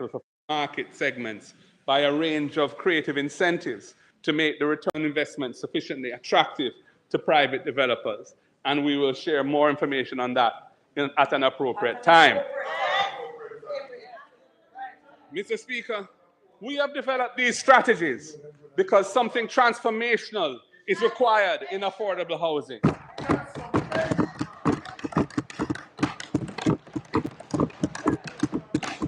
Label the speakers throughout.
Speaker 1: for market segments by a range of creative incentives to make the return investment sufficiently attractive to private developers. And we will share more information on that at an appropriate time. Mr. Speaker, we have developed these strategies because something transformational is required in affordable housing.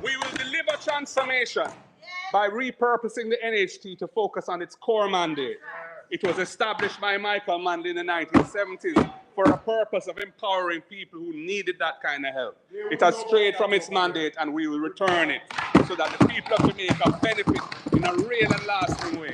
Speaker 1: We will deliver transformation by repurposing the NHT to focus on its core mandate. It was established by Michael Manley in the 1970s for a purpose of empowering people who needed that kind of help. It has strayed from its mandate, and we will return it so that the people of Jamaica benefit in a real and lasting way.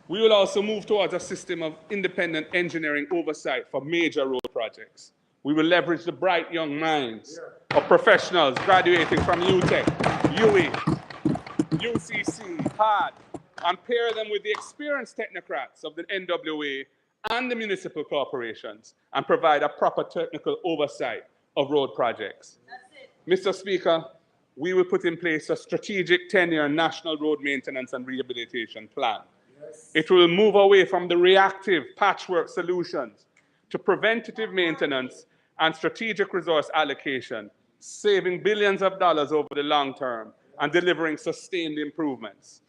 Speaker 1: We will also move towards a system of independent engineering oversight for major road projects. We will leverage the bright young minds of professionals graduating from UTEC, UE, UCC, HAD, and pair them with the experienced technocrats of the NWA and the municipal corporations and provide a proper technical oversight of road projects. Mr. Speaker, we will put in place a strategic 10-year national road maintenance and rehabilitation plan. It will move away from the reactive patchwork solutions to preventative maintenance and strategic resource allocation, saving billions of dollars over the long term and delivering sustained improvements.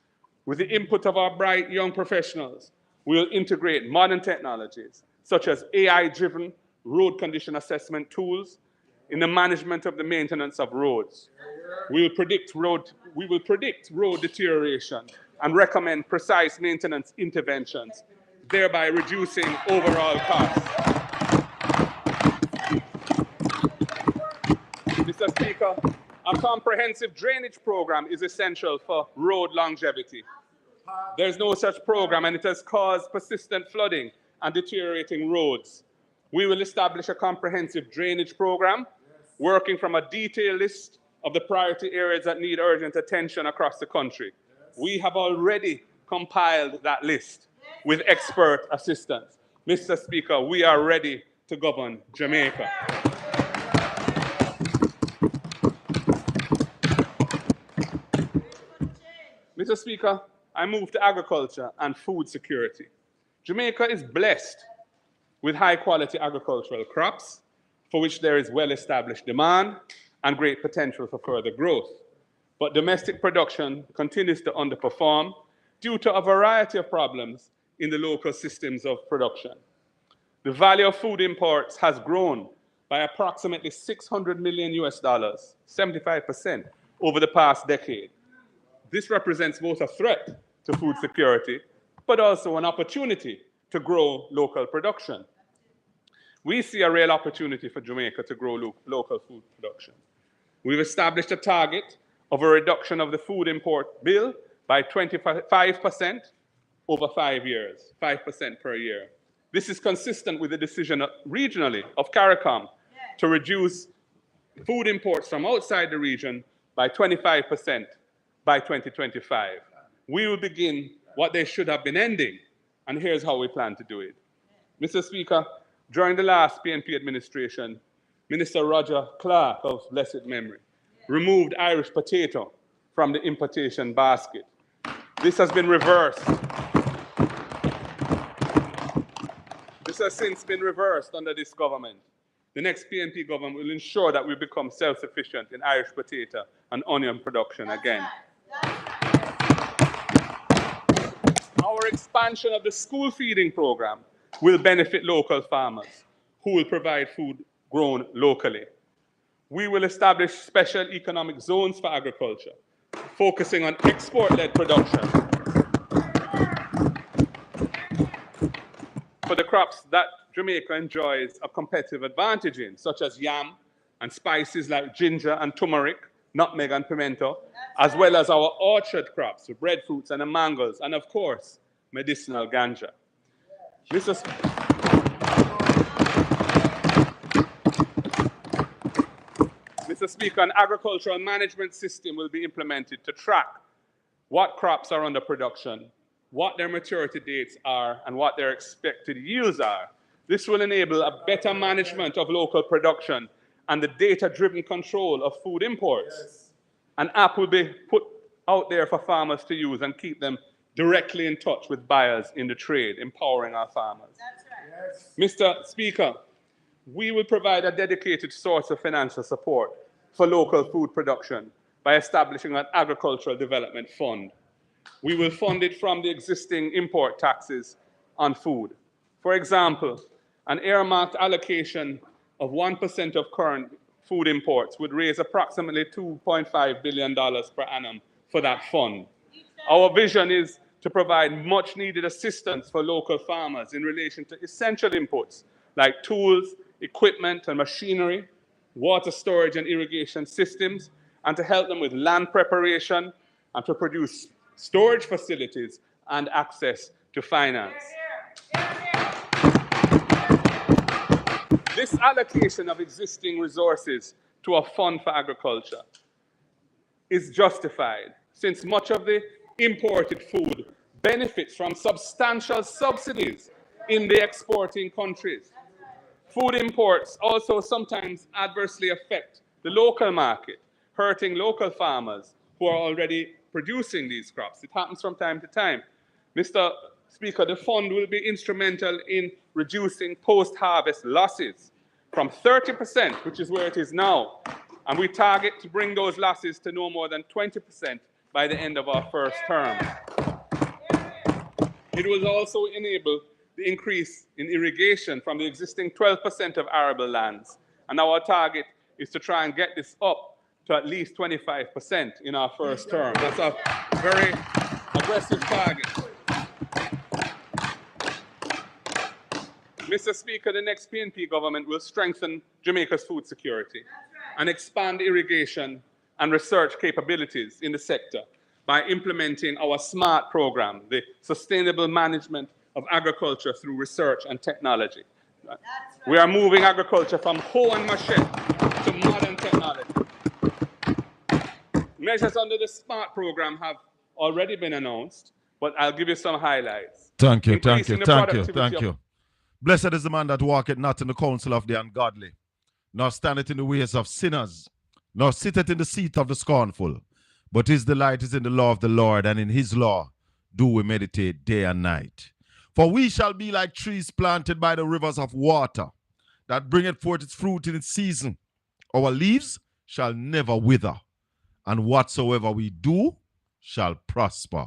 Speaker 1: With the input of our bright young professionals, we will integrate modern technologies such as AI-driven road condition assessment tools in the management of the maintenance of roads. We will predict road deterioration and recommend precise maintenance interventions, thereby reducing overall costs. Mr. Speaker, a comprehensive drainage program is essential for road longevity. There's no such program, and it has caused persistent flooding and deteriorating roads. We will establish a comprehensive drainage program, working from a detailed list of the priority areas that need urgent attention across the country. We have already compiled that list with expert assistance. Mr. Speaker, we are ready to govern Jamaica. Mr. Speaker, I move to agriculture and food security. Jamaica is blessed with high-quality agricultural crops for which there is well-established demand and great potential for further growth. But domestic production continues to underperform due to a variety of problems in the local systems of production. The value of food imports has grown by approximately $600 million, 75%, over the past decade. This represents both a threat to food security, but also an opportunity to grow local production. We see a real opportunity for Jamaica to grow local food production. We've established a target of a reduction of the food import bill by 25% over 5 years, 5% per year. This is consistent with the decision regionally of CARICOM to reduce food imports from outside the region by 25% by 2025. We will begin what they should have been ending, and here's how we plan to do it. Mr. Speaker, during the last PNP administration, Minister Roger Clark, of blessed memory, removed Irish potato from the importation basket. This has been reversed. This has since been reversed under this government. The next PNP government will ensure that we become self-sufficient in Irish potato and onion production again. Our expansion of the school feeding program will benefit local farmers who will provide food grown locally. We will establish special economic zones for agriculture, focusing on export-led production for the crops that Jamaica enjoys a competitive advantage in, such as yam and spices like ginger and turmeric, nutmeg and pimento, as well as our orchard crops, the breadfruits and the mangoes, and of course, medicinal ganja. Mr. Speaker, an agricultural management system will be implemented to track what crops are under production, what their maturity dates are, and what their expected yields are. This will enable a better management of local production and the data-driven control of food imports. Yes. An app will be put out there for farmers to use and keep them directly in touch with buyers in the trade, empowering our farmers. That's right. Yes. Mr. Speaker, we will provide a dedicated source of financial support for local food production by establishing an agricultural development fund. We will fund it from the existing import taxes on food. For example, an earmarked allocation of 1% of current food imports would raise approximately $2.5 billion per annum for that fund. Our vision is to provide much needed assistance for local farmers in relation to essential inputs like tools, equipment and machinery, water storage and irrigation systems, and to help them with land preparation and to produce storage facilities and access to finance. This allocation of existing resources to a fund for agriculture is justified, since much of the imported food benefits from substantial subsidies in the exporting countries. Food imports also sometimes adversely affect the local market, hurting local farmers who are already producing these crops. It happens from time to time. Mr. Speaker, the fund will be instrumental in reducing post-harvest losses from 30%, which is where it is now, and we target to bring those losses to no more than 20% by the end of our first term. It will also enable the increase in irrigation from the existing 12% of arable lands, and our target is to try and get this up to at least 25% in our first term. That's a very aggressive target. Mr. Speaker, the next PNP government will strengthen Jamaica's food security and expand irrigation and research capabilities in the sector by implementing our SMART program, the Sustainable Management of Agriculture through Research and Technology. Right. We are moving agriculture from hoe and machete to modern technology. Measures under the SMART program have already been announced, but I'll give you some highlights.
Speaker 2: Thank you. Blessed is the man that walketh not in the counsel of the ungodly, nor standeth in the ways of sinners, nor sitteth in the seat of the scornful. But his delight is in the law of the Lord, and in his law do we meditate day and night. For we shall be like trees planted by the rivers of water, that bringeth forth its fruit in its season. Our leaves shall never wither, and whatsoever we do shall prosper.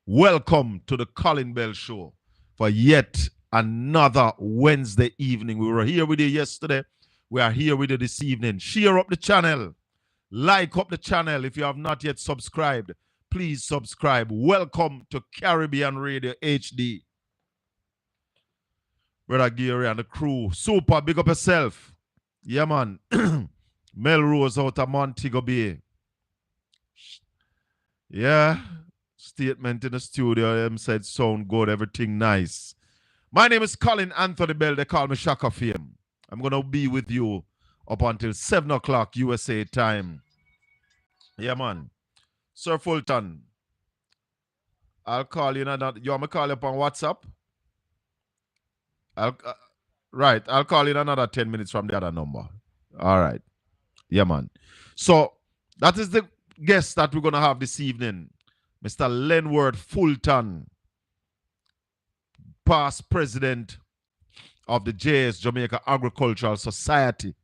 Speaker 2: Welcome to the Colin Bell Show for yet another Wednesday evening. We were here with you yesterday. We are here with you this evening. Share up the channel. Like up the channel. If you have not yet subscribed, please subscribe. Welcome to Caribbean Radio HD. Brother Gary and the crew. Super, big up yourself. Yeah, man. Melrose out of Montego Bay. Yeah. Statement in the studio. Them said sound good, everything nice. My name is Colin Anthony Bell. They call me Shaka Fame. I'm going to be with you up until 7 o'clock USA time. Yeah, man. Sir Fulton, I'll call you. You want me to call you up on WhatsApp? Right. I'll call you in another 10 minutes from the other number. All right. Yeah, man. So that is the guest that we're going to have this evening. Mr. Lenward Fulton, past president of the JS Jamaica Agricultural Society.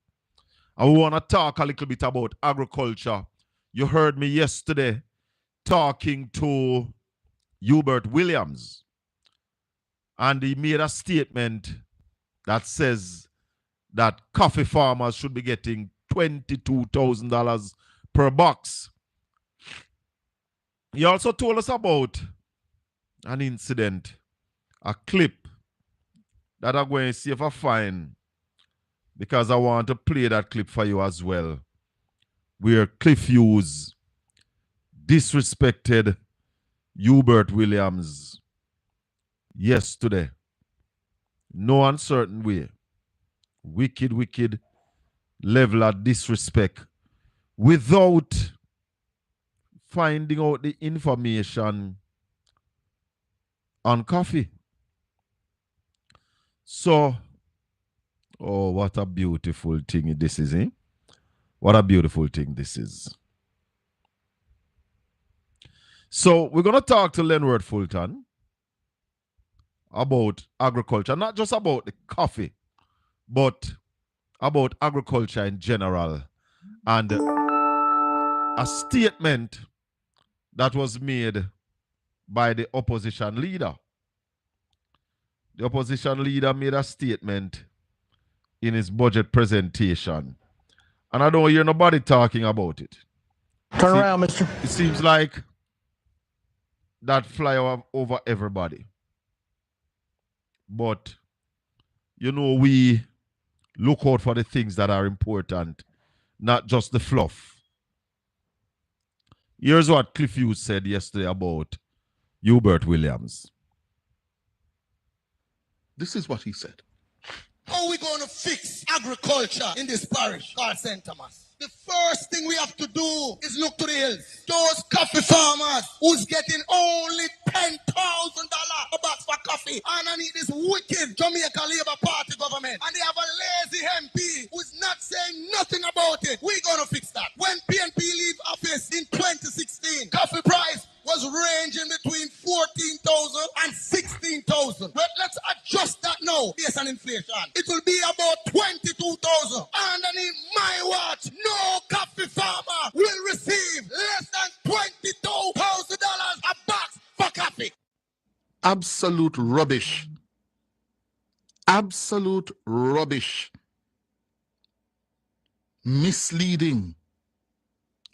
Speaker 2: And we want to talk a little bit about agriculture. You heard me yesterday talking to Hubert Williams, and he made a statement that says that coffee farmers should be getting $22,000 per box. He also told us about an incident, a clip that I'm going to see if I find, because I want to play that clip for you as well, where Cliff Hughes disrespected Hubert Williams yesterday. No uncertain way. Wicked, wicked level of disrespect without finding out the information on coffee. So Oh, what a beautiful thing this is, eh? What a beautiful thing this is. So we're going to talk to Lenward Fulton about agriculture, not just about the coffee, but about agriculture in general. And a statement that was made by the opposition leader. The opposition leader made a statement in his budget presentation. And I don't hear nobody talking about it.
Speaker 3: Turn around, mister.
Speaker 2: It seems like that fly over everybody. But, you know, we look out for the things that are important, not just the fluff. Here's what Cliff Hughes said yesterday about Hubert Williams.
Speaker 4: This is what he said. How are we going to fix agriculture in this parish called St. Thomas? The first thing we have to do is look to the hills. Those coffee farmers who's getting only $10,000 a box for coffee. And I need this wicked Jamaica Labour Party government. And they have a lazy MP who's not saying nothing about it. We're going to fix that. When PNP leave office in 2016, coffee price was ranging between 14,000 and 16,000. But let's adjust that now based on inflation. It will be about 22,000. Underneath my watch, no coffee farmer will receive less than $22,000 a box for coffee. Absolute rubbish. Absolute rubbish. Misleading.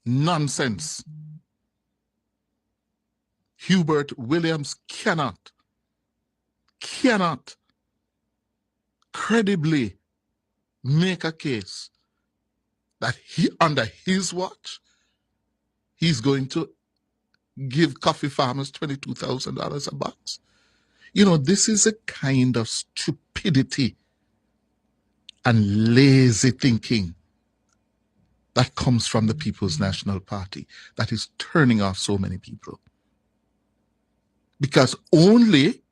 Speaker 4: Nonsense. Hubert Williams cannot credibly make a case that under his watch, he's going to give coffee farmers $22,000 a box. You know, this is a kind of stupidity and lazy thinking that comes from the People's National Party that is turning off so many people. Because only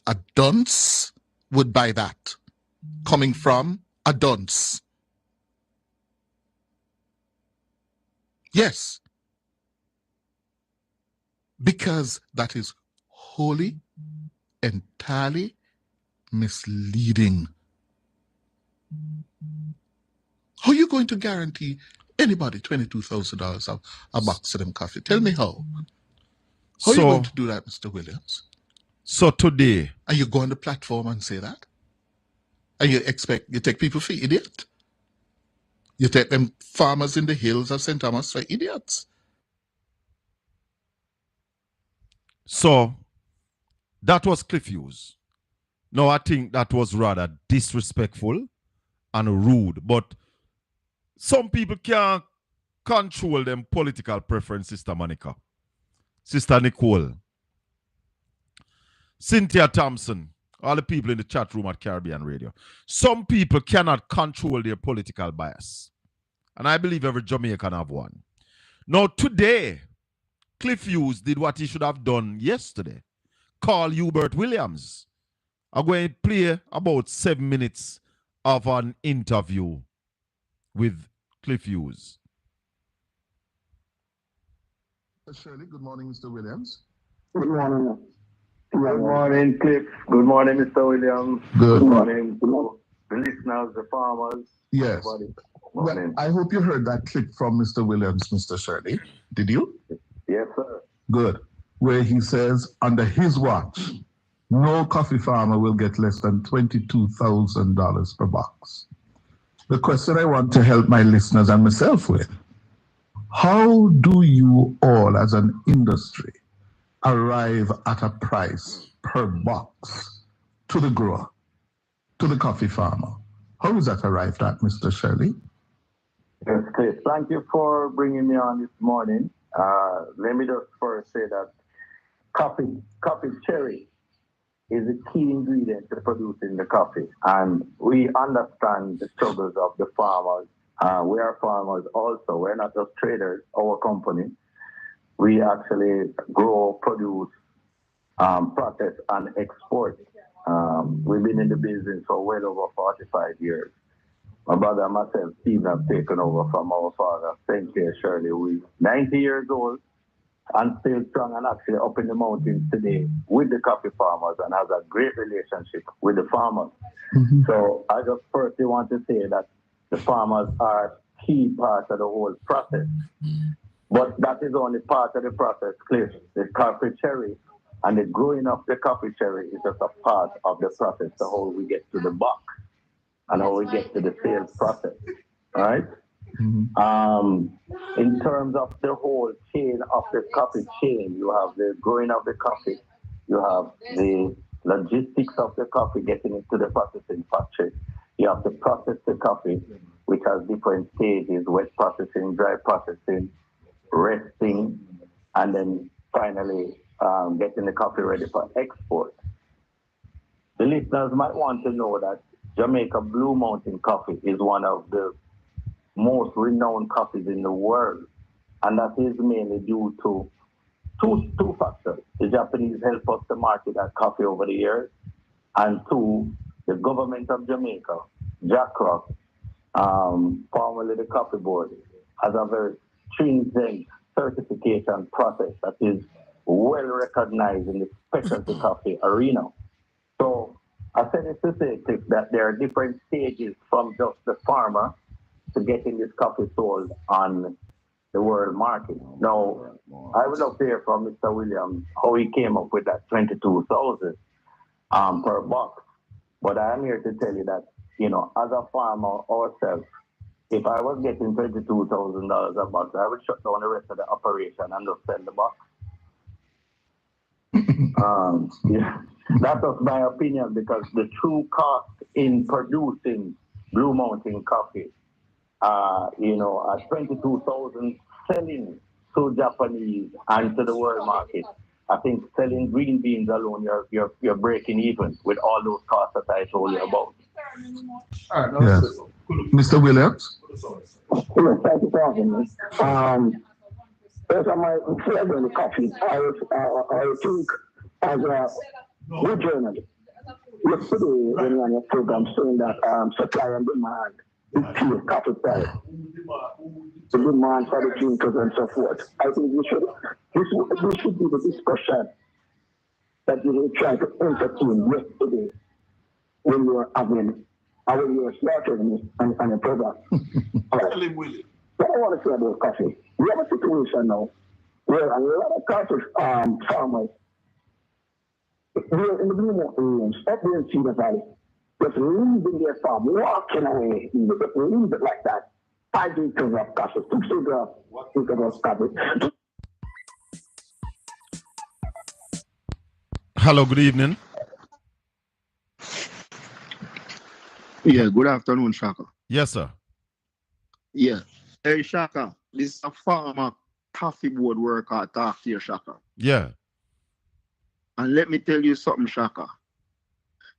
Speaker 4: a dunce would buy that, coming from a dunce. Yes. Because that is wholly, entirely misleading. How are you going to guarantee anybody $22,000 a box of them coffee? Tell me how. How are you going to do that, Mr. Williams?
Speaker 2: So today...
Speaker 4: And you go on the platform and say that? And you take people for idiots? You take them farmers in the hills of St. Thomas for idiots?
Speaker 2: So, that was Cliff Hughes. No, I think that was rather disrespectful and rude. But some people can't control them political preference, Sister Monica. Sister Nicole, Cynthia Thompson, all the people in the chat room at Caribbean Radio. Some people cannot control their political bias. And I believe every Jamaican have one. Now today, Cliff Hughes did what he should have done yesterday. Call Hubert Williams. I'm going to play about 7 minutes of an interview with Cliff Hughes.
Speaker 4: Shirley, good morning, Mr. Williams.
Speaker 5: Good morning. Good morning, Cliff. Good morning, Mr. Williams.
Speaker 4: Good
Speaker 5: morning to the listeners, the farmers.
Speaker 4: Yes. Well, I hope you heard that clip from Mr. Williams, Mr. Shirley. Did you?
Speaker 5: Yes, sir.
Speaker 4: Good. Where he says, under his watch, no coffee farmer will get less than $22,000 per box. The question I want to help my listeners and myself with, how do you all as an industry arrive at a price per box to the grower, to the coffee farmer? How is that arrived at, Mr. Shirley?
Speaker 5: Yes, Cliff. Thank you for bringing me on this morning. Let me just first say that coffee cherry is a key ingredient to producing the coffee. And we understand the struggles of the farmers. We are farmers also. We're not just traders, our company. We actually grow, produce, process, and export. We've been in the business for well over 45 years. My brother and myself, Steve, have taken over from our father, St. Pierre Shirley. We're 90 years old and still strong and actually up in the mountains today with the coffee farmers and has a great relationship with the farmers. So I just firstly want to say that the farmers are key part of the whole process. But that is only part of the process, Cliff. The coffee cherry and the growing of the coffee cherry is just a part of the process, the whole we get to the box and how we get to the sales process, right? In terms of the whole chain of the coffee chain, you have the growing of the coffee, you have the logistics of the coffee getting into the processing factory, you have to process the coffee, which has different stages: wet processing, dry processing, resting, and then finally getting the coffee ready for export. The listeners might want to know that Jamaica Blue Mountain Coffee is one of the most renowned coffees in the world, and that is mainly due to two factors. The Japanese helped us to market that coffee over the years, and two, the government of Jamaica, Jack Rock, formerly the Coffee Board, has a very stringent certification process that is well recognized in the specialty coffee arena. So I said it to say, Cliff, that there are different stages from just the farmer to getting this coffee sold on the world market. Now, I would love to hear from Mr. Williams how he came up with that 22,000 per box. But I am here to tell you that, you know, as a farmer ourselves, if I was getting $22,000 a box, I would shut down the rest of the operation and just sell the box. Yeah, that's just my opinion, because the true cost in producing Blue Mountain coffee, you know, at 22,000 selling to Japanese and to the world market, I think selling green beans alone, you're breaking even with all those costs that I told you about.
Speaker 3: Yeah. Mr. Williams?
Speaker 6: Yes, thank you for having me. First, I might say about the coffee. I think as a good journalist, yesterday when you were on your program saying that supply and demand is key coffee price, the demand for the drinkers and so forth. I think this should be the discussion that you will try to entertain yesterday when you were having, when you were slaughtering on your program. Right. What I want to say about coffee, we have a situation now where a lot of coffee farmers, they're in the Blue Mountain range, up there in Cedar Valley, just leaving their farm, walking away, just leave it like that. 5 acres of coffee, 6 acres of coffee.
Speaker 2: Hello, good evening.
Speaker 3: Yeah, good afternoon, Shaka.
Speaker 2: Yes, sir.
Speaker 3: Yeah. Hey, Shaka, this is a farmer coffee board worker talk to you, Shaka.
Speaker 2: Yeah.
Speaker 3: And let me tell you something, Shaka.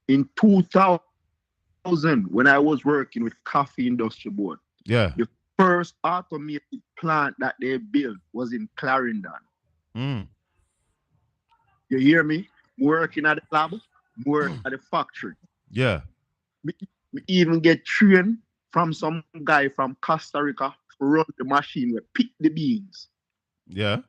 Speaker 3: In 2000, when I was working with Coffee Industry Board,
Speaker 2: Yeah.
Speaker 3: the first automated plant that they built was in Clarendon.
Speaker 2: Mm.
Speaker 3: You hear me? Working at the lab, working at the factory.
Speaker 2: Yeah.
Speaker 3: We even get trained from some guy from Costa Rica to run the machine where pick the beans.
Speaker 2: Yeah.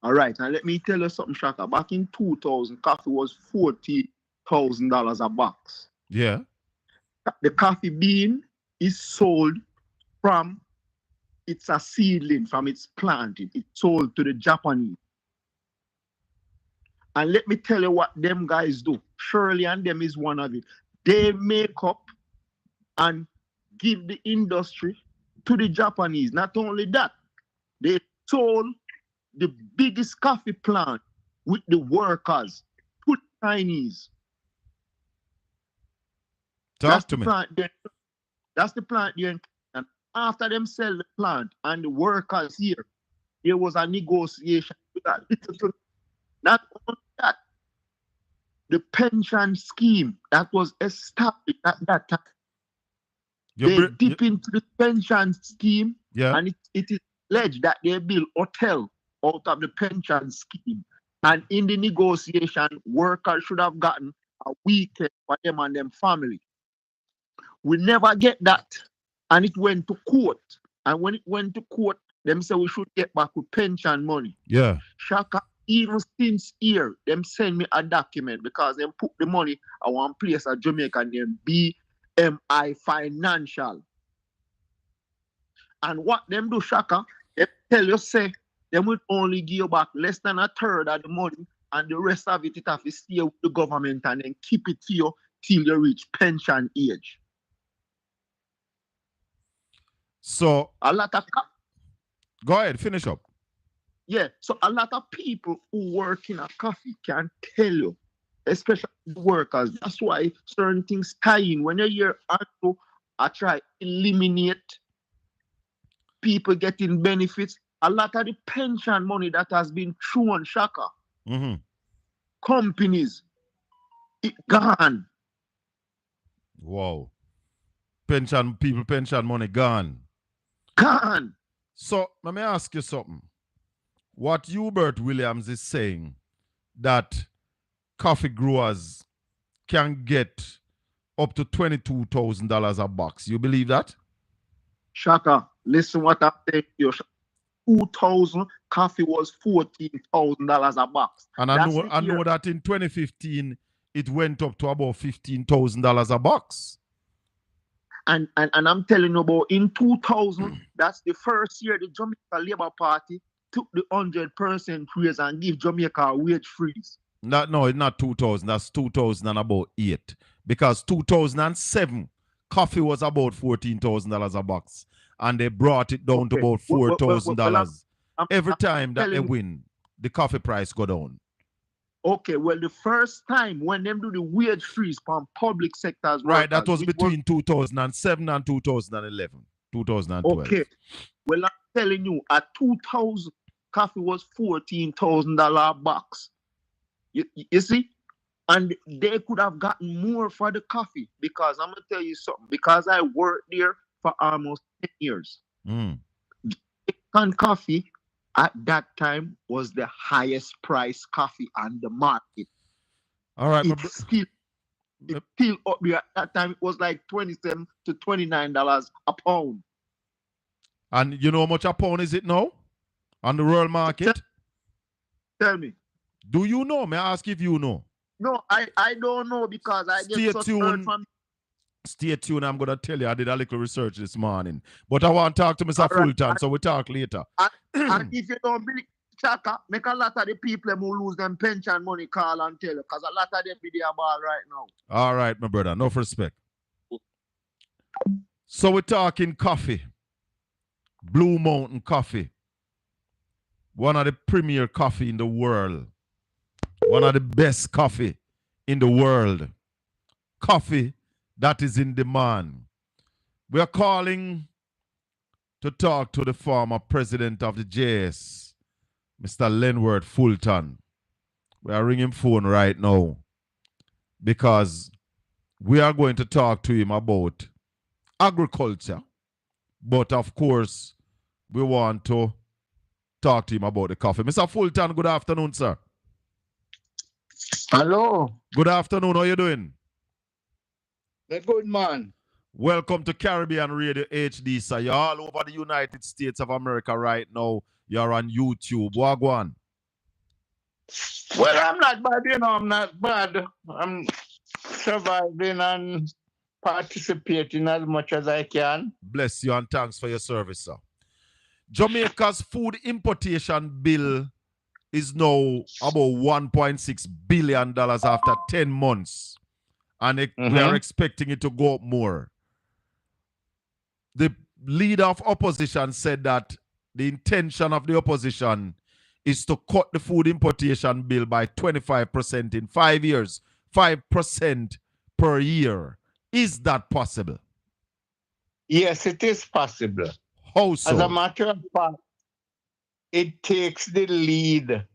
Speaker 3: All right, and let me tell you something, Shaka. Back in 2000, coffee was $40,000 a box.
Speaker 2: Yeah.
Speaker 3: The coffee bean is sold from, it's a seedling from its planting. It's sold to the Japanese. And let me tell you what them guys do. Shirley and them is one of it. They make up and give the industry to the Japanese. Not only that, they sold the biggest coffee plant with the workers to the Chinese.
Speaker 2: Talk to me.
Speaker 3: That's the plant there. And after them sell the plant and the workers here, there was a negotiation with that. Not only that, the pension scheme that was established at that time, they dip into the pension scheme, and it is alleged that they build hotel out of the pension scheme. And in the negotiation, workers should have gotten a weekend for them and them family. We never get that. And it went to court. And when it went to court, them say we should get back with pension money.
Speaker 2: Yeah.
Speaker 3: Shaka, even since here, them send me a document because them put the money at one place at Jamaica named BMI Financial. And what them do, Shaka, they tell you, say, them will only give you back less than a third of the money, and the rest of it have to stay with the government and then keep it to you till you reach pension age.
Speaker 2: So
Speaker 3: A lot of
Speaker 2: go ahead, finish up.
Speaker 3: yeah, so a lot of people who work in a coffee can tell you, especially the workers. That's why certain things tie in. When you hear Andrew, I try eliminate people getting benefits. A lot of the pension money that has been thrown, Shaka, companies, it gone.
Speaker 2: Wow. Pension money gone.
Speaker 3: Gone.
Speaker 2: So let me ask you something. What Hubert Williams is saying that coffee growers can get up to $22,000 a box. You believe that?
Speaker 3: Shaka, listen what I'm saying to you. 2000 coffee was $14,000 a box.
Speaker 2: And I know that in 2015 it went up to about $15,000 a box.
Speaker 3: And I'm telling you about in 2000, that's the first year the Jamaica Labour Party took the 100% raise and give Jamaica a wage freeze.
Speaker 2: No, it's not 2000. That's 2008. Because 2007, coffee was about $14,000 a box. And they brought it down to about $4,000. Every time that they win, the coffee price go down.
Speaker 3: Okay, well, the first time when them do the wage freeze from public sectors.
Speaker 2: Right, that was between 2007 and 2011. 2012.
Speaker 3: Okay, well, I'm telling you, at 2000, coffee was $14,000 a box. You see? And they could have gotten more for the coffee because I'm going to tell you something. Because I worked there for almost 10 years. Jamaican coffee at that time was the highest price coffee on the market.
Speaker 2: All right.
Speaker 3: It's still up there. At that time, it was like $27 to $29 a pound.
Speaker 2: And you know how much a pound is it now on the world market?
Speaker 3: Tell me.
Speaker 2: Do you know? May I ask if you know?
Speaker 3: No, I don't know because I get such word from.
Speaker 2: Stay tuned. I'm going to tell you, I did a little research this morning. But I want to talk to Mr. Fulton, so we'll talk later.
Speaker 3: And if you don't believe, Chaka, make a lot of the people who lose them pension money call and tell you, because a lot of them be there ball right now.
Speaker 2: All right, my brother. Enough respect. So we're talking coffee. Blue Mountain Coffee. One of the premier coffee in the world. One of the best coffee in the world. Coffee that is in demand. We are calling to talk to the former president of the JS, Mr. Lenward Fulton. We are ringing phone right now because we are going to talk to him about agriculture. But of course, we want to talk to him about the coffee. Mr. Fulton, good afternoon, sir.
Speaker 7: Hello.
Speaker 2: Good afternoon. How are you doing?
Speaker 7: Good man.
Speaker 2: Welcome to Caribbean Radio HD, sir. You're all over the United States of America right now. You're on YouTube. Wagwan.
Speaker 7: Well, I'm not bad, I'm not bad. I'm surviving and participating as much as I can.
Speaker 2: Bless you and thanks for your service, sir. Jamaica's food importation bill is now about $1.6 billion after 10 months. And we are expecting it to go up more. The leader of opposition said that the intention of the opposition is to cut the food importation bill by 25% in 5 years, 5% per year. Is that possible?
Speaker 7: Yes, it is possible.
Speaker 2: How so?
Speaker 7: As a matter of fact, it takes the lead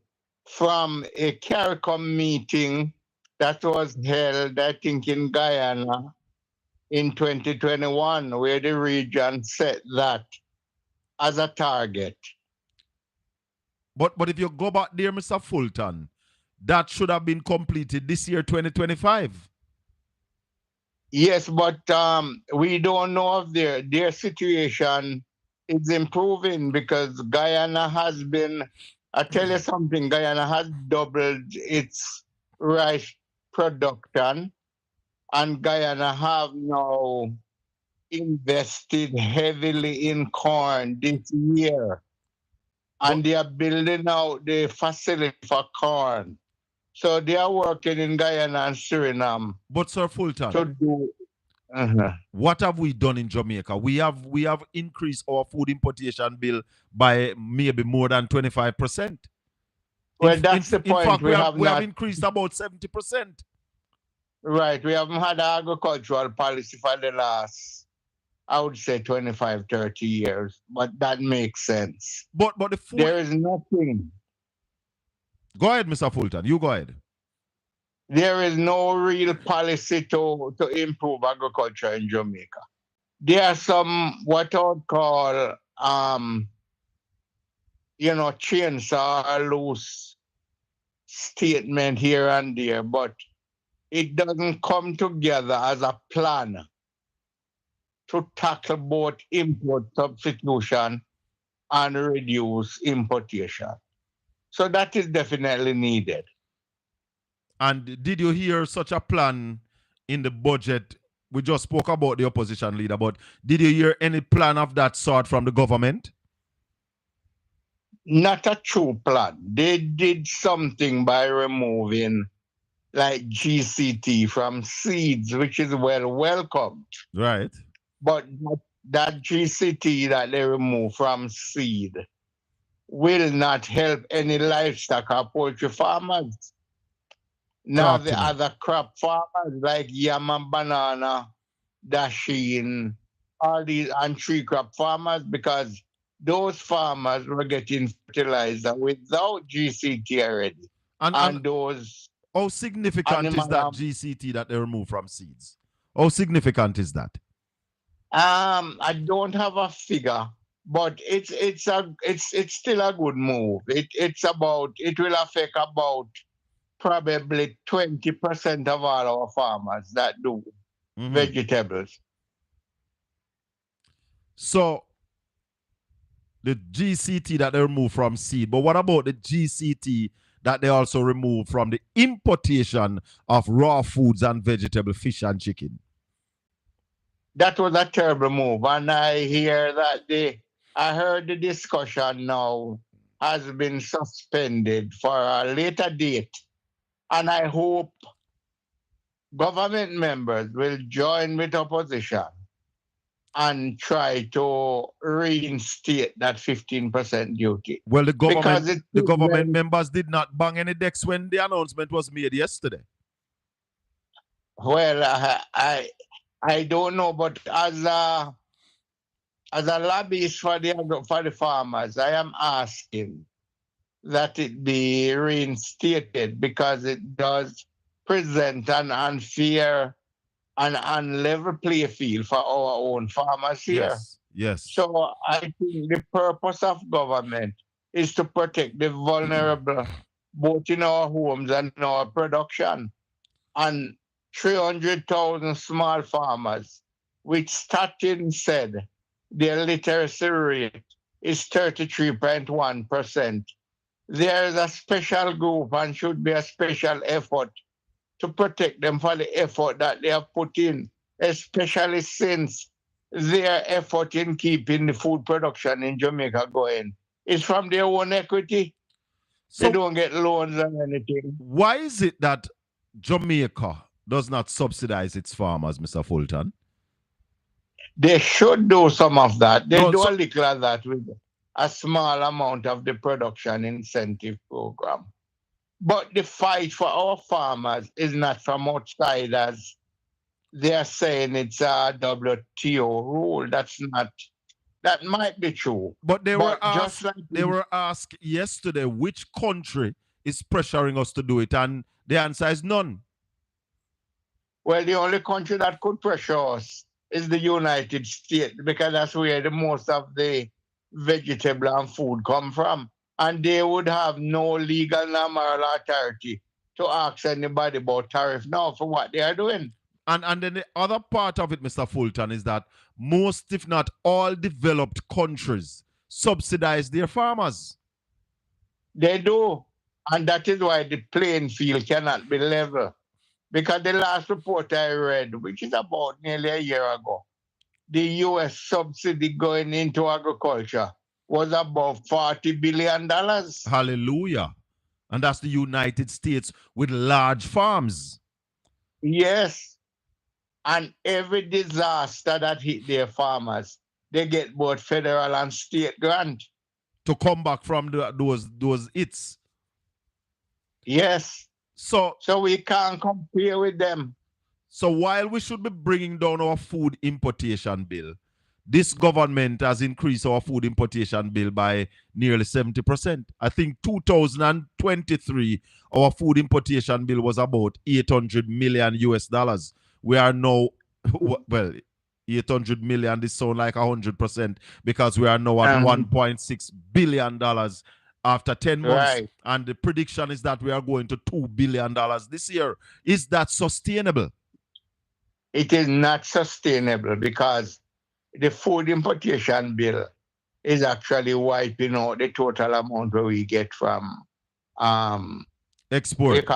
Speaker 7: from a CARICOM meeting that was held, I think, in Guyana in 2021, where the region set that as a target.
Speaker 2: But if you go back there, Mr. Fulton, that should have been completed this year, 2025.
Speaker 7: Yes, but we don't know if their situation is improving because Guyana has been. I tell you something, Guyana has doubled its rice production, and Guyana have now invested heavily in corn this year, and they are building out the facility for corn. So they are working in Guyana and Suriname
Speaker 2: But Sir Fulton,
Speaker 7: to do. Uh-huh.
Speaker 2: what have we done in Jamaica? We have increased our food importation bill by maybe more than 25%.
Speaker 7: Well, that's the
Speaker 2: In
Speaker 7: point.
Speaker 2: fact,
Speaker 7: We have
Speaker 2: we have
Speaker 7: not,
Speaker 2: increased about 70%.
Speaker 7: right. We haven't had an agricultural policy for the last, I would say, 25, 30 years. But that makes sense.
Speaker 2: But the food.
Speaker 7: There is nothing.
Speaker 2: Go ahead, Mr. Fulton. You go ahead.
Speaker 7: There is no real policy to improve agriculture in Jamaica. There are some what I would call chainsaw or loose statement here and there, but it doesn't come together as a plan to tackle both import substitution and reduce importation. So that is definitely needed.
Speaker 2: And did you hear such a plan in the budget? We just spoke about the opposition leader, but did you hear any plan of that sort from the government?
Speaker 7: Not a true plan. They did something by removing like GCT from seeds, which is well welcomed.
Speaker 2: Right.
Speaker 7: But that GCT that they remove from seed will not help any livestock or poultry farmers. Now the other crop farmers like yam and banana, dasheen, all these and tree crop farmers, because those farmers were getting fertilizer without GCT already. And those.
Speaker 2: How significant is that GCT that they remove from seeds? How significant is that?
Speaker 7: I don't have a figure, but it's still a good move. It will affect about probably 20% of all our farmers that do vegetables.
Speaker 2: So the GCT that they remove from seed, but what about the GCT that they also remove from the importation of raw foods and vegetable, fish and chicken?
Speaker 7: That was a terrible move, and I hear that I heard the discussion now has been suspended for a later date, and I hope government members will join with opposition and try to reinstate that 15% duty.
Speaker 2: Well, the government members did not bang any decks when the announcement was made yesterday.
Speaker 7: Well, I don't know, but as a lobbyist for the farmers, I am asking that it be reinstated because it does present an unfair and unlevel play field for our own farmers here.
Speaker 2: Yes.
Speaker 7: So I think the purpose of government is to protect the vulnerable, both in our homes and in our production. And 300,000 small farmers, which Statin said their literacy rate is 33.1%. There is a special group and should be a special effort to protect them for the effort that they have put in, especially since their effort in keeping the food production in Jamaica going is from their own equity. So they don't get loans or anything.
Speaker 2: Why is it that Jamaica does not subsidize its farmers, Mr. Fulton?
Speaker 7: They should do some of that. They do a little of that with a small amount of the production incentive program. But the fight for our farmers is not from outside, as they are saying it's a WTO rule. That might be true.
Speaker 2: But they were asked yesterday which country is pressuring us to do it, and the answer is none.
Speaker 7: Well, the only country that could pressure us is the United States, because that's where the most of the vegetable and food come from. And they would have no legal nor moral authority to ask anybody about tariff now for what they are doing.
Speaker 2: And then the other part of it, Mr. Fulton, is that most, if not all, developed countries subsidize their farmers.
Speaker 7: They do. And that is why the playing field cannot be level. Because the last report I read, which is about nearly a year ago, the US subsidy going into agriculture was about $40 billion.
Speaker 2: Hallelujah. And that's the United States with large farms.
Speaker 7: Yes. And every disaster that hit their farmers, they get both federal and state grant.
Speaker 2: To come back from those hits.
Speaker 7: Yes.
Speaker 2: So
Speaker 7: we can't compare with them.
Speaker 2: So while we should be bringing down our food importation bill, this government has increased our food importation bill by nearly 70%. I think 2023, our food importation bill was about 800 million US dollars. We are now, well, 800 million, this sounds like 100% because we are now at $1.6 billion after 10 months.
Speaker 7: Right.
Speaker 2: And the prediction is that we are going to $2 billion this year. Is that sustainable?
Speaker 7: It is not sustainable because the food importation bill is actually wiping out the total amount that we get from
Speaker 2: export.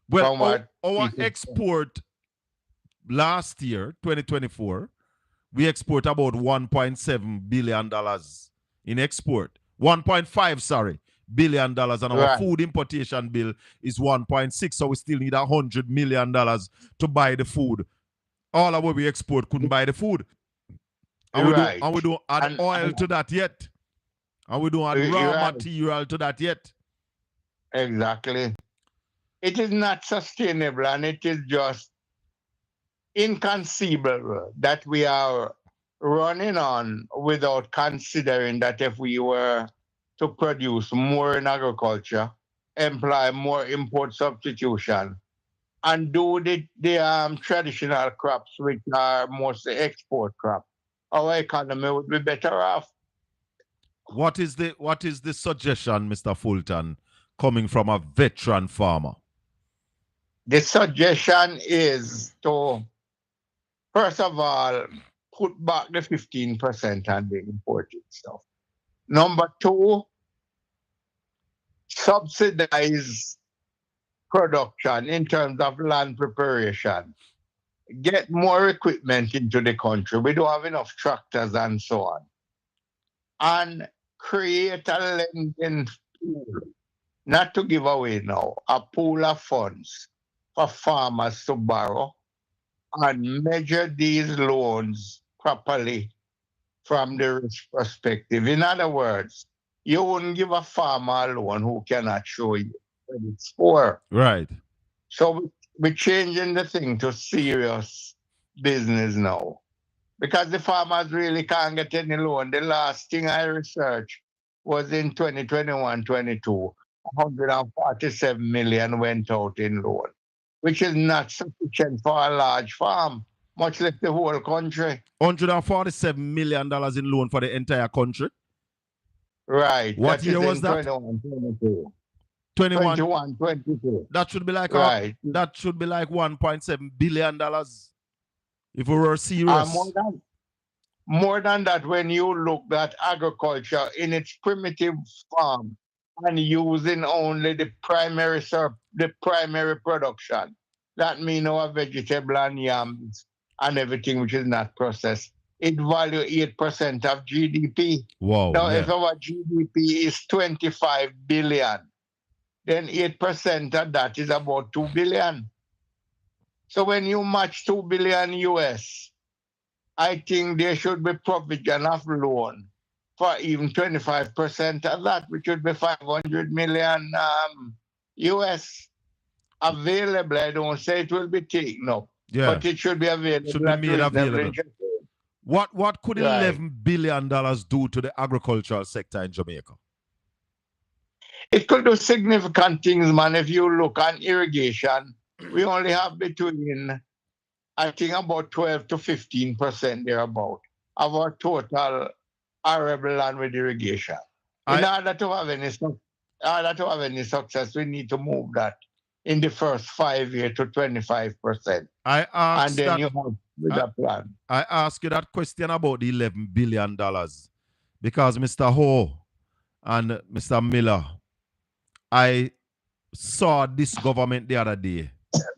Speaker 2: Well, our export last year, 2024, we export about $1.7 billion in export. 1.5, sorry, billion dollars, and our food importation bill is 1.6, so we still need $100 million to buy the food. All of what we export couldn't buy the food. And we don't add oil to that yet. And we don't add raw material to that yet.
Speaker 7: Exactly. It is not sustainable, and it is just inconceivable that we are running on without considering that if we were to produce more in agriculture, employ more import substitution, and do the traditional crops, which are mostly export crops, our economy would be better off.
Speaker 2: What is the suggestion, Mr. Fulton, coming from a veteran farmer?
Speaker 7: The suggestion is to, first of all, put back the 15% on the imported stuff. Number two, subsidize production in terms of land preparation. Get more equipment into the country. We don't have enough tractors and so on. And create a lending pool, not to give away now, a pool of funds for farmers to borrow and measure these loans properly from the risk perspective. In other words, you wouldn't give a farmer a loan who cannot show you credit score.
Speaker 2: Right.
Speaker 7: So we're changing the thing to serious business now. Because the farmers really can't get any loan. The last thing I researched was in 2021-22, 147 million went out in loan, which is not sufficient for a large farm, much like the whole country.
Speaker 2: $147 million in loan for the entire country?
Speaker 7: Right.
Speaker 2: What year was that?
Speaker 7: 21-22.
Speaker 2: 21-22. That should be like that should be like $1.7 billion if we were serious.
Speaker 7: More than that, when you look at agriculture in its primitive form and using only the primary production, that means our vegetable and yams and everything which is not processed, it value 8% of GDP.
Speaker 2: Wow.
Speaker 7: Now, if our GDP is 25 billion, then 8% of that is about 2 billion. So when you match 2 billion US, I think there should be provision of loan for even 25% of that, which would be 500 million US available. I don't say it will be taken up, but it should be available.
Speaker 2: Should be made available. What could $11 billion do to the agricultural sector in Jamaica?
Speaker 7: It could do significant things, man. If you look at irrigation, we only have between, I think, about 12 to 15% thereabout of our total arable land with irrigation. In order to have any success, we need to move that in the first 5 years to 25%.
Speaker 2: I
Speaker 7: And
Speaker 2: asked
Speaker 7: then
Speaker 2: that.
Speaker 7: you have with a plan.
Speaker 2: I asked you that question about the $11 billion because Mr. Ho and Mr. Miller, I saw this government the other day,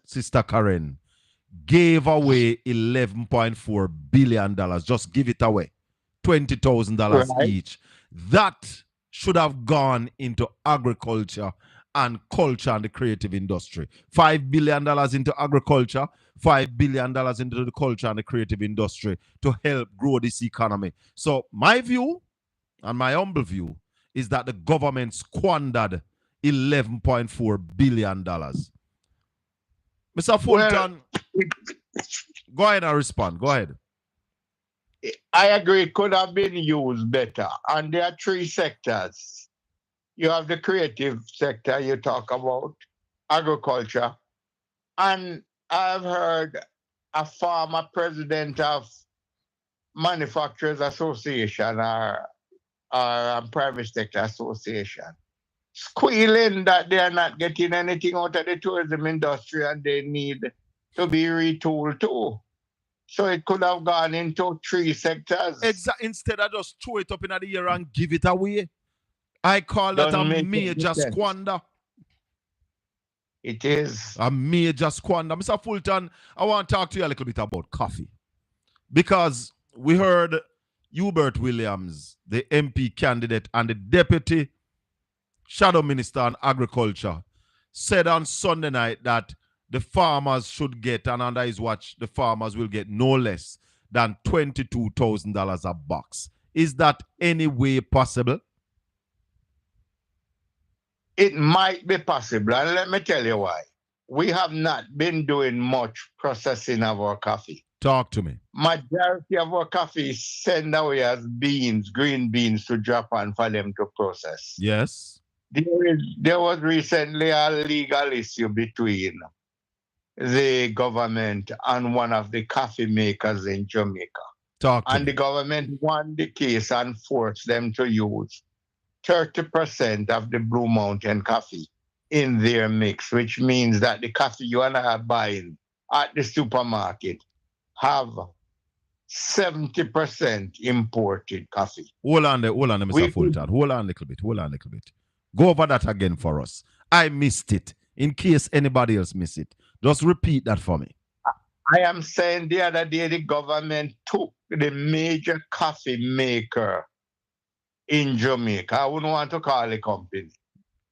Speaker 2: Sister Karen, gave away $11.4 billion. Just give it away. $20,000
Speaker 7: Right.
Speaker 2: each. That should have gone into agriculture and culture and the creative industry. $5 billion into agriculture, $5 billion into the culture and the creative industry to help grow this economy. So my view and my humble view is that the government squandered $11.4 billion. Mr. Fulton, go ahead and respond. Go ahead.
Speaker 7: I agree, it could have been used better. And there are three sectors. You have the creative sector you talk about, agriculture. And I've heard a former president of Manufacturers Association or Private Sector Association squealing that they are not getting anything out of the tourism industry and they need to be retooled too. So it could have gone into three sectors.
Speaker 2: Instead of just throw it up in the air and give it away. I call that a major squander.
Speaker 7: It is.
Speaker 2: A major squander. Mr. Fulton, I want to talk to you a little bit about coffee. Because we heard Hubert Williams, the MP candidate and the Deputy Shadow Minister on Agriculture, said on Sunday night that the farmers should get, and under his watch, the farmers will get no less than $22,000 a box. Is that any way possible?
Speaker 7: It might be possible, and let me tell you why. We have not been doing much processing of our coffee.
Speaker 2: Talk to me.
Speaker 7: Majority of our coffee is sent away as beans, green beans to Japan for them to process.
Speaker 2: Yes.
Speaker 7: There was recently a legal issue between the government and one of the coffee makers in Jamaica.
Speaker 2: And
Speaker 7: the government won the case and forced them to use 30% of the Blue Mountain coffee in their mix, which means that the coffee you and I are buying at the supermarket have 70% imported coffee.
Speaker 2: Hold on there, Mr. Fulton. Hold on a little bit. Go over that again for us. I missed it. In case anybody else missed it. Just repeat that for me.
Speaker 7: I am saying the other day the government took the major coffee maker in Jamaica. I wouldn't want to call the company.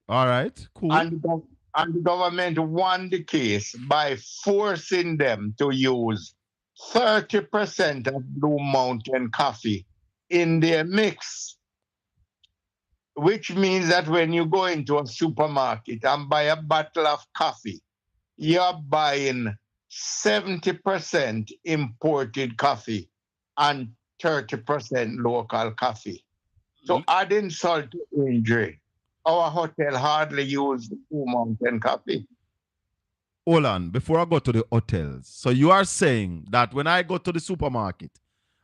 Speaker 2: All right, cool.
Speaker 7: And the government won the case by forcing them to use 30% of Blue Mountain coffee in their mix. Which means that when you go into a supermarket and buy a bottle of coffee, you're buying 70% imported coffee and 30% local coffee. So add insult to injury. Our hotel hardly uses Blue Mountain coffee.
Speaker 2: Hold on, before I go to the hotels. So you are saying that when I go to the supermarket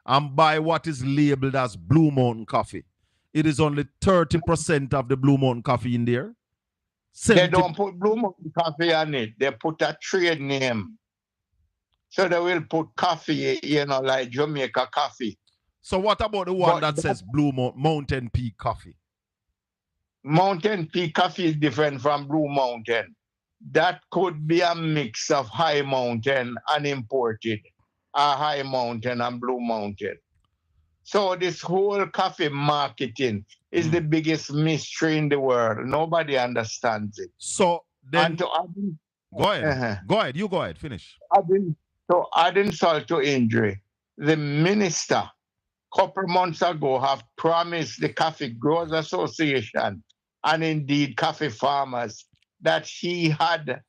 Speaker 2: and buy what is labeled as Blue Mountain coffee, it is only 30% of the Blue Mountain coffee in there?
Speaker 7: They don't put Blue Mountain coffee on it. They put a trade name. So they will put coffee, like Jamaica coffee.
Speaker 2: So what about the one that says Blue Mountain Peak coffee?
Speaker 7: Mountain Peak coffee is different from Blue Mountain. That could be a mix of High Mountain and imported, High Mountain and Blue Mountain. So this whole coffee marketing is the biggest mystery in the world. Nobody understands it.
Speaker 2: So then, go ahead. You go ahead. Finish.
Speaker 7: So add insult to injury. The minister, a couple months ago, have promised the Coffee Growers Association and indeed coffee farmers that he had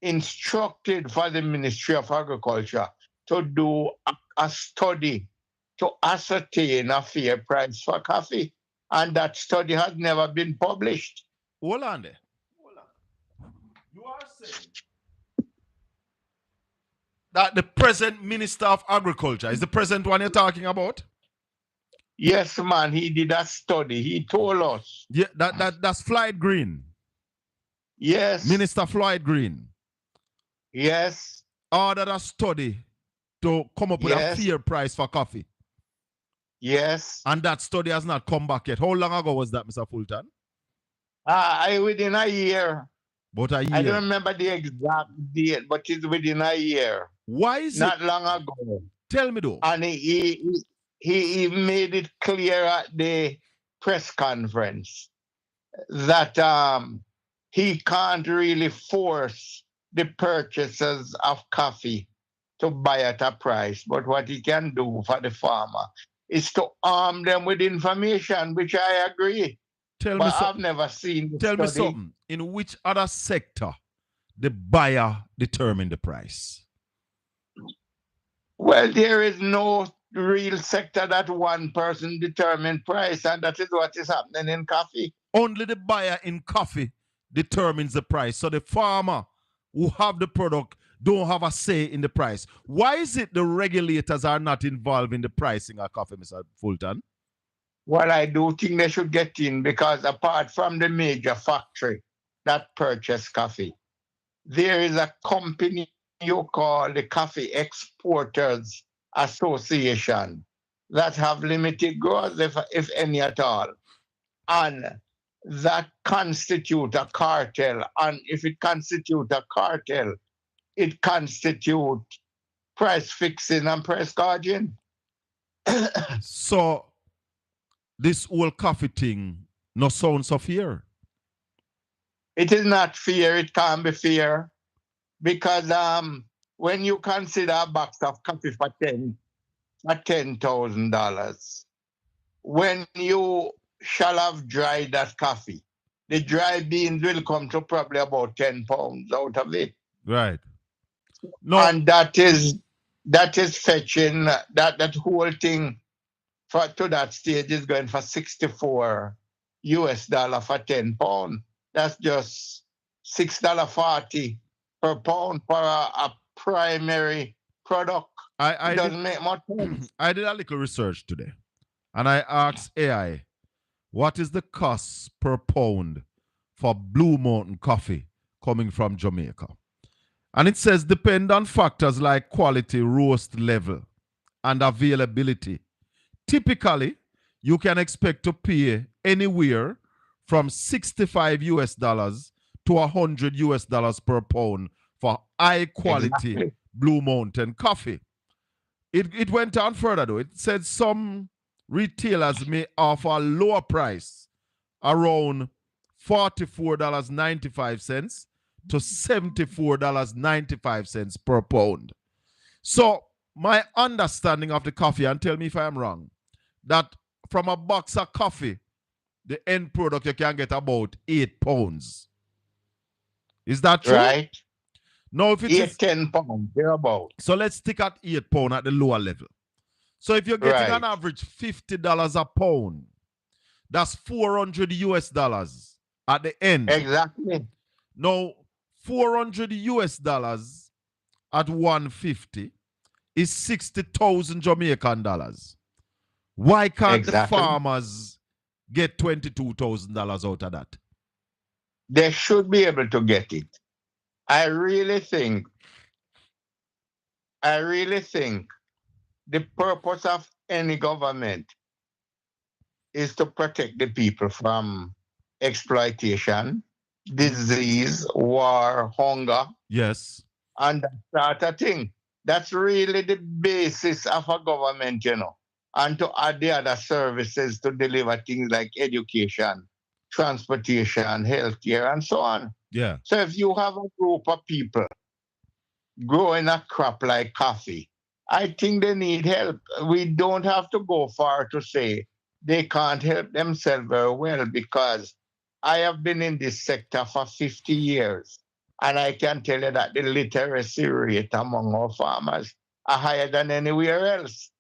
Speaker 7: instructed for the Ministry of Agriculture to do a study to ascertain a fair price for coffee. And that study has never been published.
Speaker 2: Hold on there. You are saying that the present Minister of Agriculture is the present one you're talking about?
Speaker 7: Yes, man. He did a study. He told us.
Speaker 2: Yeah, that's Flight Green.
Speaker 7: Yes.
Speaker 2: Minister Floyd Green
Speaker 7: Yes.
Speaker 2: ordered a study to come up with a
Speaker 7: Yes.
Speaker 2: fair price for coffee.
Speaker 7: Yes.
Speaker 2: And that study has not come back yet. How long ago was that, Mr. Fulton?
Speaker 7: Within a year.
Speaker 2: About a year.
Speaker 7: I don't remember the exact date, but it's within a year.
Speaker 2: Why is
Speaker 7: Not
Speaker 2: it?
Speaker 7: long ago.
Speaker 2: Tell me though.
Speaker 7: And he made it clear at the press conference that he can't really force the purchasers of coffee to buy at a price. But what he can do for the farmer is to arm them with information, which I agree. But I've never seen the
Speaker 2: Tell me
Speaker 7: study.
Speaker 2: something. In which other sector the buyer determine the price?
Speaker 7: Well, there is no real sector that one person determine price, and that is what is happening in coffee.
Speaker 2: Only the buyer in coffee determines the price. So the farmer who have the product don't have a say in the price. Why is it the regulators are not involved in the pricing of coffee, Mr. Fulton?
Speaker 7: Well, I do think they should get in, because apart from the major factory that purchase coffee, there is a company you call the Coffee Exporters Association that have limited growth, if any at all. And that constitute a cartel. And if it constitute a cartel, it constitute price fixing and price gouging.
Speaker 2: So this whole coffee thing no sounds so fair.
Speaker 7: It is not fair. It can't be fair, because when you consider a box of coffee for $10,000, when you shall have dried that coffee, the dry beans will come to probably about 10 pounds out of it.
Speaker 2: Right. No.
Speaker 7: And that is fetching that whole thing to that stage is going for $64 for 10 pounds. That's just $6.40 per pound for a primary product. It doesn't make much sense.
Speaker 2: I did a little research today, and I asked AI, what is the cost per pound for Blue Mountain coffee coming from Jamaica? And it says depend on factors like quality, roast level, and availability. Typically, you can expect to pay anywhere from $65 to $100 per pound for high quality Blue Mountain coffee. It went on further though. It said some retailers may offer a lower price, around $44.95 to $74.95 per pound. So my understanding of the coffee, and tell me if I'm wrong, that from a box of coffee, the end product you can get about 8 pounds. Is that true?
Speaker 7: Right.
Speaker 2: No, if it
Speaker 7: 10 pounds, thereabout.
Speaker 2: So let's stick at 8 pounds at the lower level. So if you're getting an average $50 a pound, that's $400 at the end.
Speaker 7: Exactly.
Speaker 2: Now, $400 at 150 is 60,000 Jamaican dollars. Why can't the farmers get $22,000 out of that?
Speaker 7: They should be able to get it. I really think the purpose of any government is to protect the people from exploitation, disease, war, hunger.
Speaker 2: Yes.
Speaker 7: And that sort of thing. That's really the basis of a government, and to add the other services to deliver things like education, transportation, healthcare, and so on.
Speaker 2: Yeah.
Speaker 7: So if you have a group of people growing a crop like coffee, I think they need help. We don't have to go far to say they can't help themselves very well, because I have been in this sector for 50 years. And I can tell you that the literacy rate among our farmers are higher than anywhere else.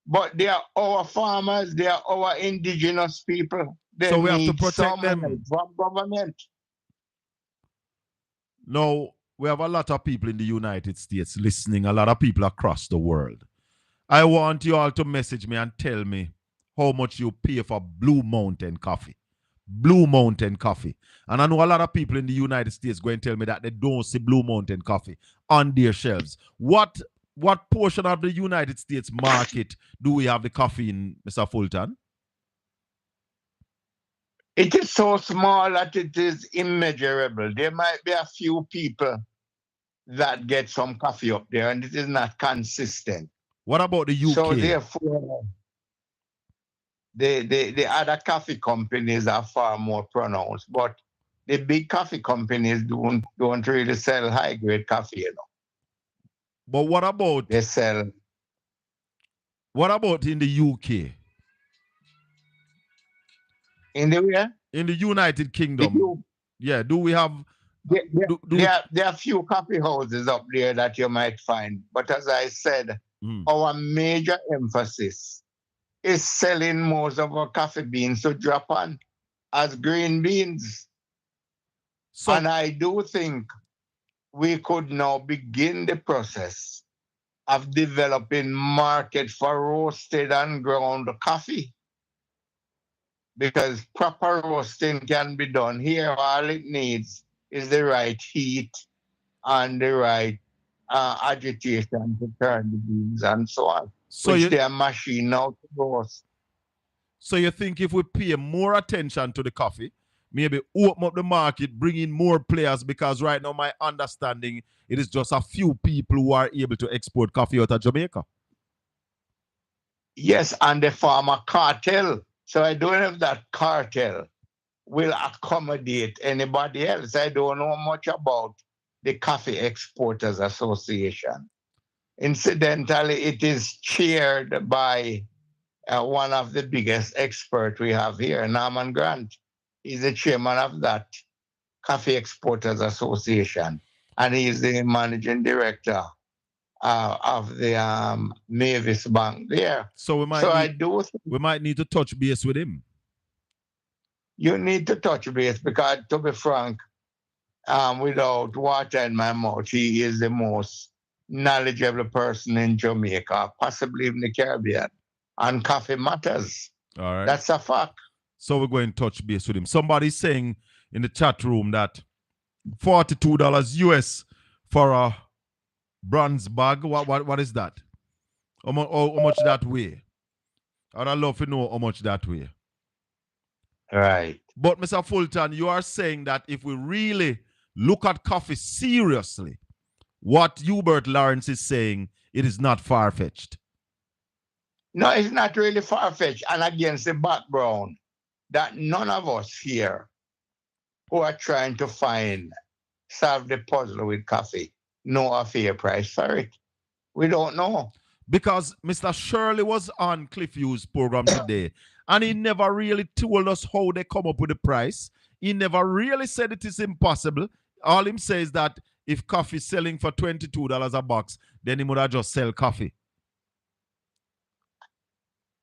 Speaker 7: But they are our farmers, they are our indigenous people. They
Speaker 2: so we
Speaker 7: need
Speaker 2: have to protect them
Speaker 7: from government.
Speaker 2: No, we have a lot of people in the United States listening, a lot of people across the world. I want you all to message me and tell me how much you pay for Blue Mountain coffee. Blue Mountain coffee. And I know a lot of people in the United States going to tell me that they don't see Blue Mountain coffee on their shelves. What portion of the United States market do we have the coffee in, Mr. Fulton?
Speaker 7: It is so small that it is immeasurable. There might be a few people that get some coffee up there, and it is not consistent.
Speaker 2: What about the UK?
Speaker 7: So therefore, the other coffee companies are far more pronounced, but the big coffee companies don't really sell high grade coffee, you know.
Speaker 2: But what about
Speaker 7: They sell.
Speaker 2: What about in the UK?
Speaker 7: In the where?
Speaker 2: In the United Kingdom. Yeah, do we have
Speaker 7: there are few coffee houses up there that you might find, but as I said, our major emphasis is selling most of our coffee beans to Japan as green beans. So, and I do think we could now begin the process of developing market for roasted and ground coffee, because proper roasting can be done here. All it needs is the right heat and the right agitation to turn the beans and so on, so which they are machine now to roast.
Speaker 2: So you think if we pay more attention to the coffee, maybe open up the market, bring in more players, because right now my understanding, it is just a few people who are able to export coffee out of Jamaica.
Speaker 7: Yes, and the farmer cartel. So I don't know if that cartel will accommodate anybody else. I don't know much about the Coffee Exporters Association. Incidentally, it is chaired by one of the biggest experts we have here, Norman Grant. He's the chairman of that Coffee Exporters Association, and he's the managing director of the Mavis Bank there.
Speaker 2: So we might need to touch base with him.
Speaker 7: You need to touch base because, to be frank, without water in my mouth, he is the most knowledgeable person in Jamaica, possibly in the Caribbean, on coffee matters.
Speaker 2: All right.
Speaker 7: That's a fact.
Speaker 2: So we're going to touch base with him. Somebody's saying in the chat room that $42 US for a bronze bag. What is that? How much that weigh? I'd love to know how much that weigh.
Speaker 7: Right.
Speaker 2: But Mr. Fulton, you are saying that if we really look at coffee seriously, what Hubert Lawrence is saying, it is not far-fetched.
Speaker 7: No, it's not really far-fetched. And against the background that none of us here who are trying to solve the puzzle with coffee know a fair price for it. We don't know.
Speaker 2: Because Mr. Shirley was on Cliff Hughes' program today, and he never really told us how they come up with the price. He never really said it is impossible. All him says that if coffee is selling for $22 a box, then he would have just sell coffee.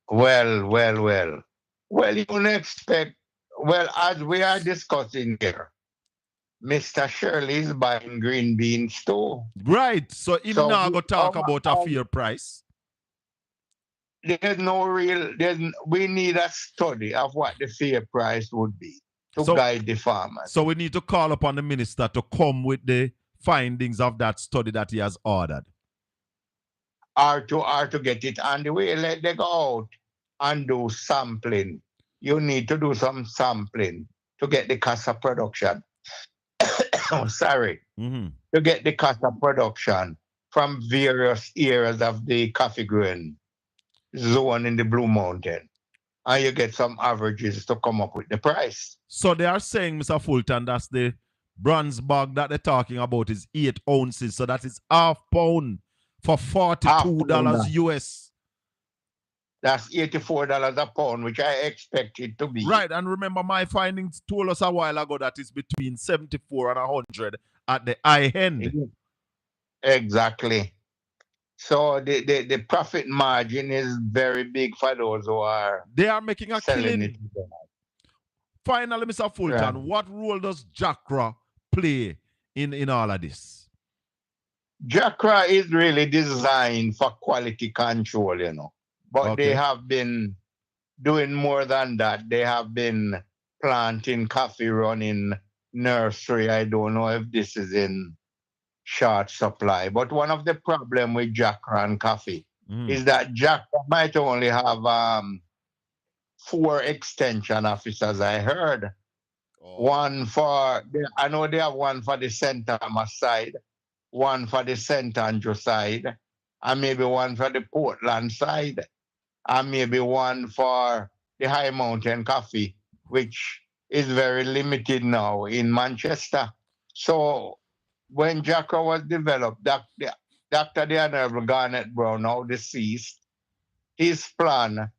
Speaker 7: Well, you don't expect, as we are discussing here, Mr. Shirley is buying green beans too.
Speaker 2: Right. So him now go talk about a fair price.
Speaker 7: There's no real, we need a study of what the fair price would be to guide the farmers.
Speaker 2: So we need to call upon the minister to come with the findings of that study that he has ordered.
Speaker 7: Or to get it on the way. Let them go out and do sampling. You need to do some sampling to get the cost of production. To get the cost of production from various areas of the coffee growing zone in the Blue Mountain. And you get some averages to come up with the price.
Speaker 2: So they are saying, Mr. Fulton, that's the bronze bag that they're talking about is 8 ounces. So that is half pound for $42 US.
Speaker 7: That's $84 a pound, which I expect it to be.
Speaker 2: Right, and remember my findings told us a while ago that it's between 74 and 100 at the high end.
Speaker 7: Exactly. So the profit margin is very big for those who are
Speaker 2: They are making a killing.
Speaker 7: it.
Speaker 2: Finally, Mr. Fulton, what role does Jackra play in all of this?
Speaker 7: Jackra is really designed for quality control, you know. But they have been doing more than that. They have been planting coffee running nursery. I don't know if this is in short supply. But one of the problem with Jackra and coffee is that Jackra might only have 4 extension officers, I heard. One for, I know they have one for the St. Thomas side, one for the St. Andrew side, and maybe one for the Portland side, and maybe one for the High Mountain Coffee, which is very limited now in Manchester. So when Jackra was developed, Dr. the Honorable Garnet Brown, now deceased, his plan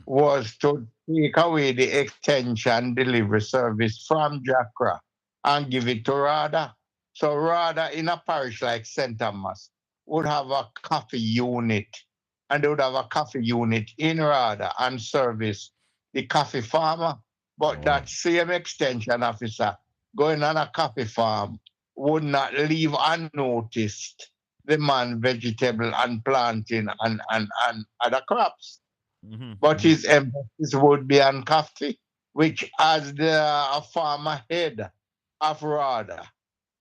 Speaker 7: was to take away the extension delivery service from Jackra and give it to RADA. So RADA in a parish like St. Thomas would have a coffee unit, and they would have a coffee unit in RADA and service the coffee farmer. But that same extension officer going on a coffee farm would not leave unnoticed the man vegetable and planting and other crops. But his emphasis would be on coffee, which as the farmer head of RADA,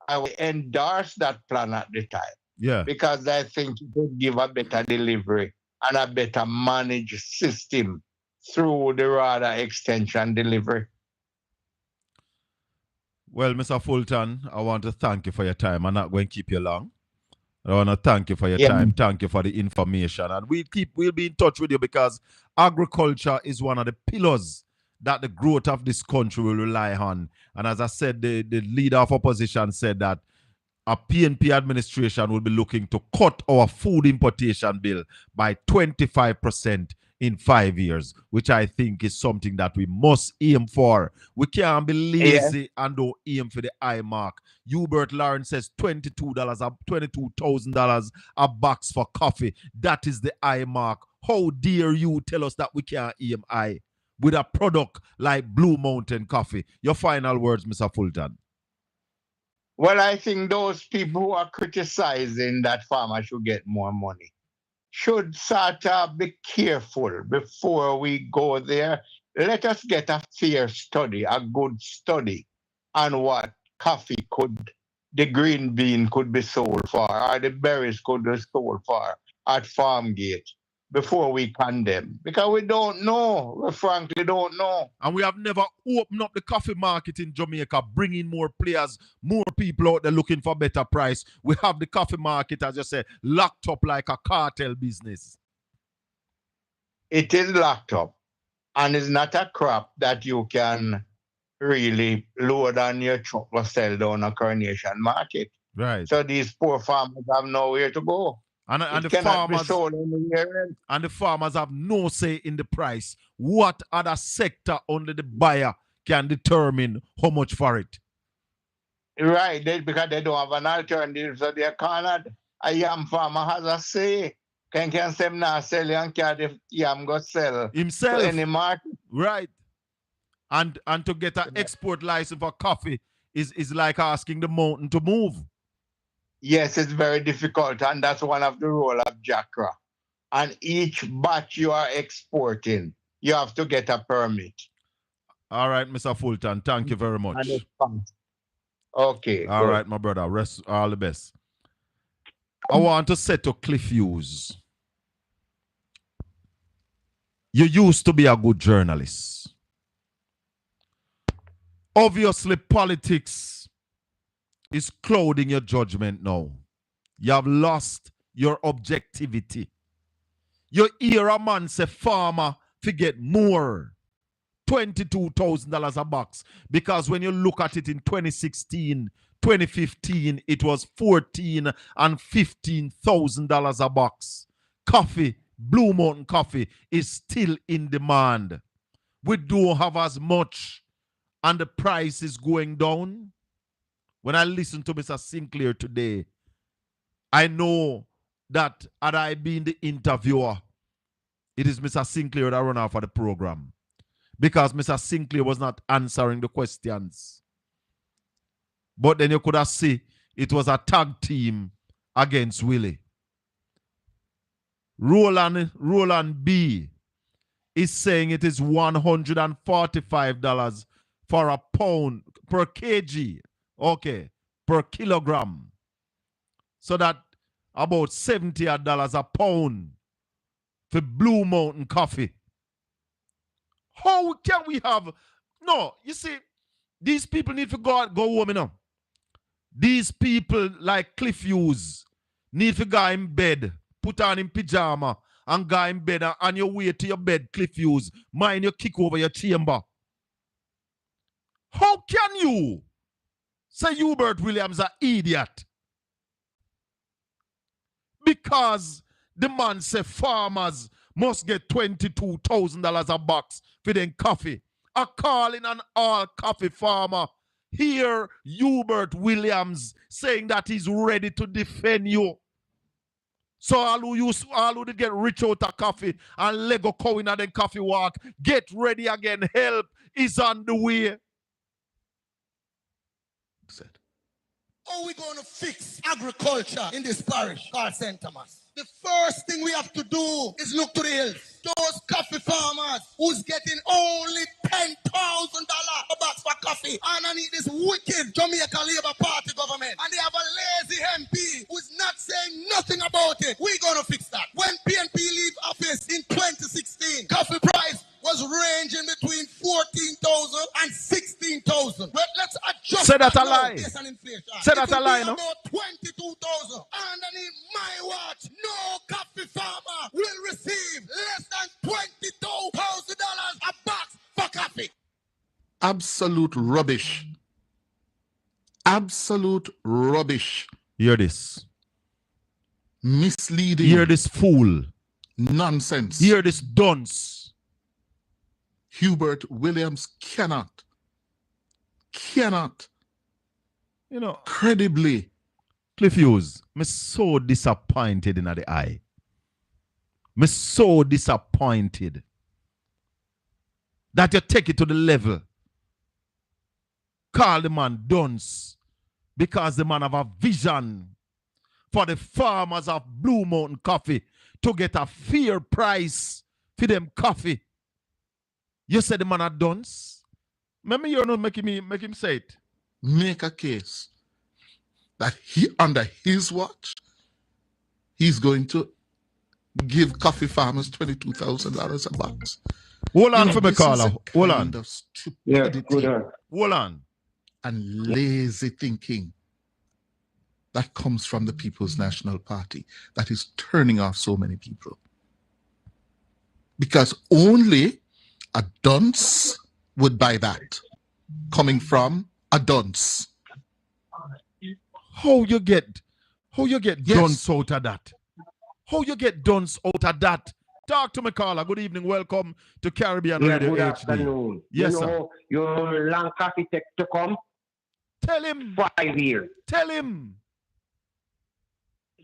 Speaker 7: I would endorse that plan at the time.
Speaker 2: Yeah.
Speaker 7: Because I think it would give a better delivery and a better managed system through the RADA extension delivery.
Speaker 2: Well, Mr. Fulton, I want to thank you for your time. I'm not going to keep you long. I want to thank you for your time. Thank you for the information. And we'll be in touch with you because agriculture is one of the pillars that the growth of this country will rely on. And as I said, the leader of opposition said that a PNP administration will be looking to cut our food importation bill by 25% in 5 years, which I think is something that we must aim for. We can't be lazy and don't aim for the high mark. Hubert Lawrence says $22,000 a box for coffee. That is the high mark. How dare you tell us that we can't aim high with a product like Blue Mountain Coffee? Your final words, Mr. Fulton.
Speaker 7: Well, I think those people who are criticizing that farmers should get more money should sort of be careful before we go there. Let us get a fair study, a good study on what coffee the green bean could be sold for, or the berries could be sold for at farm gate before we condemn. Because we don't know. We frankly don't know.
Speaker 2: And we have never opened up the coffee market in Jamaica, bringing more players, more people out there looking for better price. We have the coffee market, as you say, locked up like a cartel business.
Speaker 7: It is locked up. And it's not a crop that you can really load on your truck or sell down a Coronation Market.
Speaker 2: Right.
Speaker 7: So these poor farmers have nowhere to go.
Speaker 2: And the farmers have no say in the price. What other sector under the buyer can determine how much for it?
Speaker 7: Right, because they don't have an alternative, so they're cornered. A yam farmer has a say. Can say not sell and the yam go sell
Speaker 2: himself
Speaker 7: to any market.
Speaker 2: Right. And to get an export license for coffee is like asking the mountain to move.
Speaker 7: Yes, it's very difficult, and that's one of the role of Jackra. And each batch you are exporting, you have to get a permit.
Speaker 2: All right, Mr. Fulton, thank you very much.
Speaker 7: Okay.
Speaker 2: All right, my brother, rest all the best. I want to say to Cliff Hughes, you used to be a good journalist. Obviously, politics is clouding your judgment now. You have lost your objectivity. You hear a man say farmer forget more. $22,000 a box. Because when you look at it in 2016, 2015, it was $14,000 and $15,000 a box. Coffee, Blue Mountain Coffee, is still in demand. We don't have as much, and the price is going down. When I listen to Mr. Sinclair today, I know that had I been the interviewer, it is Mr. Sinclair that run off of the program. Because Mr. Sinclair was not answering the questions. But then you could have seen it was a tag team against Willie. Roland B is saying it is $145 for a pound per kg, okay, per kilogram. So that about $70 a pound for Blue Mountain coffee. How can we have? No, you see, these people need to go home, you know. These people like Cliff Hughes need to go in bed, put on in pyjama, and go in bed and on your way to your bed, Cliff Hughes, mind you kick over your chamber. How can you say Hubert Williams an idiot? Because the man say farmers must get $22,000 a box for them coffee. A calling an all coffee farmer. Here, Hubert Williams saying that he's ready to defend you. So all who did get rich out of coffee and Lego Colin and then coffee walk, get ready again. Help is on the way.
Speaker 4: Said, how are we going to fix agriculture in this parish called St. Thomas? The first thing we have to do is look to the hills. Those coffee farmers who's getting only $10,000 a box for coffee underneath this wicked Jamaica Labour Party government. And they have a lazy MP who's not saying nothing about it. We're going to fix that. When PNP leave office in 2016, coffee price was ranging between 14,000 and 16,000. But let's adjust.
Speaker 2: Say that a lie.
Speaker 4: Inflation.
Speaker 2: Say that a lie, no?
Speaker 4: About 22,000. Underneath my watch, no coffee farmer will receive less than $22,000 a box for coffee.
Speaker 8: Absolute rubbish. Absolute rubbish.
Speaker 2: Hear this.
Speaker 8: Misleading.
Speaker 2: Hear this fool.
Speaker 8: Nonsense.
Speaker 2: Hear this dunce.
Speaker 8: Hubert Williams cannot,
Speaker 2: you know,
Speaker 8: credibly.
Speaker 2: Cliff Hughes, I'm so disappointed in the eye. I'm so disappointed that you take it to the level. Call the man dunce because the man have a vision for the farmers of Blue Mountain Coffee to get a fair price for them coffee. You said the man a dunce. Maybe you're not making him say it.
Speaker 8: Make a case that he, under his watch, he's going to give coffee farmers $22,000 a box.
Speaker 2: Hold on for me, caller. Hold on.
Speaker 8: Yeah, good.
Speaker 2: Hold on.
Speaker 8: And lazy thinking that comes from the People's National Party that is turning off so many people. Because only a dunce would buy that, coming from a dunce.
Speaker 2: How you get
Speaker 8: Yes.
Speaker 2: dunce out of that? How you get dunce out of that? Talk to me, caller. Good evening. Welcome to Caribbean Radio
Speaker 9: good
Speaker 2: HD.
Speaker 9: Afternoon.
Speaker 2: Yes,
Speaker 9: you know, your long coffee take to come?
Speaker 2: Tell him.
Speaker 9: 5 years.
Speaker 2: Tell him.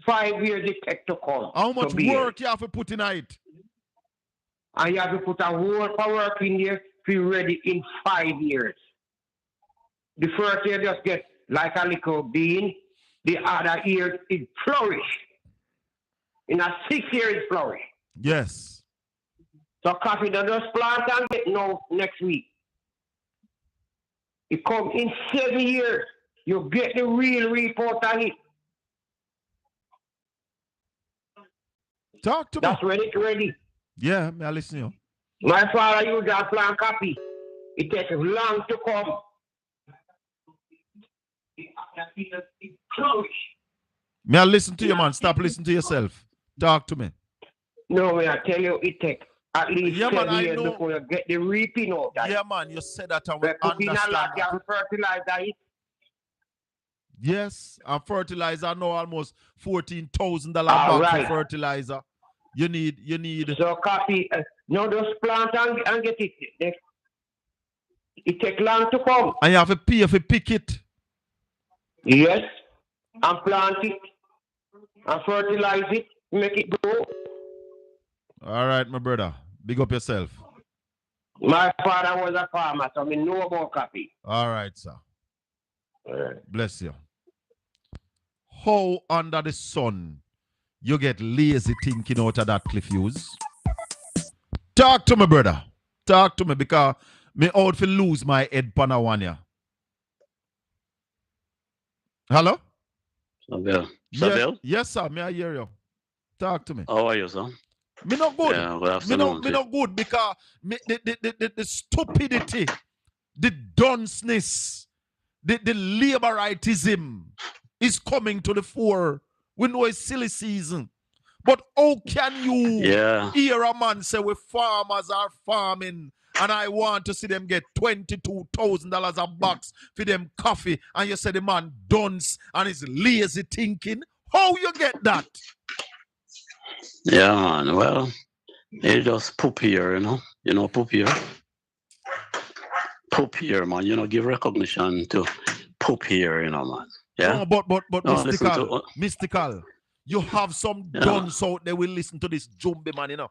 Speaker 9: 5 years it take to come.
Speaker 2: How much work you have to put in it?
Speaker 9: And you have to put a whole work in there to be ready in 5 years. The first year just get like a little bean. The other year it flourish. In a 6 years it flourish.
Speaker 2: Yes.
Speaker 9: So coffee don't just plant and get no next week. It come in 7 years. You get the real report on it.
Speaker 2: Talk to me.
Speaker 9: That's when it's ready.
Speaker 2: Yeah, I listen to you.
Speaker 9: My father used that plant coffee. It takes long to come.
Speaker 2: May I listen to you, man? Stop listening to yourself. Talk to me.
Speaker 9: No, I tell you, it takes at least 7 years
Speaker 2: know.
Speaker 9: before you get the reaping out.
Speaker 2: Yeah, man, you said that and we
Speaker 9: putting a lot
Speaker 2: understand.
Speaker 9: of fertilizer.
Speaker 2: Yes, and fertilizer now almost $14,000 box for fertilizer. You need.
Speaker 9: So coffee, no, those plant and get it. It takes long to come.
Speaker 2: And you have to pay if you pick it.
Speaker 9: Yes, and plant it, and fertilize it, make it grow.
Speaker 2: All right, my brother. Big up yourself.
Speaker 9: My father was a farmer, so I know about coffee.
Speaker 2: All right, sir.
Speaker 9: All right.
Speaker 2: Bless you. How under the sun you get lazy thinking out of that, Cliff Hughes? Talk to me, brother. Talk to me, because Me out for lose my head Panawanya. Hello?
Speaker 10: Saville. Saville?
Speaker 2: Yes, sir. May I hear you? Talk to me.
Speaker 10: How are you, sir?
Speaker 2: Me not good.
Speaker 10: Yeah, good afternoon.
Speaker 2: Me not good because the stupidity, the dunceness, the laboritism is coming to the fore. We know it's silly season. But how can you hear a man say we farmers are farming and I want to see them get $22,000 a box for them coffee and you say the man dunce and is lazy thinking? How you get that?
Speaker 10: Yeah, man. Well, they just poop here, you know. You know, poop here. Poop here, man. You know, give recognition to poop here, you know, man. Yeah.
Speaker 2: No, but
Speaker 10: No,
Speaker 2: mystical. You have some dunce out there will listen to this Jumbe man, you know.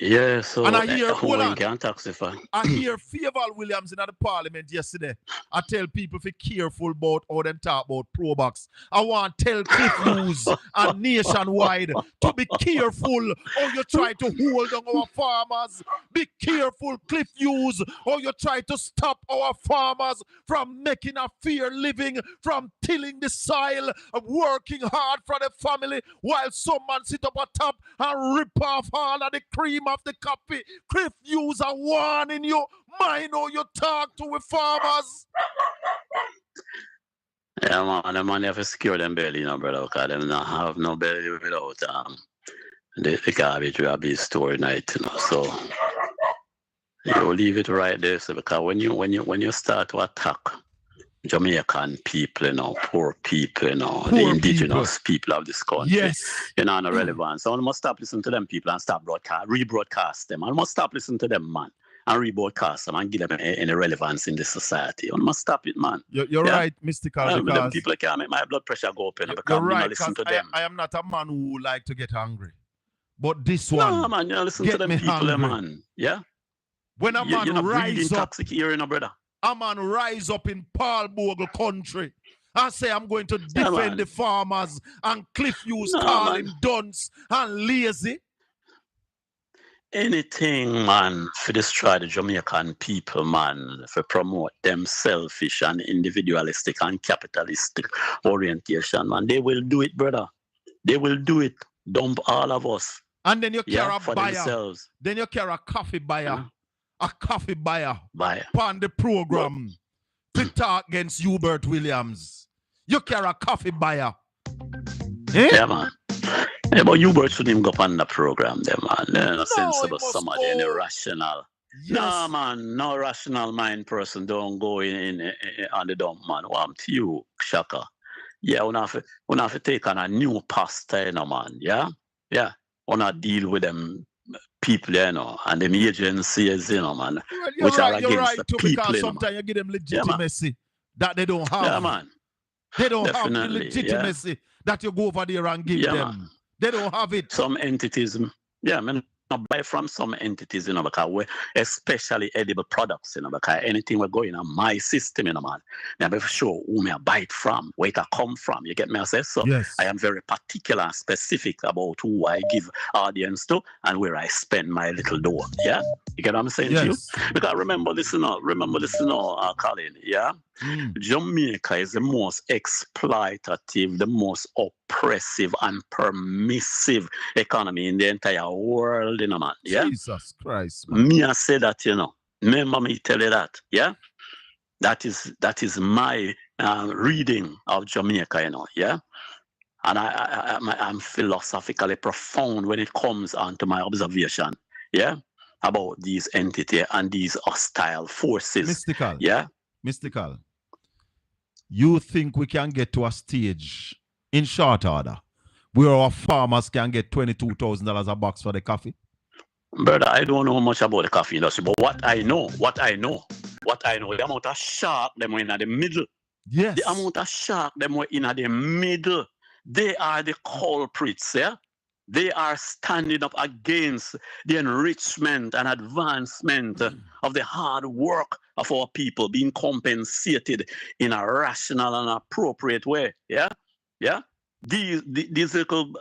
Speaker 10: Yeah, so
Speaker 2: and I hear, hold on.
Speaker 10: Can't taxify.
Speaker 2: I hear Favour Williams in the parliament yesterday. I tell people to be careful about how them talk about Probox. I want to tell Cliff Hughes and Nationwide to be careful how you try to hold on our farmers. Be careful, Cliff Hughes, how you try to stop our farmers from making a fair living, from tilling the soil, working hard for the family, while someone sit up on top and rip off all of the cream of the coffee. Cliff Hughes are warning you. Mind how you talk to the farmers.
Speaker 10: Yeah, man, the man have to secure them belly, you know, brother, because them not have no belly without the garbage will be stored night, you know. So you leave it right there, so because when you start to attack Jamaican people, you know, poor people, you know, the indigenous people of this country.
Speaker 2: Yes.
Speaker 10: You know, no relevance. So I must stop listening to them people and stop rebroadcast them. I must stop listening to them, man, and rebroadcast them and give them any relevance in this society. I must stop it, man.
Speaker 2: You're right, Mystical.
Speaker 10: Because them people can't make my blood pressure go up, you know, because
Speaker 2: you're right,
Speaker 10: I listen to them.
Speaker 2: I am not a man who like to get angry. But this one,
Speaker 10: no, man, you listen to them people, man. Yeah?
Speaker 2: When a man rise up,
Speaker 10: toxic here, you know, brother.
Speaker 2: A man rise up in Paul Bogle country and say, I'm going to defend the farmers, and Cliff Hughes call him dunce and lazy.
Speaker 10: Anything, man, for destroy the Jamaican people, man, for promote them selfish and individualistic and capitalistic orientation, man, they will do it, brother. They will do it. Dump all of us.
Speaker 2: And then you carry a buyer.
Speaker 10: Themselves.
Speaker 2: Then you carry a coffee buyer. A coffee buyer on the program to talk against Hubert Williams. You carry a coffee buyer. Eh?
Speaker 10: Yeah, man. Yeah, but Hubert shouldn't even go on the program, there, man. There's no sense about somebody any rational.
Speaker 2: Yes.
Speaker 10: No, man, no rational mind person don't go in on the dump, man. What I'm to you, Shaka. Yeah, we have to take on a new pastor, you know, man. Yeah? Yeah. We not deal with them people, you know, and them agencies, you know, man, which are against the people,
Speaker 2: because sometimes you give them legitimacy that they don't have.
Speaker 10: Yeah, man.
Speaker 2: They don't have the legitimacy that you go over there and give them. Man. They don't have it.
Speaker 10: Some entities, yeah, man. Buy from some entities, you know, because we especially edible products, you know, because anything we're going on my system, you know, man. Now, be sure who may I buy it from, where it come from. You get me? I say so.
Speaker 2: Yes.
Speaker 10: I am very particular and specific about who I give audience to and where I spend my little dough. Yeah, you get what I'm saying to you? Because remember this, Colin. Yeah. Jamaica is the most exploitative, the most oppressive and permissive economy in the entire world, you know, man. Yeah?
Speaker 2: Jesus Christ, man.
Speaker 10: Me, I say that, you know. Remember me tell you that, yeah? That is my reading of Jamaica, you know, yeah? And I'm philosophically profound when it comes onto my observation, yeah? About these entities and these hostile forces.
Speaker 2: Mystical.
Speaker 10: Yeah?
Speaker 2: Mystical. You think we can get to a stage in short order where our farmers can get $22,000 a box for the coffee?
Speaker 10: Brother, I don't know much about the coffee industry, but what I know, the amount of shark them were in the middle.
Speaker 2: Yes.
Speaker 10: The amount of shark them were in the middle. They are the culprits, yeah? They are standing up against the enrichment and advancement of the hard work of our people being compensated in a rational and appropriate way. Yeah? Yeah? These little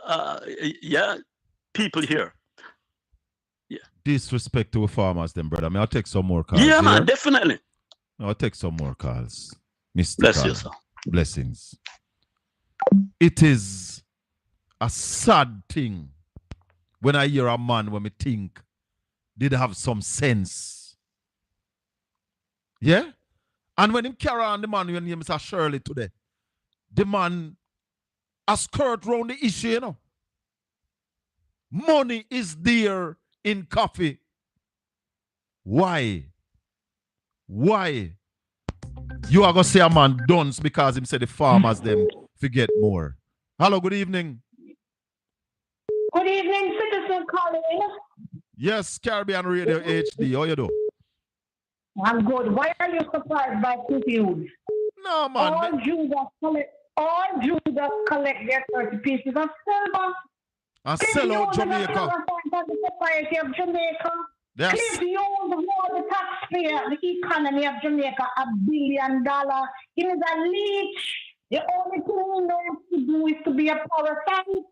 Speaker 10: people here. Yeah.
Speaker 2: disrespect to the farmers, then, brother. I'll take some more calls.
Speaker 10: Yeah, man, definitely.
Speaker 2: I'll take some more calls. Mr.
Speaker 10: Bless
Speaker 2: Colin.
Speaker 10: you, sir.
Speaker 2: Blessings. It is a sad thing when I hear a man when me think did have some sense. Yeah? And when him carry on the man when name is Shirley today, the man a skirt round the issue, you know. Money is there in coffee. Why? Why? You are going to say a man dunce because him say the farmers them forget more. Hello, good evening.
Speaker 11: Good evening, Citizen Colin.
Speaker 2: Yes, Caribbean Radio HD. How you do?
Speaker 11: I'm good. Why are you surprised by confused?
Speaker 2: No, man.
Speaker 11: All Jews collect their 30 pieces of silver.
Speaker 2: And sell out Jamaica.
Speaker 11: The society of Jamaica.
Speaker 2: Yes.
Speaker 11: Cliff owns all the taxpayer, the economy of Jamaica, $1 billion. He is a leech. The only thing he knows to do is to be a parasite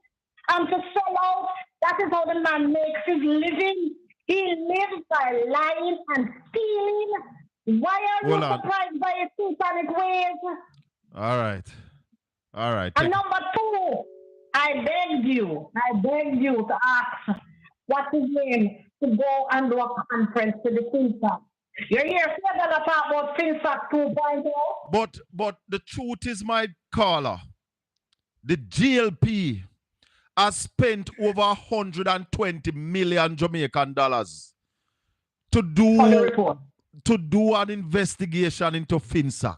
Speaker 11: and to sell out. That is how the man makes his living. He lives by lying and stealing. Why are you surprised by his satanic ways?
Speaker 2: All right. All right.
Speaker 11: And number two, I begged you to ask what's his name to go and do a conference to the Finsac. You're here to talk about Finsac 2.0.
Speaker 2: But the truth is, my caller, the GLP has spent over 120 million Jamaican dollars to do an investigation into Finsac.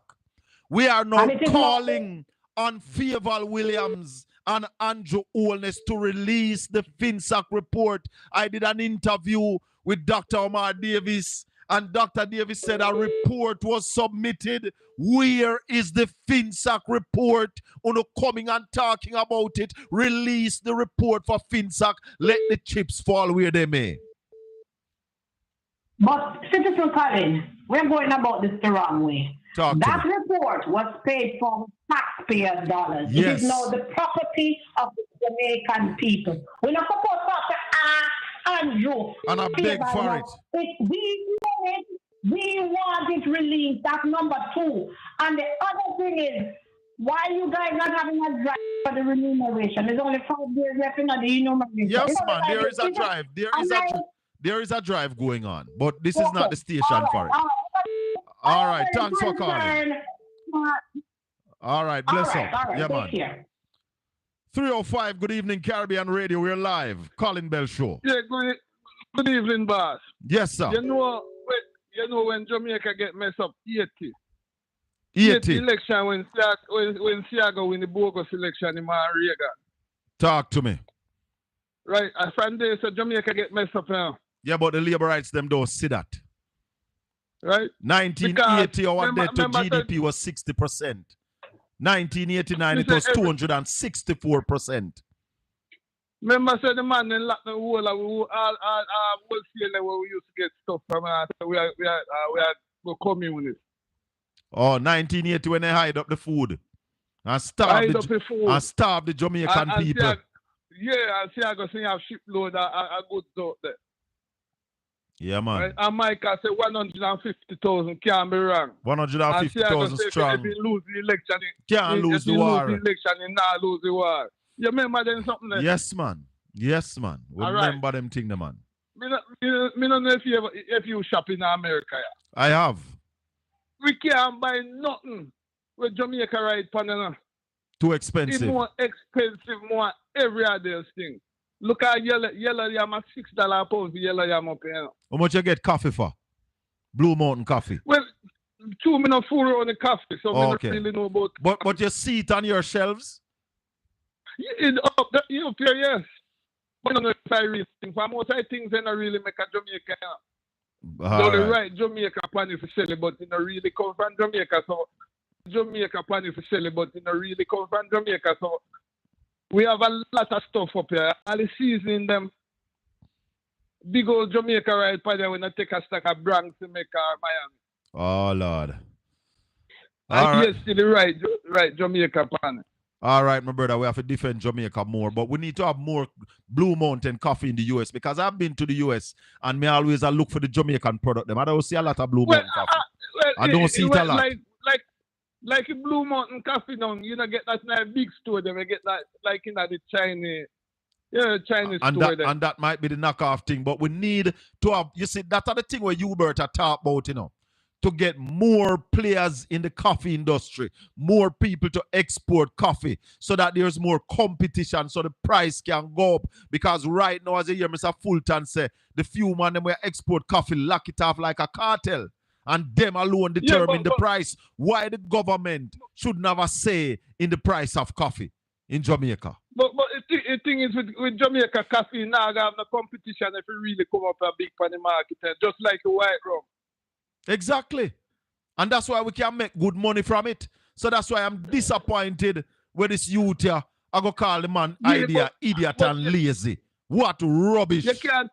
Speaker 2: We are now calling on Favour Williams and Andrew Holness to release the Finsac report. I did an interview with Dr. Omar Davis, and Dr. Davis said a report was submitted. Where is the Finsac report? Uno coming and talking about it. Release the report for Finsac. Let the chips fall where they may.
Speaker 11: But Citizen Colin, we're going about this the wrong way. That report was paid for taxpayers' dollars.
Speaker 2: Yes.
Speaker 11: It is now the property of the Jamaican people. We're not supposed to ask Andrew.
Speaker 2: And I beg for it.
Speaker 11: If we want it released. That's number two. And the other thing is, why you guys not having a drive for the remuneration? There's only 5 days left in the enumeration.
Speaker 2: Yes, man, there is a drive. There is a drive going on. But this is not the station for it. All right, thanks for calling. All right, bless up. Yeah, man. 305, good evening, Caribbean Radio. We're live. Colin Bell Show.
Speaker 12: Yeah, good evening, boss.
Speaker 2: Yes, sir.
Speaker 12: You know when Jamaica get messed up,
Speaker 2: 80
Speaker 12: election when Siago win the bogus election in Reagan.
Speaker 2: Talk to me.
Speaker 12: Right, I find this so Jamaica get messed up now.
Speaker 2: Yeah, but the labor rights them don't see that.
Speaker 12: Right?
Speaker 2: 1980 our debt to GDP was 60%. 1989 it was 264%.
Speaker 12: Remember, said the man in Latin whole wholesale where we used to get stuff from. We are communists.
Speaker 2: Oh, 1980 when they hide up the food and starve the Jamaican people.
Speaker 12: I see I go see a shipload of goods out there.
Speaker 2: Yeah, man.
Speaker 12: Right? And Micah said 150,000 can't be wrong.
Speaker 2: 150,000 strong.
Speaker 12: If he lose the election,
Speaker 2: can't lose the war.
Speaker 12: Lose the election, he not lose the war. You remember them something there?
Speaker 2: Yes, man. Yes, man. We remember them thing, the man.
Speaker 12: Me don't know if you shop in America.
Speaker 2: I have.
Speaker 12: We can't buy nothing with Jamaica right panel.
Speaker 2: Too expensive.
Speaker 12: It's more expensive, more every other thing. Look at yellow yam at $6 a pound for yellow yam up here.
Speaker 2: How much you get coffee for? Blue Mountain coffee.
Speaker 12: Well, 2 minutes full on the coffee, so I don't really know about.
Speaker 2: But you see it on your shelves?
Speaker 12: Up here, yes. But I don't know if I really think. For most of the things, they don't really make a Jamaica. So the right Jamaica planning for sell it, but it don't really come from Jamaica. So Jamaica planning for sell it, but it don't really come from Jamaica. So we have a lot of stuff up here. All the seasoning them. Big old Jamaica right pan there when I take a stack of Bronx to make Miami.
Speaker 2: Oh Lord.
Speaker 12: And yes, to the right Jamaica pan.
Speaker 2: All right, my brother, we have to defend Jamaica more, but we need to have more Blue Mountain coffee in the US because I've been to the US and me always look for the Jamaican product. Them I don't see a lot of Blue Mountain coffee. I don't see it a lot.
Speaker 12: Like in Blue Mountain Coffee now, you know, get that in a big store, then we get that like in the Chinese. Yeah, Chinese store.
Speaker 2: And that might be the knockoff thing, but we need to have, you see, that's the thing where Hubert talk about, you know, to get more players in the coffee industry, more people to export coffee so that there's more competition so the price can go up. Because right now, as you hear Mr. Fulton say, the few man them will export coffee lock it off like a cartel. And them alone determine the price. Why the government shouldn't have a say in the price of coffee in Jamaica?
Speaker 12: But the thing is with Jamaica coffee, now you have no competition if you really come up a big on the market, just like a white rum.
Speaker 2: Exactly. And that's why we can make good money from it. So that's why I'm disappointed with this youth here. I go call the man idiot and lazy. What rubbish.
Speaker 12: You can't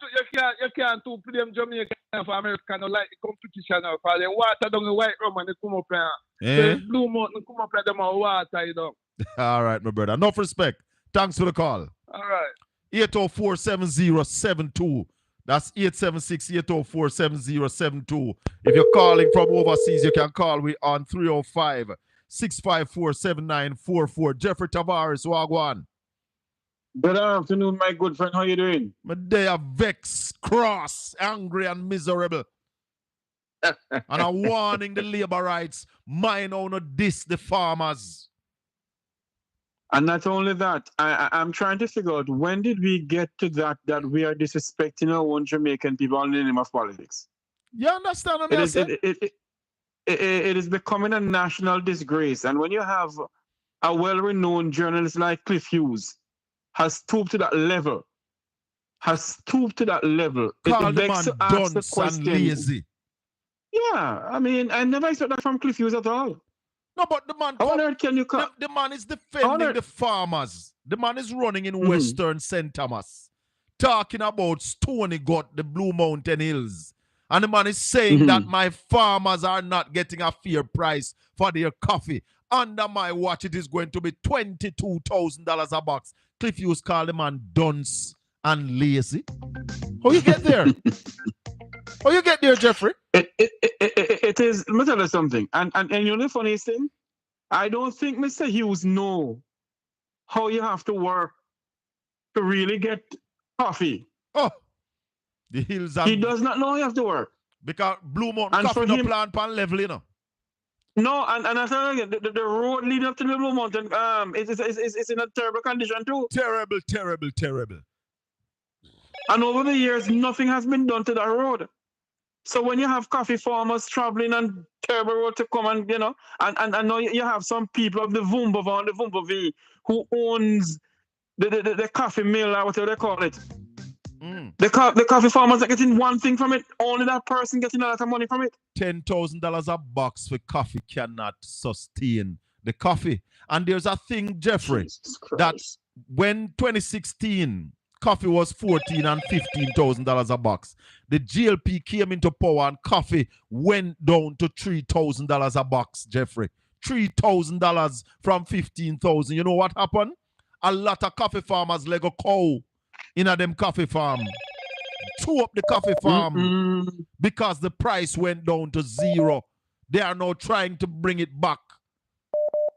Speaker 12: put them Jamaican for America no like the competition now for them water down the white rum and they come up here. So Blue Mountain come up here them water, you know.
Speaker 2: All right, my brother. Enough respect. Thanks for the call.
Speaker 12: All right.
Speaker 2: 804-7072. That's 876-804-7072. If you're calling from overseas, you can call me on 305-654-7944. Jeffrey Tavares, Wagwan.
Speaker 13: Good afternoon, my good friend. How you doing?
Speaker 2: My day are vexed, cross, angry, and miserable. And I'm warning the labor rights. Mine on this, the farmers.
Speaker 13: And not only that, I'm trying to figure out when did we get to that we are disrespecting our own Jamaican people in the name of politics.
Speaker 2: You understand what
Speaker 13: I'm saying? It is becoming a national disgrace. And when you have a well-renowned journalist like Cliff Hughes has stooped to that level,
Speaker 2: Call
Speaker 13: it begs to ask the question.
Speaker 2: Lazy.
Speaker 13: Yeah, I mean, I never expect that from Cliff Hughes at all.
Speaker 2: No, but the man,
Speaker 13: can you come?
Speaker 2: The man is defending the farmers. The man is running in Western St. Thomas, talking about Stony Gut, the Blue Mountain Hills. And the man is saying that my farmers are not getting a fair price for their coffee. Under my watch, it is going to be $22,000 a box. Cliff Hughes called the man dunce and lazy. How you get there? How you get there, Jeffrey?
Speaker 13: It is, let me tell you something. And you know the funniest thing? I don't think Mr. Hughes know how you have to work to really get coffee.
Speaker 2: Oh, the hills are...
Speaker 13: He does not know how you have to work.
Speaker 2: Because Blue Mountain coffee no plant pan level, you know.
Speaker 13: No, and I tell you, the road leading up to the Blue Mountain, it's in a terrible condition too.
Speaker 2: Terrible.
Speaker 13: And over the years, nothing has been done to that road. So when you have coffee farmers traveling on terrible road to come and, you know, and I know you have some people of the Vumbova and the Vumbovie who owns the coffee mill or whatever they call it. The coffee farmers are getting one thing from it, only that person getting a lot of money from it.
Speaker 2: $10,000 a box for coffee cannot sustain the coffee. And there's a thing, Jeffrey, that when 2016 coffee was $14,000 and $15,000 a box, the GLP came into power and coffee went down to $3,000 a box, Jeffrey. $3,000 from $15,000. You know what happened? A lot of coffee farmers leg a cow in a them coffee farm. Chew up the coffee farm because the price went down to zero. They are now trying to bring it back.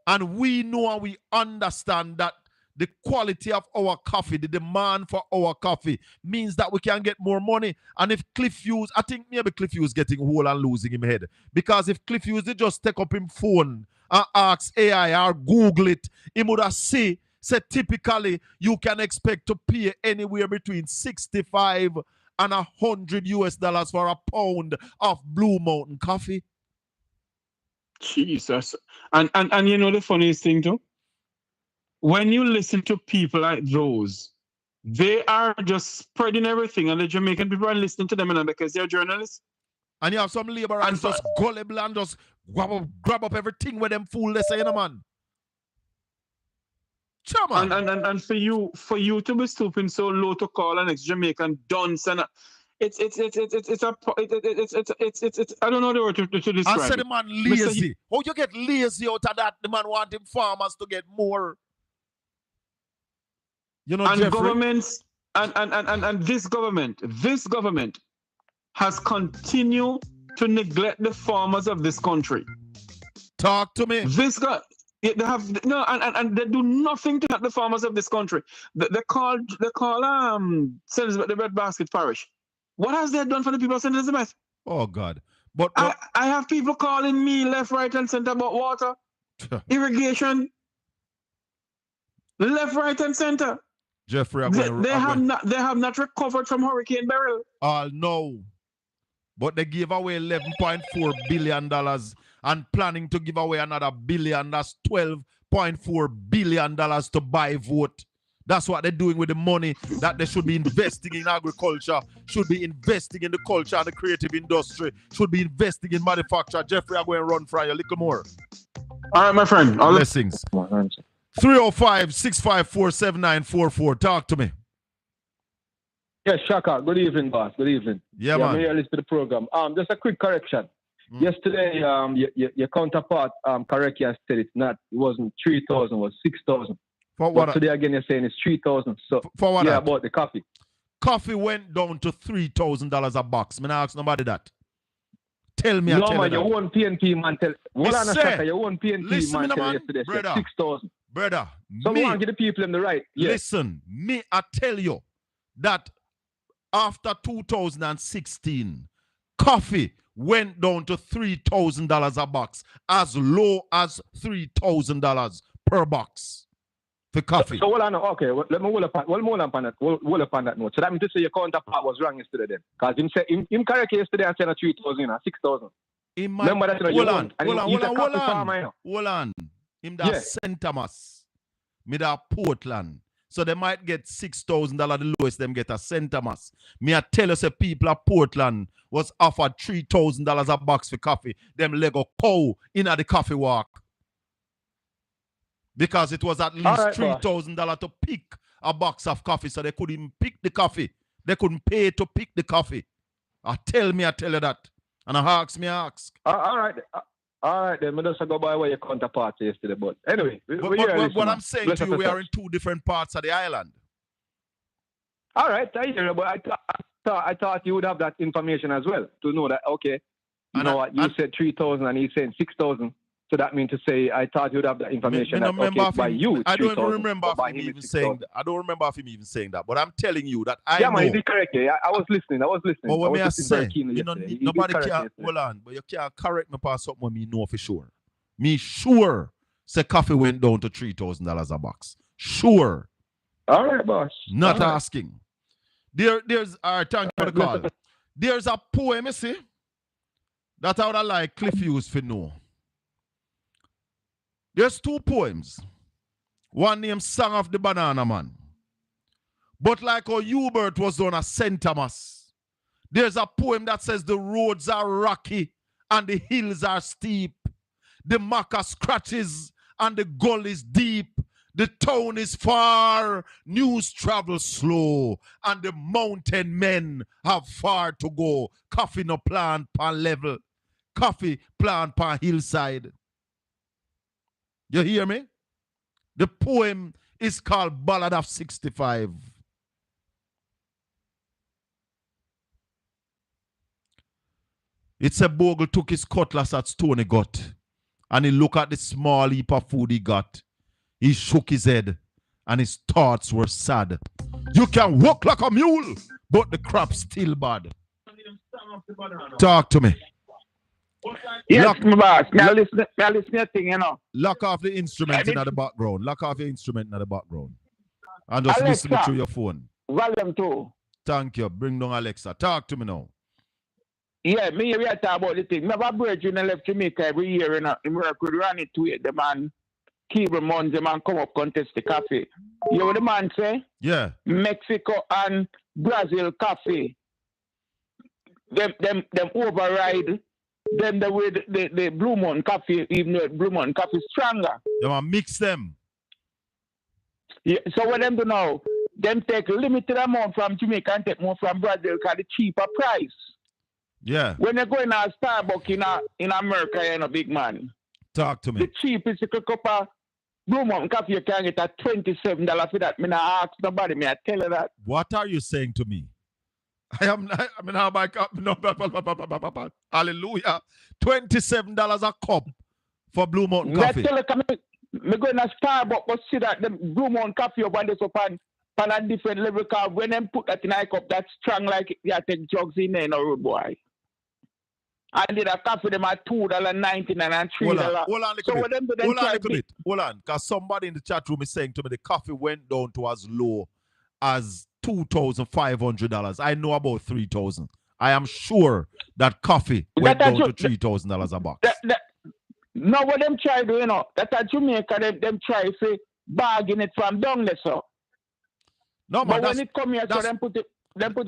Speaker 2: And we know and we understand that the quality of our coffee, the demand for our coffee means that we can get more money. And if Cliff Hughes, I think maybe Cliff Hughes getting whole and losing him head. Because if Cliff Hughes they just take up him phone and ask AI or Google it, he would have say typically you can expect to pay anywhere between $65 and $100 for a pound of Blue Mountain coffee.
Speaker 13: Jesus. And you know the funniest thing too? When you listen to people like those, they are just spreading everything, and the Jamaican people are listening to them because they're journalists.
Speaker 2: And you have some laborers just gullible and just grab up everything with them fool they say, you know, man. Sure, man.
Speaker 13: And for you to be stooping so low to call an ex-Jamaican dunce and it's I don't know the word to describe.
Speaker 2: I said the man lazy. Oh, you get lazy out of that? The man wanting farmers to get more. You know,
Speaker 13: and
Speaker 2: Jeffrey?
Speaker 13: governments and this government has continued to neglect the farmers of this country.
Speaker 2: Talk to me.
Speaker 13: They have no, and they do nothing to help the farmers of this country. They call St. Elizabeth the breadbasket parish. What has they done for the people of St. Elizabeth?
Speaker 2: Oh God! But
Speaker 13: I have people calling me left, right, and center about water, irrigation, left, right, and center.
Speaker 2: Jeffrey,
Speaker 13: they have not recovered from Hurricane Beryl.
Speaker 2: No. But they gave away $11.4 billion and planning to give away another billion. That's $12.4 billion to buy vote. That's what they're doing with the money that they should be investing in agriculture, should be investing in the culture and the creative industry, should be investing in manufacture. Jeffrey, I'm going to run for you a little more.
Speaker 13: All right, my friend.
Speaker 2: Blessings. 305-654-7944. Talk to me.
Speaker 14: Yes, Shaka. Good evening, boss. Good evening.
Speaker 2: Yeah, man.
Speaker 14: I'm here listening to the program. Just a quick correction. Yesterday, your counterpart, Karakia said it wasn't 3,000, it was 6,000.
Speaker 2: For what?
Speaker 14: But today again, you're saying it's 3,000. So
Speaker 2: for what?
Speaker 14: Yeah, about the coffee.
Speaker 2: Coffee went down to $3,000 a box. I'm not asking nobody that. Tell me.
Speaker 14: No, man, your own PNP man tell. Hold on a second. Your own PNP man tell yesterday
Speaker 2: brother,
Speaker 14: 6,000.
Speaker 2: Brother,
Speaker 14: so we want to give the people in the right. Yeah.
Speaker 2: Listen, I tell you that after 2016, coffee went down to $3,000 a box, as low as $3,000 per box for coffee.
Speaker 14: So hold on, okay, let me hold up on that note. So that means to say your counterpart was wrong yesterday then. Because him say him correct yesterday and said 3,000 and 6,000. Remember that
Speaker 2: hold on. Him that St. Thomas, me that Portland. So they might get $6,000 the lowest them get a St. Thomas. Me I tell you, say people at Portland was offered $3,000 a box for coffee. Them Lego cow in at the coffee walk. Because it was at least $3,000 to pick a box of coffee. So they couldn't pick the coffee. They couldn't pay to pick the coffee. I tell you that. And I ask.
Speaker 14: All right. All right, then. I just go by where your counterpart yesterday. But anyway.
Speaker 2: What I'm saying to you, we are in two different parts of the island.
Speaker 14: All right. I hear you, but I thought you would have that information as well to know that, okay, you know what, you said 3,000 and he's saying 6,000. So that means to say, I thought you would have that information. I don't
Speaker 2: remember if him even saying that. I don't remember if him even saying that. But I'm telling you that I know.
Speaker 14: Yeah, man, you did correct. Yeah. I was listening.
Speaker 2: But what I say, nobody can, hold on, but you can't correct me for something me know for sure. Me sure say coffee went down to $3,000 a box. Sure.
Speaker 14: All right, boss.
Speaker 2: Not asking. There's thank you for the call. There's a poem, you see, that I would like Cliff Hughes to know. There's two poems. One named Song of the Banana Man. But like how Hubert was on a St. Thomas, there's a poem that says the roads are rocky and the hills are steep. The maca scratches and the gullies deep. The town is far, news travel slow, and the mountain men have far to go. Coffee no plant pan level, coffee plant pan hillside. You hear me? The poem is called Ballad of 65. It's a bogle took his cutlass at Stony Gut, and he looked at the small heap of food he got. He shook his head, and his thoughts were sad. You can walk like a mule, but the crop's still bad. Talk to me.
Speaker 15: Yes, my boss. Now listen to your thing, you know.
Speaker 2: Lock off the instrument in the background. Lock off the instrument in the background. And just listen through your phone.
Speaker 15: Volume 2.
Speaker 2: Thank you. Bring down Alexa. Talk to me now.
Speaker 15: Yeah, we are talking about the thing. Never break in the left Jamaica every year, you know. In work with Ronnie to it, the man, Cable Mons, the man come up contest the coffee. You know what the man say?
Speaker 2: Yeah.
Speaker 15: Mexico and Brazil coffee. Them override. Then the Blue Mountain coffee, even though Blue Mountain coffee is stronger.
Speaker 2: They want to mix them.
Speaker 15: Yeah, so what them do now, them take limited amount from Jamaica and take more from Brazil because the cheaper price.
Speaker 2: Yeah.
Speaker 15: When they go in a Starbucks in America, you know, big man.
Speaker 2: Talk to me.
Speaker 15: The cheapest you could cup of Blue Mountain Coffee, you can get at $27 for that. Me not ask nobody, me I tell you that.
Speaker 2: What are you saying to me? I mean, how my cup? No, hallelujah. $27 a cup for Blue Mountain Coffee.
Speaker 15: Me tell you, me go in a Starbucks, but see that the Blue Mountain Coffee up on this up on a different level. Cause when them put that in a cup, that's strong like you take drugs in there, no road boy. And did a coffee them at $2.99 and $3.
Speaker 2: Hold on a little bit. Hold on, because somebody in the chat room is saying to me the coffee went down to as low as $2,500. I know about $3,000. I am sure that coffee went down to $3,000 a box.
Speaker 15: No, what them try to do, you know, that at Jamaica, them try to bargain it from down there, so.
Speaker 2: No, man,
Speaker 15: but when it come here, so them put it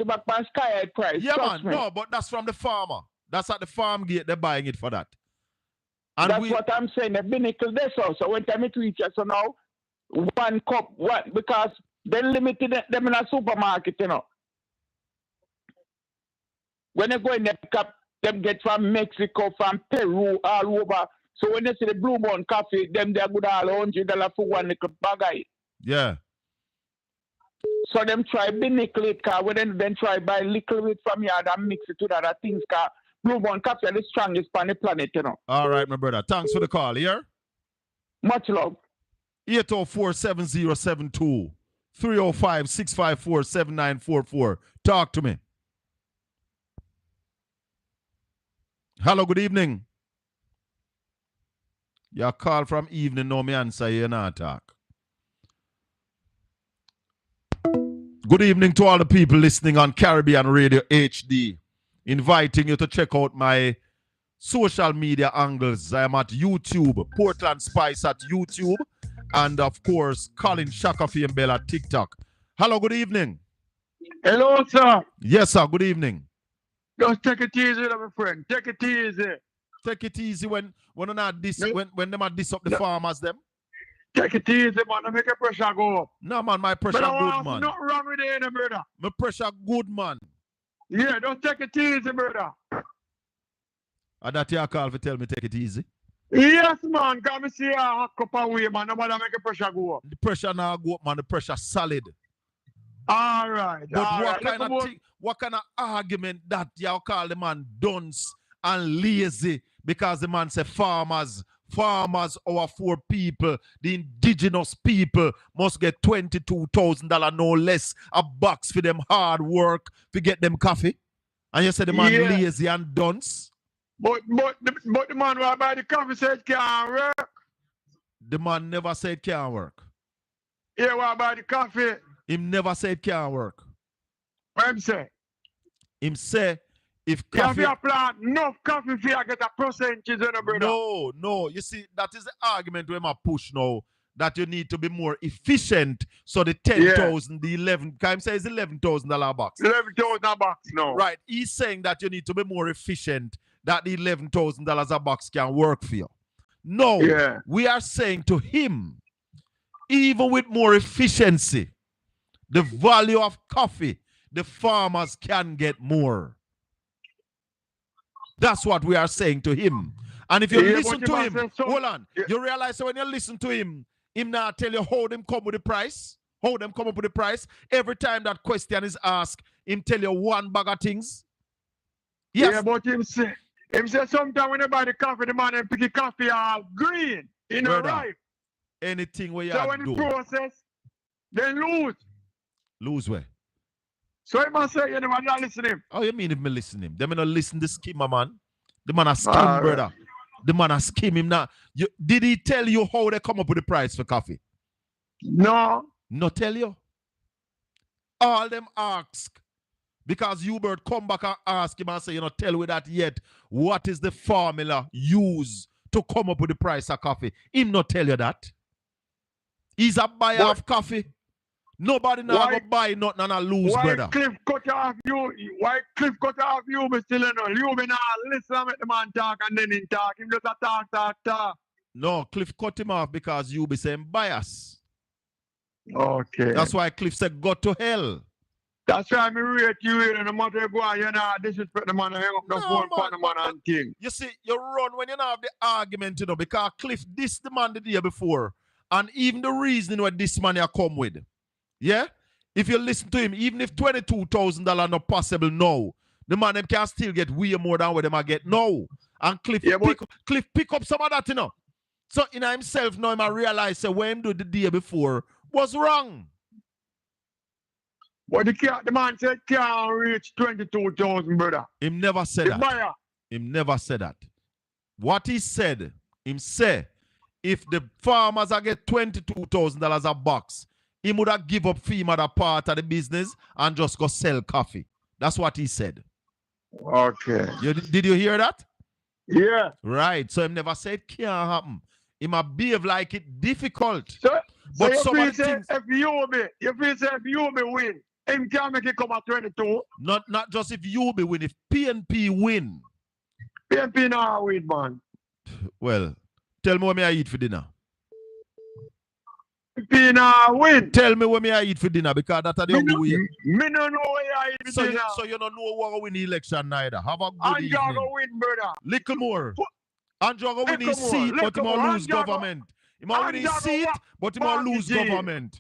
Speaker 15: back on sky high price.
Speaker 2: Yeah, man, no, but that's from the farmer. That's at the farm gate, they're buying it for that. And
Speaker 15: that's what I'm saying, the binnacle there, so when time it reaches, so now, one cup, what, because they limited them in a supermarket, you know. When they go in the cup, them get from Mexico, from Peru, all over. So when they see the Blue Mountain Coffee, them they're good all $100 for one little bag of it.
Speaker 2: Yeah.
Speaker 15: So them try be nickel it, cause when then try buy little bit from here and mix it with other things, cause Blue Mountain Coffee are the strongest on the planet, you know.
Speaker 2: All right, my brother. Thanks for the call, here.
Speaker 15: Much love.
Speaker 2: 804-7072 305-654-7944. Talk to me. Hello, good evening. Your call from evening, no me answer, you not talk. Good evening to all the people listening on Caribbean Radio HD. Inviting you to check out my social media angles. I am at YouTube, Portland Spice at YouTube, and of course, Colin Shakafi and Bell at TikTok. Hello, good evening.
Speaker 16: Hello, sir.
Speaker 2: Yes, sir, good evening.
Speaker 16: Just take it easy, my friend. Take it easy.
Speaker 2: Take it easy when them are diss up the farmers them.
Speaker 16: Take it easy, man. Don't make your pressure go up.
Speaker 2: No, man, my pressure good, man.
Speaker 16: Nothing wrong with it, brother.
Speaker 2: My pressure good, man.
Speaker 16: Yeah, just take it easy, brother.
Speaker 2: And that your call for tell me take it easy?
Speaker 16: Yes, man. Come see a hack up away, man. Nobody make your pressure go up.
Speaker 2: The pressure now go up, man. The pressure solid.
Speaker 16: All right.
Speaker 2: But
Speaker 16: all
Speaker 2: what kind of argument that y'all call the man dunce and lazy because the man say farmers, our poor people, the indigenous people must get $22,000 no less a box for them hard work to get them coffee? And you say the man lazy and dunce?
Speaker 16: But the man who buy the coffee said it can't work.
Speaker 2: The man never said it can't work.
Speaker 16: Yeah, who buy the coffee?
Speaker 2: Him never said it can't work.
Speaker 16: What him say?
Speaker 2: Him say if coffee...
Speaker 16: You have to plant enough coffee for you get a percentage, brother.
Speaker 2: No. You see, that is the argument we might push now, that you need to be more efficient. So the 10,000, the 11, can say it's $11,000 box.
Speaker 16: $11,000 box, no.
Speaker 2: Right. He's saying that you need to be more efficient, that the $11,000 a box can work for you. No.
Speaker 16: Yeah.
Speaker 2: We are saying to him, even with more efficiency, the value of coffee, the farmers can get more. That's what we are saying to him. And if you listen to him, hold on, you realize when you listen to him not tell you how them come with the price, how them come up with the price. Every time that question is asked, him tell you one bag of things. Yes.
Speaker 16: Yeah, but him say sometimes when you buy the coffee, the man and pick the coffee all green, right?
Speaker 2: Anything where you
Speaker 16: so when the process, they lose.
Speaker 2: Lose where?
Speaker 16: So he must say you never not listen to him.
Speaker 2: Oh, you mean if me listen to him? They may not listen to skimmer, man. The man has skim, brother. Right. The man has skim him now. Did he tell you how they come up with the price for coffee?
Speaker 16: No.
Speaker 2: Not tell you. All them ask. Because Hubert come back and ask him and say, tell me that yet. What is the formula used to come up with the price of coffee? Him not tell you that. He's a buyer of coffee. Nobody now go buy nothing and I lose, brother.
Speaker 16: Why Cliff cut off you? Be still you be now listen make the man talk and then he talk. Him just a talk.
Speaker 2: No, Cliff cut him off because you be saying bias.
Speaker 16: Okay.
Speaker 2: That's why Cliff said go to hell.
Speaker 16: That's why I rate you no matter you go on, disrespect the man and hang up the phone for the man and thing.
Speaker 2: You see, you run when you have the argument, because Cliff dissed the man the day before. And even the reasoning what this man here come with, yeah? If you listen to him, even if $22,000 not possible now, the man them can still get way more than what them get now. And Cliff, Cliff pick up some of that, you know. So in himself now, I realize that what him do the day before was wrong.
Speaker 16: But the man said can't reach 22,000, brother.
Speaker 2: Him never said that. Him never said that. What he said, him say, if the farmers are get $22,000 a box, he would have give up FEMA that part of the business and just go sell coffee. That's what he said.
Speaker 16: Okay.
Speaker 2: Did you hear that?
Speaker 16: Yeah.
Speaker 2: Right. So him never said it can't happen. He might behave like it difficult.
Speaker 16: So
Speaker 2: but
Speaker 16: you
Speaker 2: some
Speaker 16: feel
Speaker 2: of the things,
Speaker 16: if you be win, him can make it come at 22.
Speaker 2: Not just if you be win, if PNP win.
Speaker 16: PNP now win, man.
Speaker 2: Well, tell me what I eat for dinner.
Speaker 16: PNP now win.
Speaker 2: Tell me what I eat for dinner because that's the only way.
Speaker 16: Me don't know where I eat for dinner.
Speaker 2: So you don't know who will win the election neither. Have a good
Speaker 16: Andrew
Speaker 2: evening.
Speaker 16: go win, brother.
Speaker 2: Little more. Andrew will win his seat, but he will lose government. He will win his seat, but he will lose government.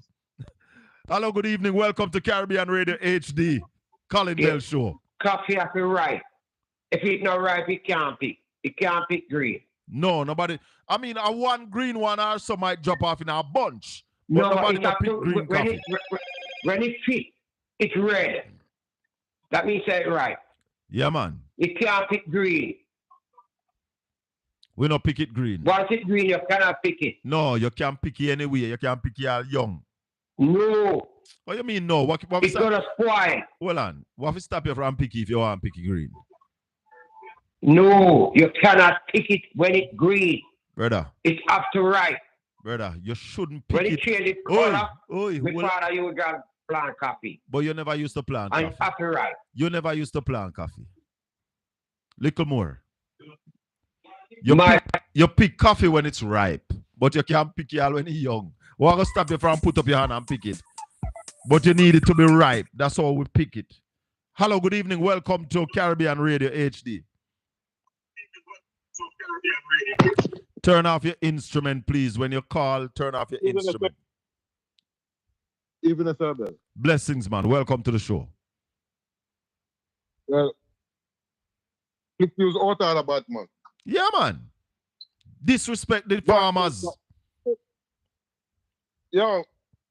Speaker 2: Hello, good evening. Welcome to Caribbean Radio HD. Colin Bell Show.
Speaker 9: Coffee has to ripe. If it's not ripe, it can't pick. It can't pick green.
Speaker 2: No, nobody. I mean, a one green one or some might drop off in a bunch. But
Speaker 9: No,
Speaker 2: nobody
Speaker 9: it's
Speaker 2: can
Speaker 9: up
Speaker 2: pick
Speaker 9: to,
Speaker 2: green
Speaker 9: when
Speaker 2: coffee.
Speaker 9: when it's fit, it's red. That means it's ripe.
Speaker 2: Yeah, man.
Speaker 9: You can't pick green.
Speaker 2: We not pick it green.
Speaker 9: Once it's green, you cannot pick it.
Speaker 2: No, you can't pick it anyway. You can't pick it all young.
Speaker 9: No.
Speaker 2: What you mean no? What
Speaker 9: it's gonna spoil.
Speaker 2: Hold on. What if you stop you from picky if you want to pick it green?
Speaker 9: No, you cannot pick it when it's green.
Speaker 2: Brother.
Speaker 9: It's up to ripe.
Speaker 2: Brother, you shouldn't pick
Speaker 9: when
Speaker 2: it.
Speaker 9: When it changes color,
Speaker 2: well,
Speaker 9: father you got plant coffee.
Speaker 2: But you never used to plant
Speaker 9: and
Speaker 2: coffee.
Speaker 9: Up to ripe.
Speaker 2: You never used to plant coffee. Little more. You pick coffee when it's ripe, but you can't pick it all when it's young. We're going to stop you from put up your hand and pick it. But you need it to be ripe. That's how we pick it. Hello, good evening. Welcome to Caribbean Radio HD. Turn off your instrument, please. When you call, turn off your instrument.
Speaker 16: Even a third.
Speaker 2: Blessings, man. Welcome to the show.
Speaker 16: Well, if you use auto about man.
Speaker 2: Yeah, man. Disrespect the farmers.
Speaker 16: Yo,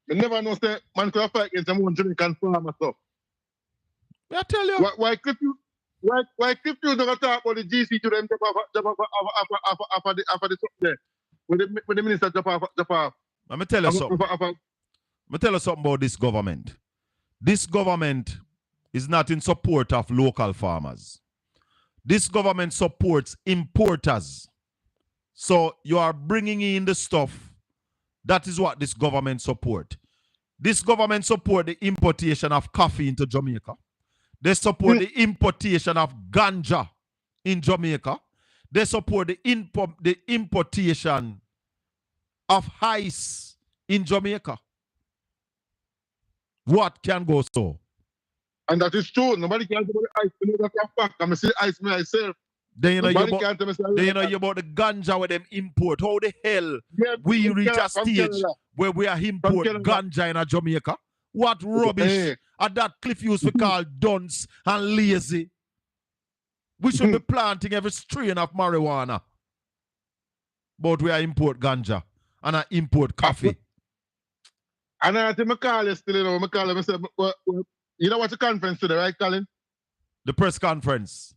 Speaker 16: you never know that man could fight against someone Jamaican farmer stuff.
Speaker 2: I tell you.
Speaker 16: Why Cliff you don't talk about the GC to them after the top there? When the minister jump off.
Speaker 2: Let me tell you something. Let me tell you something about this government. This government is not in support of local farmers. This government supports importers. So you are bringing in the stuff. That is what this government support. This government support the importation of coffee into Jamaica. They support the importation of ganja in Jamaica. They support the importation of ice in Jamaica. What can go so?
Speaker 16: And that is true. Nobody can talk about the ice. You know that's a fact. I'm saying ice myself.
Speaker 2: Then you know you about the ganja where them import. How the hell we reach a stage where we are import ganja in a Jamaica? What rubbish are that Cliff used to call dunce and lazy? We should be planting every strain of marijuana. But we are import ganja and I import coffee.
Speaker 16: And I think I call you still, you know, I call him and say, you know what's the conference today, right, Colin?
Speaker 2: The press conference.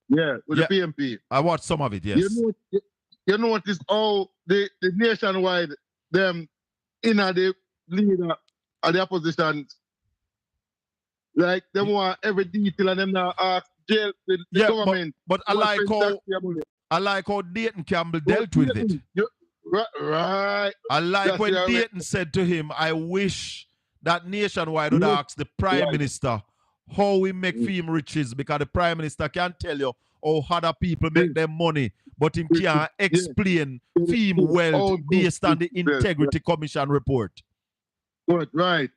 Speaker 16: Yeah, with the PMP.
Speaker 2: I watched some of it, yes.
Speaker 16: You notice how the nationwide, them in the leader of the opposition, like them want every detail and them now ask jail the government.
Speaker 2: But I like how Dayton Campbell dealt with it.
Speaker 16: Right.
Speaker 2: I like when Dayton said to him, I wish that nationwide would ask the Prime Minister how we make fame riches, because the Prime Minister can tell you how other people make their money, but he can't explain fame wealth based on the Integrity Commission report.
Speaker 16: Good, right.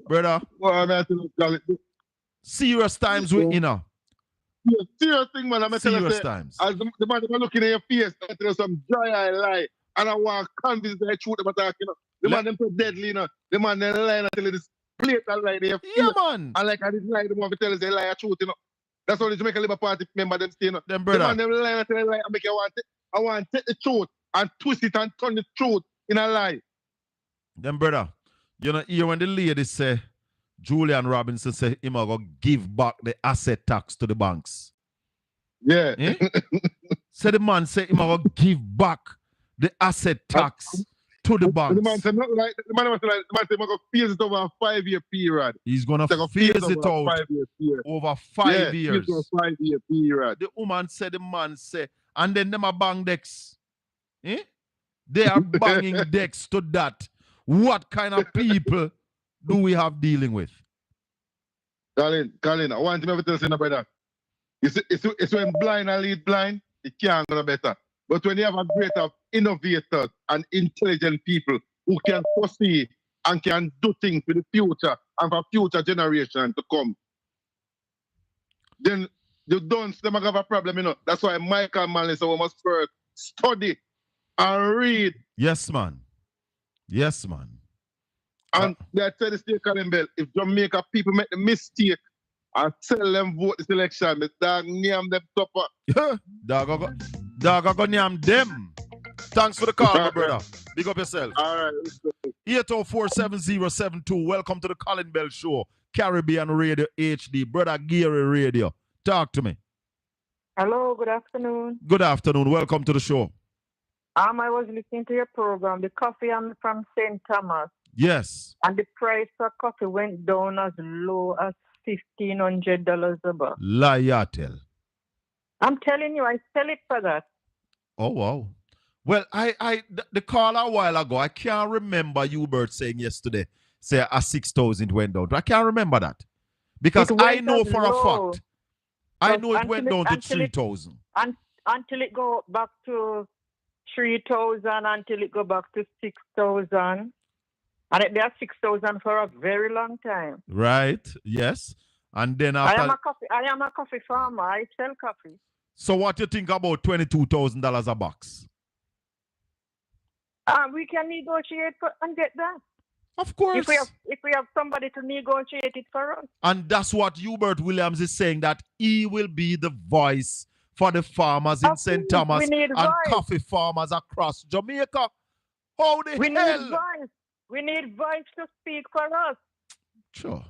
Speaker 2: Brother, serious times we in now.
Speaker 16: Serious thing, man. I'm telling you,
Speaker 2: times.
Speaker 16: As the man looking at your face, I tell you some dry eye lie. and I want to convince the truth about that, you know. The man them so deadly, you know. The man them lie until it is plate and lie they
Speaker 2: Yeah, man.
Speaker 16: And like I didn't lie, the man tell us they lie a truth, you know. That's why the Jamaica Labour Party member them stay, you know.
Speaker 2: Them
Speaker 16: The
Speaker 2: brother.
Speaker 16: man them lie until they lie and make you I want to take the truth and twist it and turn the truth in a lie.
Speaker 2: Them brother. You know, here when the lady say, Julian Robinson say him go give back the asset tax to the banks.
Speaker 16: Yeah.
Speaker 2: Eh? So the man say him go give back the asset tax to the banks.
Speaker 16: The man said not like the man was like the man said go phase it over a 5-year period.
Speaker 2: He's gonna
Speaker 16: They're
Speaker 2: phase it
Speaker 16: over a
Speaker 2: out
Speaker 16: 5-year period.
Speaker 2: over 5
Speaker 16: Yeah,
Speaker 2: years.
Speaker 16: phase over a 5-year period.
Speaker 2: The woman said, the man say, and then them a bang decks. Eh? They are banging decks to that. What kind of people do we have dealing with?
Speaker 16: Colin, I want to tell you brother. It's when blind and lead blind, it can't go no better. But when you have a greater innovators and intelligent people who can foresee and can do things for the future and for future generation to come, then you don't them have a problem, you know. That's why Michael Manley said we must first study and read.
Speaker 2: Yes, man. Yes, man.
Speaker 16: And they tell the state Colin Bell, if Jamaica people make the mistake and tell them vote this election, the dog name them topper.
Speaker 2: Dog go name them. Thanks for the call, my brother. Big up yourself.
Speaker 16: All right.
Speaker 2: 804-7072. Welcome to the Colin Bell Show. Caribbean Radio HD. Brother Gary Radio. Talk to me.
Speaker 17: Hello, good afternoon.
Speaker 2: Good afternoon. Welcome to the show.
Speaker 17: I was listening to your program, the coffee from St. Thomas.
Speaker 2: Yes.
Speaker 17: And the price for coffee went down as low as $1,500 a bag.
Speaker 2: Lie, tell.
Speaker 17: I'm telling you, I sell it for that.
Speaker 2: Oh, wow. Well, the call a while ago, I can't remember you, Bert, saying yesterday, say a 6,000 went down. I can't remember that. Because I know for a fact, I know it went down to 3,000.
Speaker 17: Until it go back to 3,000, until it go back to 6,000. And they are 6,000 for a very long time.
Speaker 2: Right, yes. And then after...
Speaker 17: I am a coffee farmer. I sell coffee.
Speaker 2: So what do you think about $22,000 a box?
Speaker 17: We can negotiate and get that.
Speaker 2: Of course.
Speaker 17: If we have somebody to negotiate it for us.
Speaker 2: And that's what Hubert Williams is saying, that he will be the voice for the farmers in St. Thomas and coffee farmers across Jamaica. How the hell?
Speaker 17: We need voice to speak for us.
Speaker 2: Sure.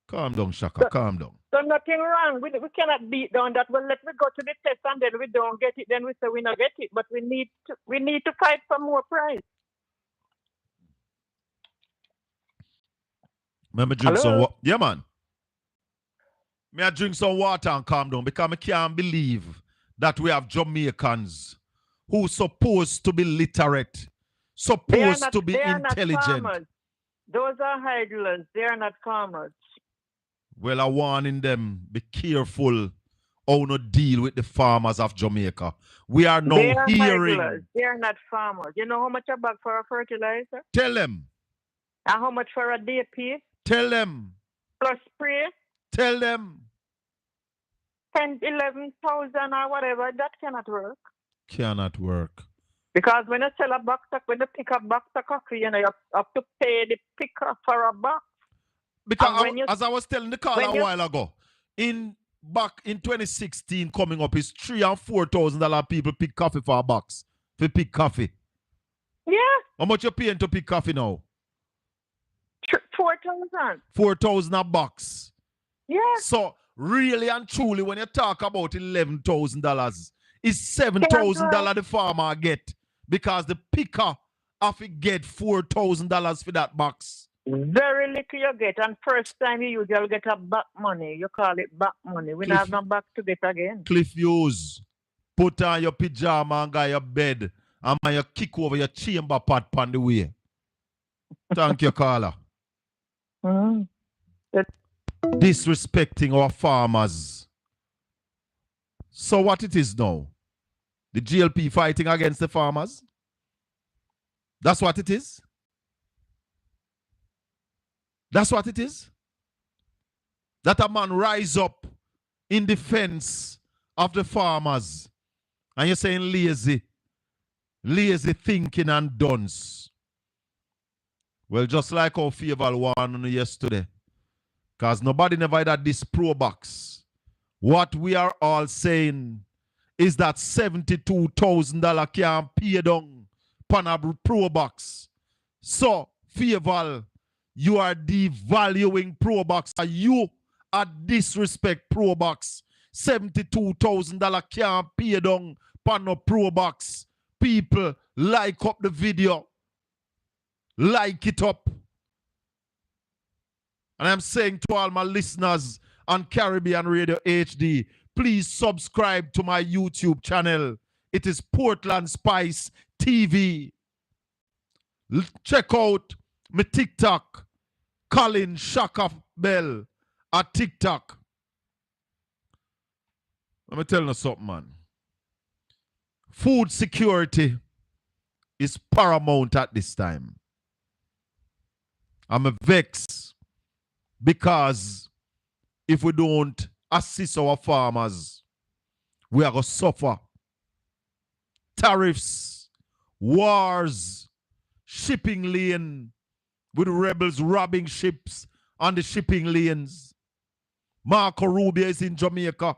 Speaker 2: Calm down, Shaka. Calm down.
Speaker 17: So nothing wrong. We cannot beat down that. Well, let me go to the test and then we don't get it. Then we say we not get it. But we need to fight for more price.
Speaker 2: Let me drink some water. Yeah, man. May I drink some water and calm down because I can't believe that we have Jamaicans who supposed to be literate, supposed to be intelligent.
Speaker 17: Not those are idlers. They are not farmers.
Speaker 2: Well, I'm warning them, be careful how to deal with the farmers of Jamaica. We are now hearing.
Speaker 17: Idlers. They are not farmers. You know how much a bag for a fertilizer?
Speaker 2: Tell them.
Speaker 17: And how much for a DP?
Speaker 2: Tell them.
Speaker 17: Plus spray?
Speaker 2: Tell them.
Speaker 17: 10, 11,000 or whatever. That cannot work.
Speaker 2: Cannot work.
Speaker 17: Because when you sell a box, when you pick a box of coffee, you have to pay the picker for a box.
Speaker 2: Because as I was telling the caller a while ago, back in 2016 coming up, is $3,000 and $4,000 people pick coffee for a box. For pick coffee.
Speaker 17: Yeah.
Speaker 2: How much you paying to pick coffee now?
Speaker 17: 4,000.
Speaker 2: 4,000 a box.
Speaker 17: Yeah.
Speaker 2: So really and truly, when you talk about $11,000, it's $7,000 the farmer get because the picker have to get $4,000 for that box.
Speaker 17: Very little you get, and first time you use, you'll get a back money. You call it back money. We not have back to get again.
Speaker 2: Cliff Hughes, put on your pajama and go your bed, and you kick over your chamber pot on the way. Thank you, caller. Disrespecting our farmers. So what it is now? The GLP fighting against the farmers? That's what it is? That's what it is? That a man rise up in defense of the farmers and you're saying lazy. lazy thinking and dunce. Well, just like our Favor one yesterday, because nobody never had this pro box. What we are all saying is that $72,000 can't pay down pan a pro box. So, Favor, you are devaluing pro box. You are disrespect pro box. $72,000 can't pay down pan a pro box. People, like up the video. Like it up. And I'm saying to all my listeners on Caribbean Radio HD, please subscribe to my YouTube channel. It is Portland Spice TV. Check out my TikTok, Colin Shaka Bell at TikTok. Let me tell you something, man. Food security is paramount at this time. I'm a vex because if we don't assist our farmers, we are going to suffer. Tariffs, wars, shipping lane with rebels robbing ships on the shipping lanes. Marco Rubio is in Jamaica.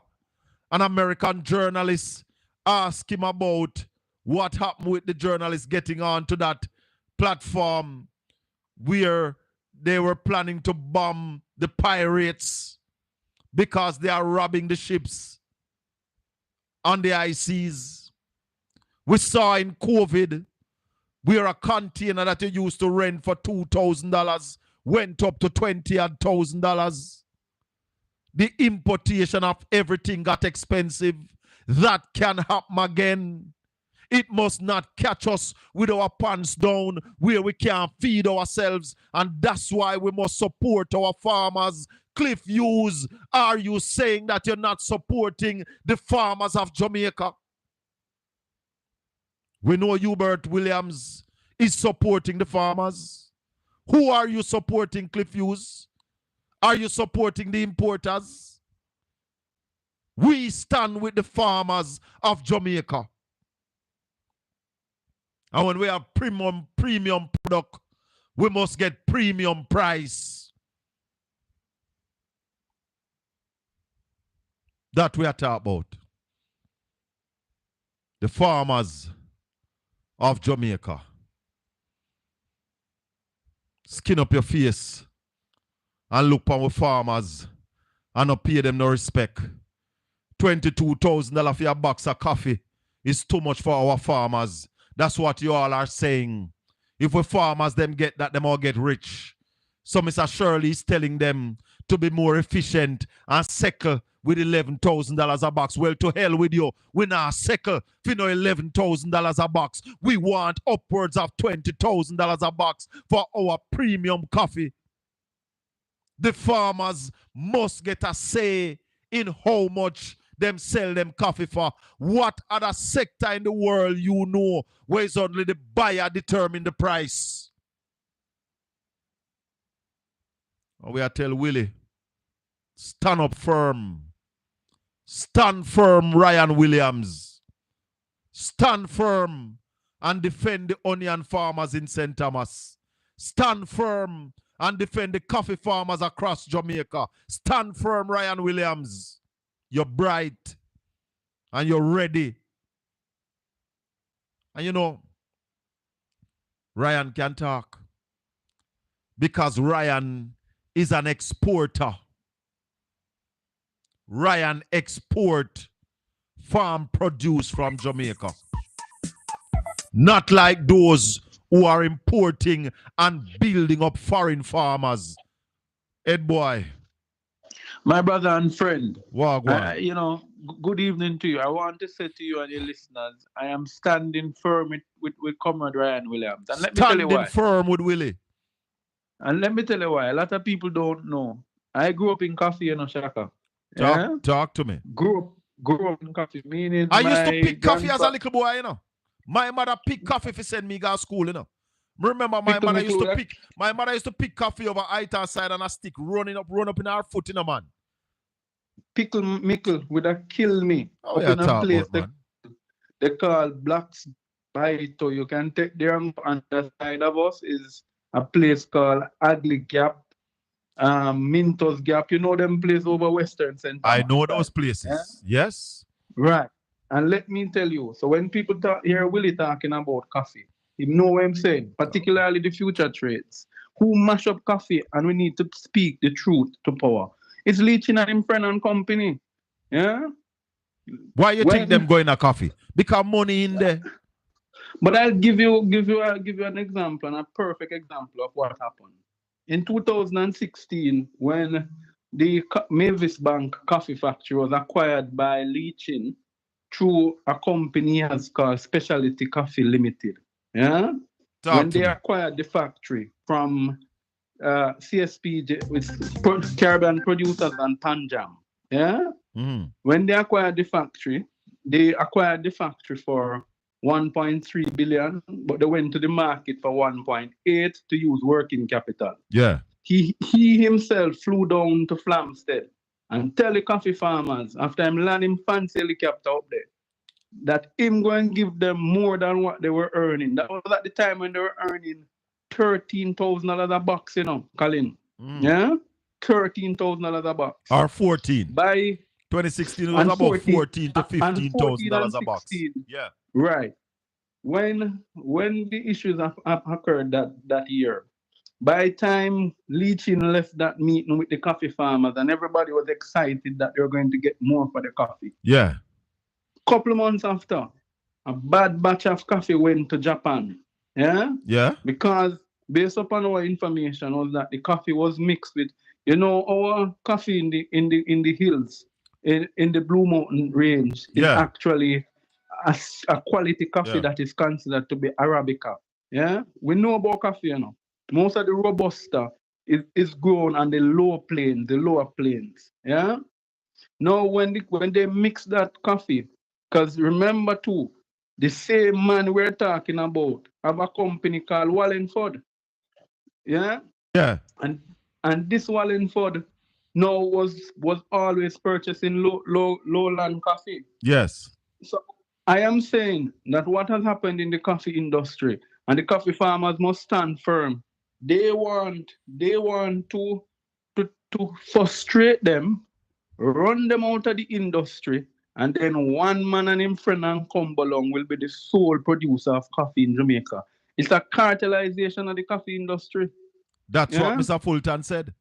Speaker 2: An American journalist asked him about what happened with the journalists getting onto that platform where they were planning to bomb the pirates because they are robbing the ships on the high seas. We saw in COVID where a container that you used to rent for $2,000 went up to $20,000. The importation of everything got expensive. That can happen again. It must not catch us with our pants down where we can't feed ourselves. And that's why we must support our farmers. Cliff Hughes, are you saying that you're not supporting the farmers of Jamaica? We know Hubert Williams is supporting the farmers. Who are you supporting, Cliff Hughes? Are you supporting the importers? We stand with the farmers of Jamaica. And when we have premium product, we must get premium price. That we are talking about. The farmers of Jamaica. Skin up your face and look for our farmers and not pay them no respect. $22,000 for your box of coffee is too much for our farmers. That's what you all are saying. If we farmers them get that, them all get rich. So Mr. Shirley is telling them to be more efficient and settle with $11,000 a box. Well, to hell with you. We not settle for no $11,000 a box. We want upwards of $20,000 a box for our premium coffee. The farmers must get a say in how much them sell them coffee for. What other sector in the world you know where it's only the buyer determine the price? And we are tell Willie, stand up firm. Stand firm, Ryan Williams. Stand firm and defend the onion farmers in St. Thomas. Stand firm and defend the coffee farmers across Jamaica. Stand firm, Ryan Williams. You're bright and you're ready. And you know, Ryan can talk because Ryan is an exporter. Ryan export farm produce from Jamaica. Not like those who are importing and building up foreign farmers. Ed boy.
Speaker 18: My brother and friend,
Speaker 2: Wagwan.
Speaker 18: you know, good evening to you. I want to say to you and your listeners, I am standing firm with Comrade Ryan Williams. And let me tell you why.
Speaker 2: Standing firm with Willie.
Speaker 18: And let me tell you why. A lot of people don't know. I grew up in coffee, you know, Shaka.
Speaker 2: Talk to me.
Speaker 18: Grew up in coffee, meaning
Speaker 2: I used to pick coffee as a little boy, you know. My mother picked coffee to send me to school, you know. Remember, my mother used to pick coffee over Ita side and a stick, run up in her foot, you know, man.
Speaker 18: Pickle Mickle would have killed me.
Speaker 2: Oh,
Speaker 18: up
Speaker 2: yeah,
Speaker 18: in a
Speaker 2: talk
Speaker 18: place
Speaker 2: about,
Speaker 18: they call Blacks By it, so you can take there on the side of us is a place called Agley Gap, Mintos Gap. You know them place over Western Center.
Speaker 2: I know those places. Yes.
Speaker 18: Right. And let me tell you, so when people hear Willie talking about coffee, you know what I'm saying, particularly the future trades, who mash up coffee, and we need to speak the truth to power. It's Leaching and him friend and company. Yeah?
Speaker 2: Why you think them going a coffee? Because money in there.
Speaker 18: But I'll give you an example, and a perfect example of what happened. In 2016, when the Mavis Bank Coffee Factory was acquired by Leaching through a company as called Specialty Coffee Limited. Yeah? When they acquired the factory from CSP with Caribbean Producers and Panjam. Yeah? When they acquired the factory for 1.3 billion, but they went to the market for 1.8 to use working capital.
Speaker 2: Yeah.
Speaker 18: He himself flew down to Flamstead and tell the coffee farmers, after him landing fancy helicopter up there, that him going to give them more than what they were earning. That was at the time when they were earning $13,000 a box, you know, Colin. Yeah? $13,000 a box.
Speaker 2: Or 14.
Speaker 18: By
Speaker 2: 2016 it was about 14 to $15,000 a box. Yeah.
Speaker 18: Right. When the issues have occurred that year, by the time Leaching left that meeting with the coffee farmers and everybody was excited that they were going to get more for the coffee.
Speaker 2: Yeah.
Speaker 18: Couple of months after, a bad batch of coffee went to Japan. Yeah?
Speaker 2: Yeah.
Speaker 18: Because based upon our information was that the coffee was mixed with, you know, our coffee in the hills, in the Blue Mountain range is actually a quality coffee that is considered to be Arabica. Yeah? We know about coffee, you know. Most of the Robusta is grown on the lower plains. Yeah? Now, when they mix that coffee, because remember too, the same man we're talking about have a company called Wallingford. Yeah?
Speaker 2: Yeah.
Speaker 18: And this Wallingford now was always purchasing lowland coffee.
Speaker 2: Yes.
Speaker 18: So I am saying that what has happened in the coffee industry, and the coffee farmers must stand firm. They want to frustrate them, run them out of the industry, and then one man and him friend and come along will be the sole producer of coffee in Jamaica. It's a cartelization of the coffee industry.
Speaker 2: That's what Mr. Fulton said.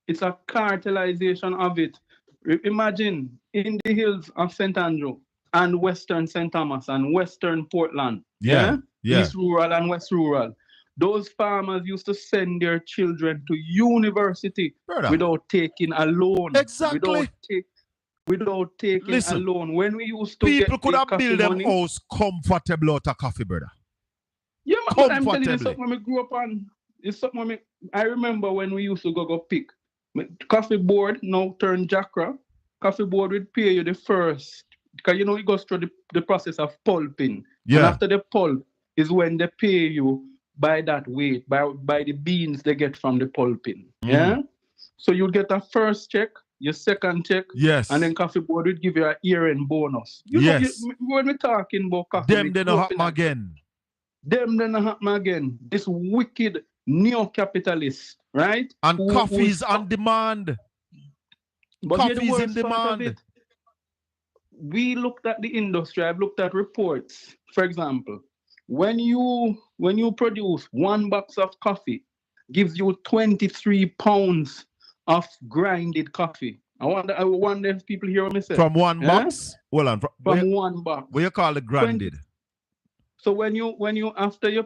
Speaker 18: It's a cartelization of it. Imagine in the hills of St. Andrew and Western St. Thomas and Western Portland.
Speaker 2: Yeah.
Speaker 18: East Rural and West Rural. Those farmers used to send their children to university without taking a loan.
Speaker 2: Exactly.
Speaker 18: Without taking a loan. When we used to
Speaker 2: people
Speaker 18: get
Speaker 2: could have built them
Speaker 18: money,
Speaker 2: house comfortable out of coffee, brother.
Speaker 18: Yeah, man, I'm telling you, something I grew up on. It's something I remember when we used to go pick. Coffee board now turn Jackra. Coffee board would pay you the first, because you know it goes through the process of pulping.
Speaker 2: Yeah.
Speaker 18: And after the pulp is when they pay you by that weight, by the beans they get from the pulping. Yeah. So you get a first check, your second check, and then coffee board would give you a year-end bonus. You know, when we're talking about coffee,
Speaker 2: them then happen again.
Speaker 18: Them then happen again. This wicked neo-capitalist, right?
Speaker 2: And coffee is on demand.
Speaker 18: But
Speaker 2: coffee is in demand.
Speaker 18: We looked at the industry. I've looked at reports. For example, when you produce one box of coffee, gives you 23 pounds of grinded coffee. I wonder if people hear what I say.
Speaker 2: From one box? Hold on.
Speaker 18: From one box.
Speaker 2: What you call it grinded?
Speaker 18: So when you after you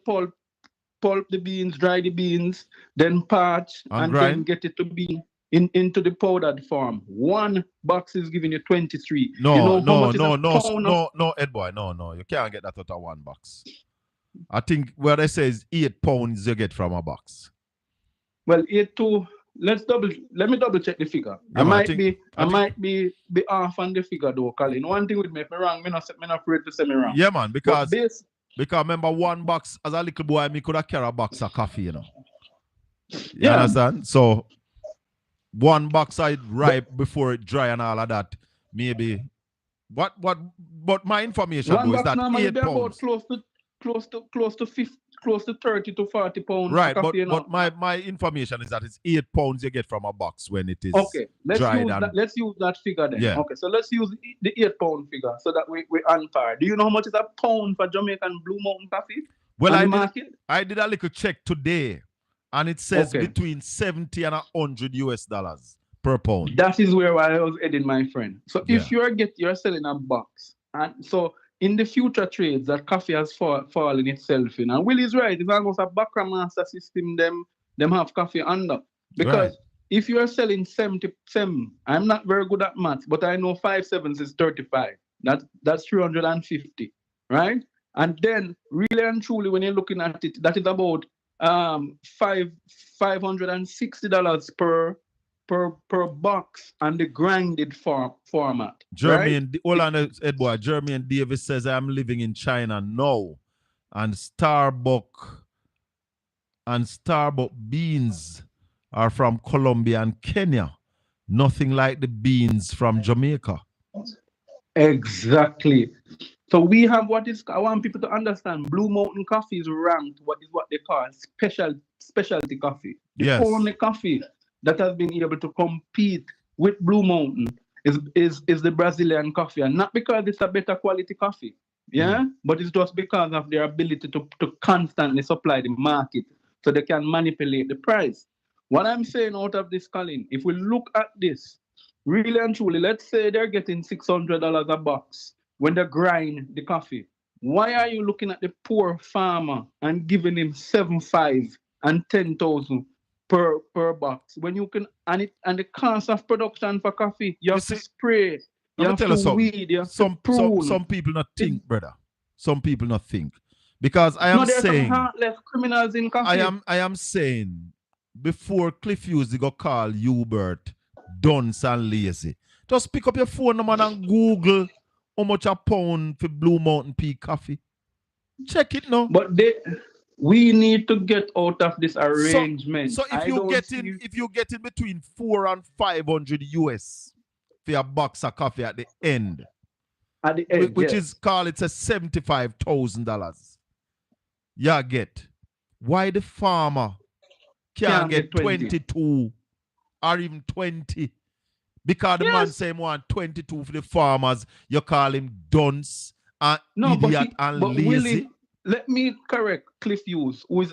Speaker 18: pulp the beans, dry the beans, then parch and then get it to be into the powdered form. One box is giving you 23.
Speaker 2: No,
Speaker 18: you know
Speaker 2: no, Ed boy, no. You can't get that out of one box. I think what they say is 8 pounds you get from a box.
Speaker 18: Well, 8 to let me double check the figure.
Speaker 2: Yeah,
Speaker 18: I might be off on the figure though, Colin. One thing would make me wrong, me not afraid to say me wrong.
Speaker 2: Yeah, man, because remember one box as a little boy, me could have carried a box of coffee, you know. You understand? So one box I ripe before it dry and all of that, maybe But my information
Speaker 18: One
Speaker 2: though is
Speaker 18: box
Speaker 2: that
Speaker 18: normally
Speaker 2: 8
Speaker 18: be about
Speaker 2: pounds.
Speaker 18: close to 30 to 40 pounds.
Speaker 2: Right,
Speaker 18: coffee, you know.
Speaker 2: but my information is that it's 8 pounds you get from a box when it is
Speaker 18: Okay,
Speaker 2: dried and
Speaker 18: let's use that figure then.
Speaker 2: yeah.
Speaker 18: Okay, so let's use the 8 pound figure so that we on par. Do you know how much is a pound for Jamaican Blue Mountain coffee?
Speaker 2: Well,
Speaker 18: on the market?
Speaker 2: I did a little check today, and it says between 70 and $100 per pound.
Speaker 18: That is where I was heading, my friend. So if you're selling a box, and so in the future trades that coffee has fallen itself in, and Will is right. It's almost a background master system. Them have coffee under because if you are selling 77, I'm not very good at maths, but I know 5 sevens is 35. That's 350, right? And then really and truly, when you're looking at it, that is about $560 per box and the grinded format.
Speaker 2: Jermaine, hold on, Edward. Jermaine Davis says I'm living in China now, and Starbucks beans are from Colombia and Kenya. Nothing like the beans from Jamaica.
Speaker 18: Exactly. So we have I want people to understand, Blue Mountain coffee is ranked what they call specialty coffee. The only coffee that has been able to compete with Blue Mountain is the Brazilian coffee, and not because it's a better quality coffee, but it's just because of their ability to constantly supply the market so they can manipulate the price. What I'm saying out of this, Colin, if we look at this, really and truly, let's say they're getting $600 a box when they grind the coffee. Why are you looking at the poor farmer and giving him $7,500 and $10,000 per box when you can and the cost of production for coffee? You have to spray, you have to weed, you have to prune.
Speaker 2: Some people not think, brother. Some people not think because I am saying
Speaker 18: there's some heartless criminals in coffee.
Speaker 2: I am saying before Cliff Hughes they go call Hubert dunce and lazy. Just pick up your phone number and Google how much a pound for Blue Mountain Peak coffee. Check it now.
Speaker 18: But we need to get out of this arrangement.
Speaker 2: So if you get in between 400 and 500 US for a box of coffee at the end, which is called it's a $75,000. Yeah, get. Why the farmer can't get 22 or even 20? Because the man say want 22 for the farmers, you call him dunce and idiot and lazy.
Speaker 18: Willie, let me correct Cliff Hughes, who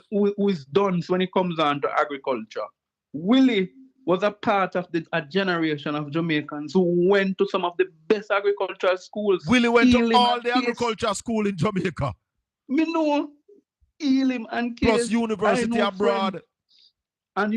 Speaker 18: is dunce when it comes on to agriculture. Willie was a part of a generation of Jamaicans who went to some of the best agricultural schools.
Speaker 2: Willie went to all the agriculture school in Jamaica.
Speaker 18: Me know Elim and Case.
Speaker 2: Plus university abroad.
Speaker 18: And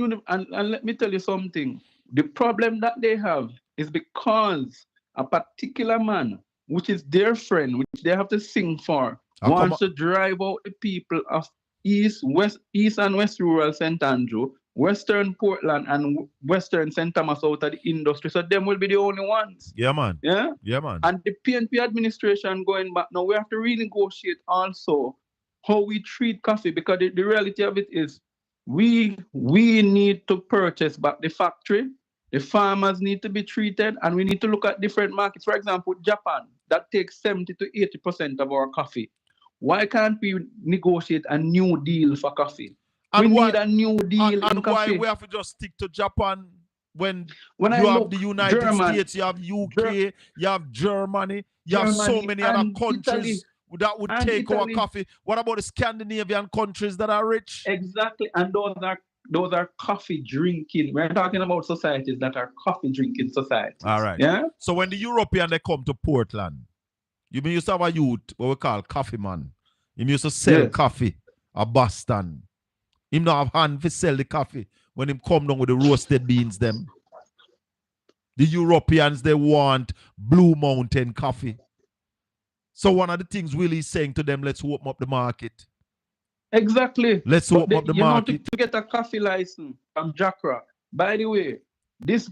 Speaker 18: let me tell you something. The problem that they have is because a particular man, which is their friend, which they have to sing for, wants to drive out the people of East and West Rural St. Andrew, Western Portland, and Western St. Thomas out of the industry. So them will be the only ones.
Speaker 2: Yeah, man.
Speaker 18: Yeah?
Speaker 2: Yeah, man.
Speaker 18: And the PNP administration going back now, we have to renegotiate also how we treat coffee, because the reality of it is we need to purchase back the factory. The farmers need to be treated, and we need to look at different markets. For example, Japan, that takes 70 to 80% of our coffee. Why can't we negotiate a new deal for coffee?
Speaker 2: And
Speaker 18: we need a new deal in
Speaker 2: and
Speaker 18: coffee.
Speaker 2: why we have to just stick to Japan when you have the United States, you have UK, you have Germany, you have so many other countries that would take our coffee. What about the Scandinavian countries that are rich?
Speaker 18: Exactly, and those are coffee drinking. We're talking about societies that are coffee drinking societies.
Speaker 2: All right.
Speaker 18: Yeah.
Speaker 2: So when the European they come to Portland, you used to have a youth what we call coffee man. He used to sell coffee at Boston. Him not have hand to sell the coffee when him come down with the roasted beans them. The Europeans they want Blue Mountain coffee. So one of the things Willie's saying to them, let's open up the market.
Speaker 18: Exactly.
Speaker 2: Let's open up the market.
Speaker 18: To get a coffee license from Jackra. By the way, this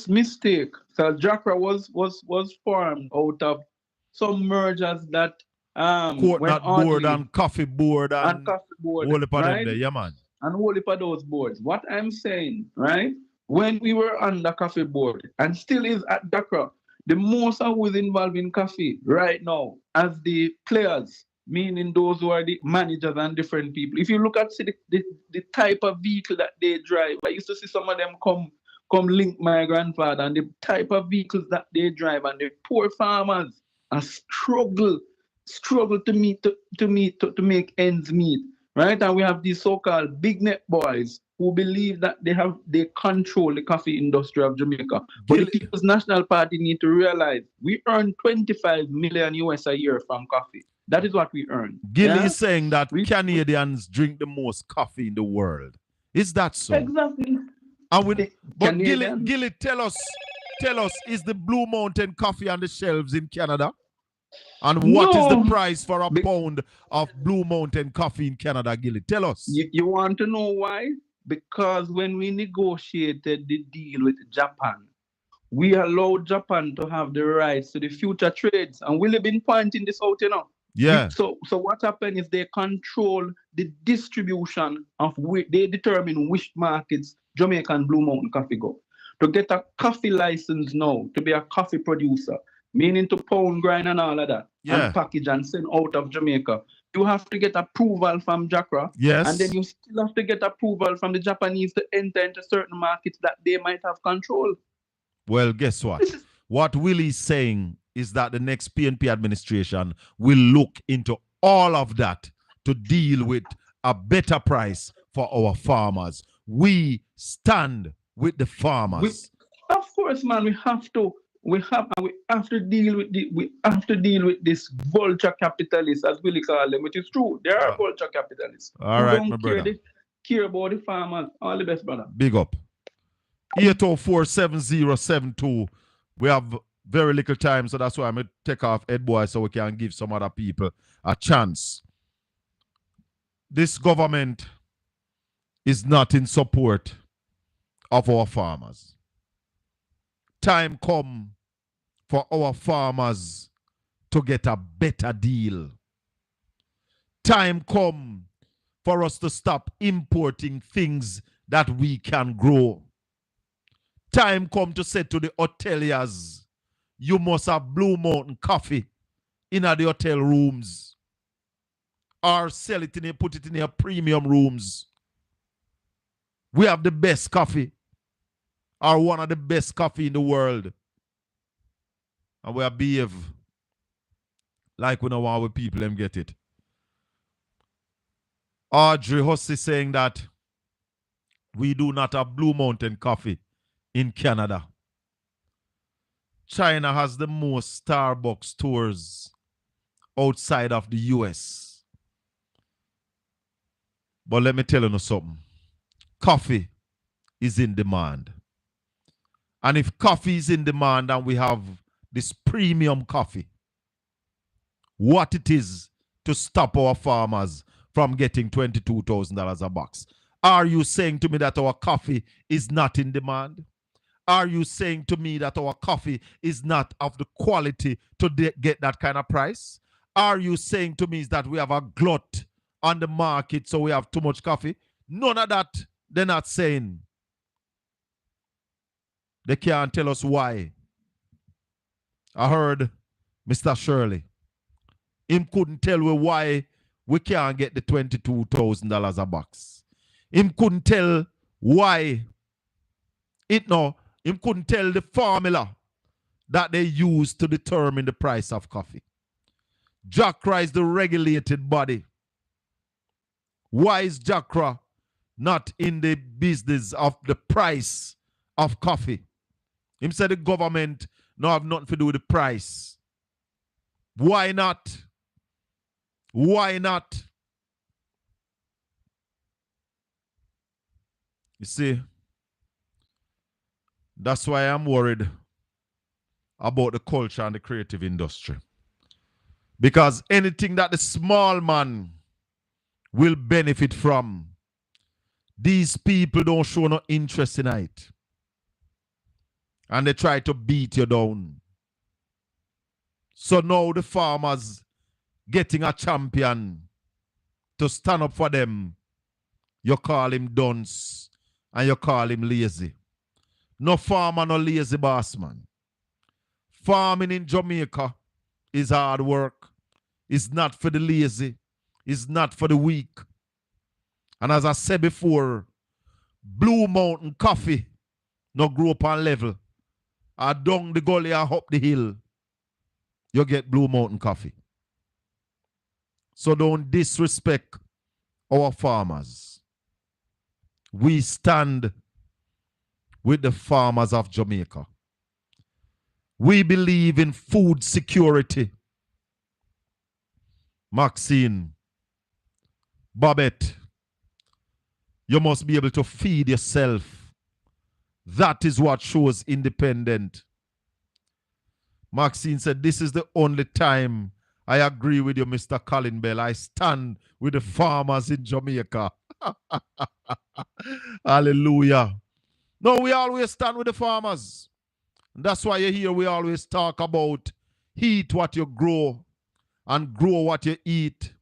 Speaker 18: mistake, so Jackra was formed out of some mergers that
Speaker 2: Coconut board and coffee board and
Speaker 18: coffee board,
Speaker 2: whole heap of them
Speaker 18: right?
Speaker 2: there, yeah man.
Speaker 18: And whole heap of those boards. What I'm saying, right? When we were on the coffee board and still is at Jackra, The most are who's involved in coffee right now as the players, meaning those who are the managers and different people. If you look at the type of vehicle that they drive, I used to see some of them come link my grandfather and the type of vehicles that they drive, and the poor farmers are struggle to make ends meet. Right? And we have these so-called big net boys who believe that they control the coffee industry of Jamaica. But the People's National Party need to realize we earn 25 million US a year from coffee. That is what we earn.
Speaker 2: Gilly is saying that Canadians drink the most coffee in the world. Is that so?
Speaker 18: Exactly.
Speaker 2: But Gilly, tell us, is the Blue Mountain coffee on the shelves in Canada? And what is the price for a pound of Blue Mountain coffee in Canada, Gilly? Tell us.
Speaker 18: You want to know why? Because when we negotiated the deal with Japan, we allowed Japan to have the rights to the future trades. And we've been pointing this out,
Speaker 2: Yeah.
Speaker 18: So what happened is they control the distribution of they determine which markets Jamaican Blue Mountain coffee go. To get a coffee license now, to be a coffee producer, meaning to pound, grind and all of that, and package and send out of Jamaica, you have to get approval from JACRA.
Speaker 2: Yes.
Speaker 18: And then you still have to get approval from the Japanese to enter into certain markets that they might have control.
Speaker 2: Well, guess what? What Willie's saying is that the next PNP administration will look into all of that to deal with a better price for our farmers. We stand with the farmers.
Speaker 18: Of course, man, we have to deal with this vulture capitalists, as Willie call them, which is true. There are vulture capitalists.
Speaker 2: All right, my brother.
Speaker 18: Care about the farmers. All the best, brother.
Speaker 2: Big up. 804-7072. We have very little time, so that's why I'm going to take off Ed Boy so we can give some other people a chance. This government is not in support of our farmers. Time come for our farmers to get a better deal. Time come for us to stop importing things that we can grow. Time come to say to the hoteliers, you must have Blue Mountain coffee in the hotel rooms, or sell it in put it in your premium rooms. We have the best coffee, or one of the best coffee in the world. And we behave like we don't want our people them get it. Audrey Hussey saying that we do not have Blue Mountain coffee in Canada. China has the most Starbucks stores outside of the US. But let me tell you something. Coffee is in demand. And if coffee is in demand and we have this premium coffee, what it is to stop our farmers from getting $22,000 a box? Are you saying to me that our coffee is not in demand? Are you saying to me that our coffee is not of the quality to get that kind of price? Are you saying to me that we have a glut on the market so we have too much coffee? None of that they're not saying. They can't tell us why. I heard Mr. Shirley. Him couldn't tell me why we can't get the $22,000 a box. Him couldn't tell why. Him couldn't tell the formula that they use to determine the price of coffee. JACRA is the regulated body. Why is JACRA not in the business of the price of coffee? Him said the government no have nothing to do with the price. Why not? Why not? You see, that's why I'm worried about the culture and the creative industry. Because anything that the small man will benefit from, these people don't show no interest in it. And they try to beat you down. So now the farmers getting a champion to stand up for them, you call him dunce and you call him lazy. No farmer, no lazy boss, man. Farming in Jamaica is hard work. It's not for the lazy. It's not for the weak. And as I said before, Blue Mountain coffee no grow up on level. Or down the gully or up the hill, you get Blue Mountain coffee. So don't disrespect our farmers. We stand with the farmers of Jamaica. We believe in food security. Maxine, Babette, you must be able to feed yourself. That is what shows independent. Maxine said, this is the only time I agree with you, Mr. Colin Bell. I stand with the farmers in Jamaica. Hallelujah. No, we always stand with the farmers. And that's why you hear we always talk about eat what you grow and grow what you eat.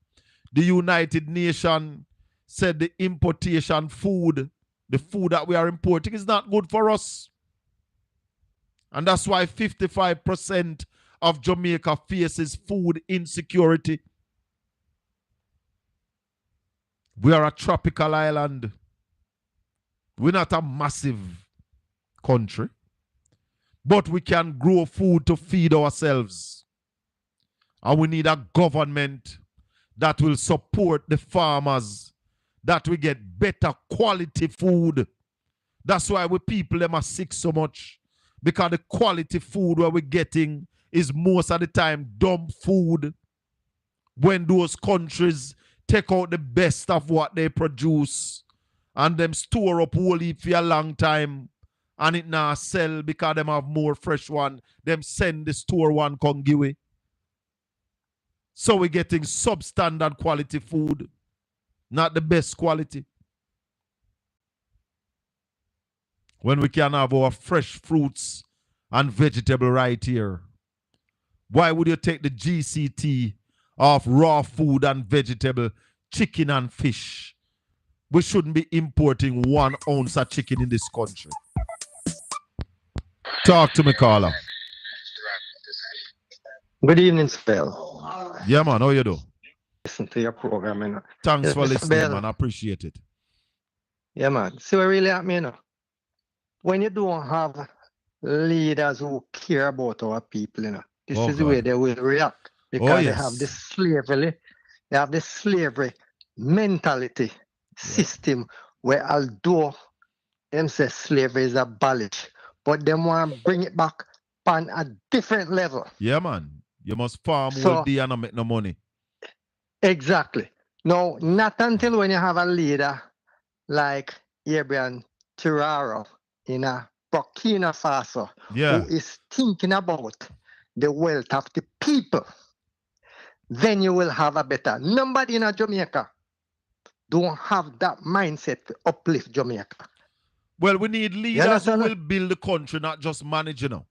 Speaker 2: The United Nations said the importation food, the food that we are importing, is not good for us. And that's why 55% of Jamaica faces food insecurity. We are a tropical island. We're not a massive country. But we can grow food to feed ourselves. And we need a government that will support the farmers, that we get better quality food. That's why we people them are sick so much. Because the quality food where we're getting is most of the time dumb food. When those countries take out the best of what they produce and them store up whole heap for a long time and it now sell because them have more fresh one, them send the store one come give away. So we're getting substandard quality food, not the best quality. When we can have our fresh fruits and vegetable right here. Why would you take the GCT of raw food and vegetable, chicken and fish? We shouldn't be importing 1 ounce of chicken in this country. Talk to me, Carla.
Speaker 19: Good evening, Spell.
Speaker 2: Yeah, man, how you do?
Speaker 19: Listen to your program, you know.
Speaker 2: Thanks for
Speaker 19: Mr.
Speaker 2: listening,
Speaker 19: Bell.
Speaker 2: man. I appreciate it.
Speaker 19: Yeah, man. See what really happened, you know. When you don't have leaders who care about our people, you know, this is the way they will react. Because they have this slavery mentality system where although them say slavery is abolished, but them want to bring it back on a different level.
Speaker 2: Yeah, man. You must farm all day and not make no money.
Speaker 19: Exactly. No, not until when you have a leader like Abraham Traoré in a Burkina Faso who is thinking about the wealth of the people, then you will have a better. Nobody in Jamaica don't have that mindset to uplift Jamaica.
Speaker 2: Well, we need leaders who will build the country, not just manage, you know.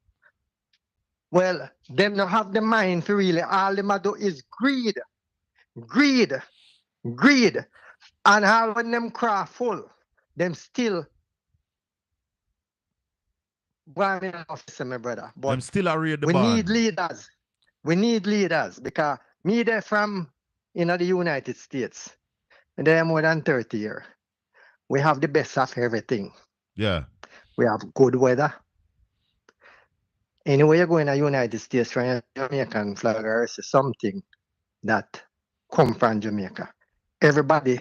Speaker 19: Well, them don't have the mind for really. All them do is greed. Greed. Greed. And all when them craft full, them still my brother. But
Speaker 2: them still are the
Speaker 19: we
Speaker 2: barn.
Speaker 19: need leaders. We need leaders because me there from the United States. And they're more than 30 years. We have the best of everything.
Speaker 2: Yeah.
Speaker 19: We have good weather. Anyway, you go in the United States from a Jamaican flag or something that come from Jamaica. Everybody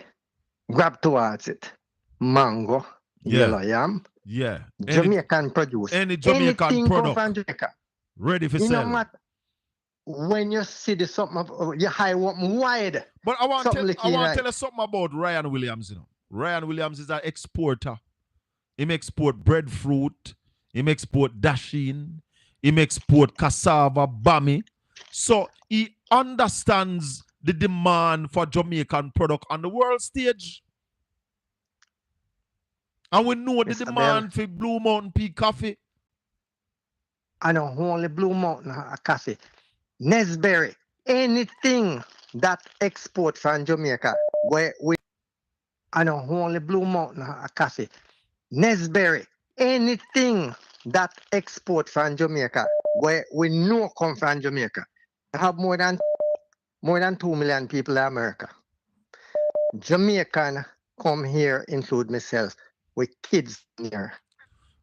Speaker 19: grab towards it. Mango, yellow yam.
Speaker 2: Yeah.
Speaker 19: Jamaican produce.
Speaker 2: Any Jamaican
Speaker 19: anything
Speaker 2: product.
Speaker 19: come from Jamaica.
Speaker 2: Ready for sale.
Speaker 19: When you see the something, you high one wide.
Speaker 2: But I want to tell you something about Ryan Williams. You know, Ryan Williams is an exporter. He export breadfruit. He export dasheen. He export cassava, bami. So he understands the demand for Jamaican product on the world stage. And we know the demand for Blue Mountain Pea coffee.
Speaker 19: I know only Blue Mountain coffee. Nesberry, anything that export from Jamaica, where we I know only Blue Mountain coffee. Nesberry, anything that export from Jamaica, where we know come from Jamaica. I have more than 2 million people in America. Jamaican come here, include myself, with kids here.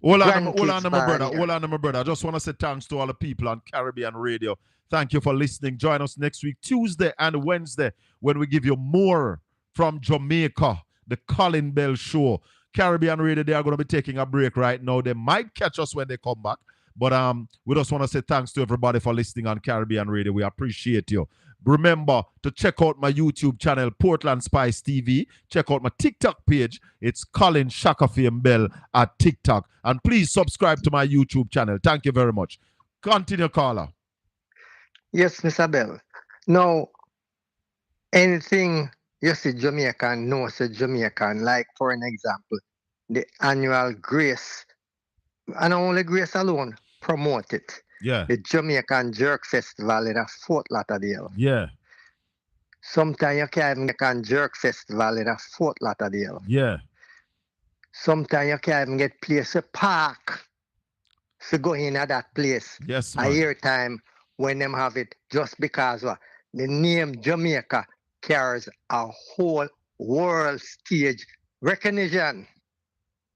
Speaker 2: Hold on, my brother. Hold on, my brother. I just want to say thanks to all the people on Caribbean Radio. Thank you for listening. Join us next week, Tuesday and Wednesday, when we give you more from Jamaica, the Colin Bell Show. Caribbean Radio, they are going to be taking a break right now. They might catch us when they come back. But we just want to say thanks to everybody for listening on Caribbean Radio. We appreciate you. Remember to check out my YouTube channel, Portland Spice TV. Check out my TikTok page. It's Colin Shakafame Bell at TikTok. And please subscribe to my YouTube channel. Thank you very much. Continue, caller.
Speaker 19: Yes, Mr. Bell. Now, anything you see Jamaican, no say Jamaican, like for an example, the annual Grace, and only Grace alone, promote it.
Speaker 2: Yeah.
Speaker 19: The Jamaican Jerk Festival in Fort Lauderdale.
Speaker 2: Yeah.
Speaker 19: Sometimes you can even get Jerk Festival in Fort Lauderdale.
Speaker 2: Yeah.
Speaker 19: Sometimes you can even get place a park to go in at that place.
Speaker 2: Yes,
Speaker 19: a year time when them have it, just because the name Jamaica carries a whole world stage recognition.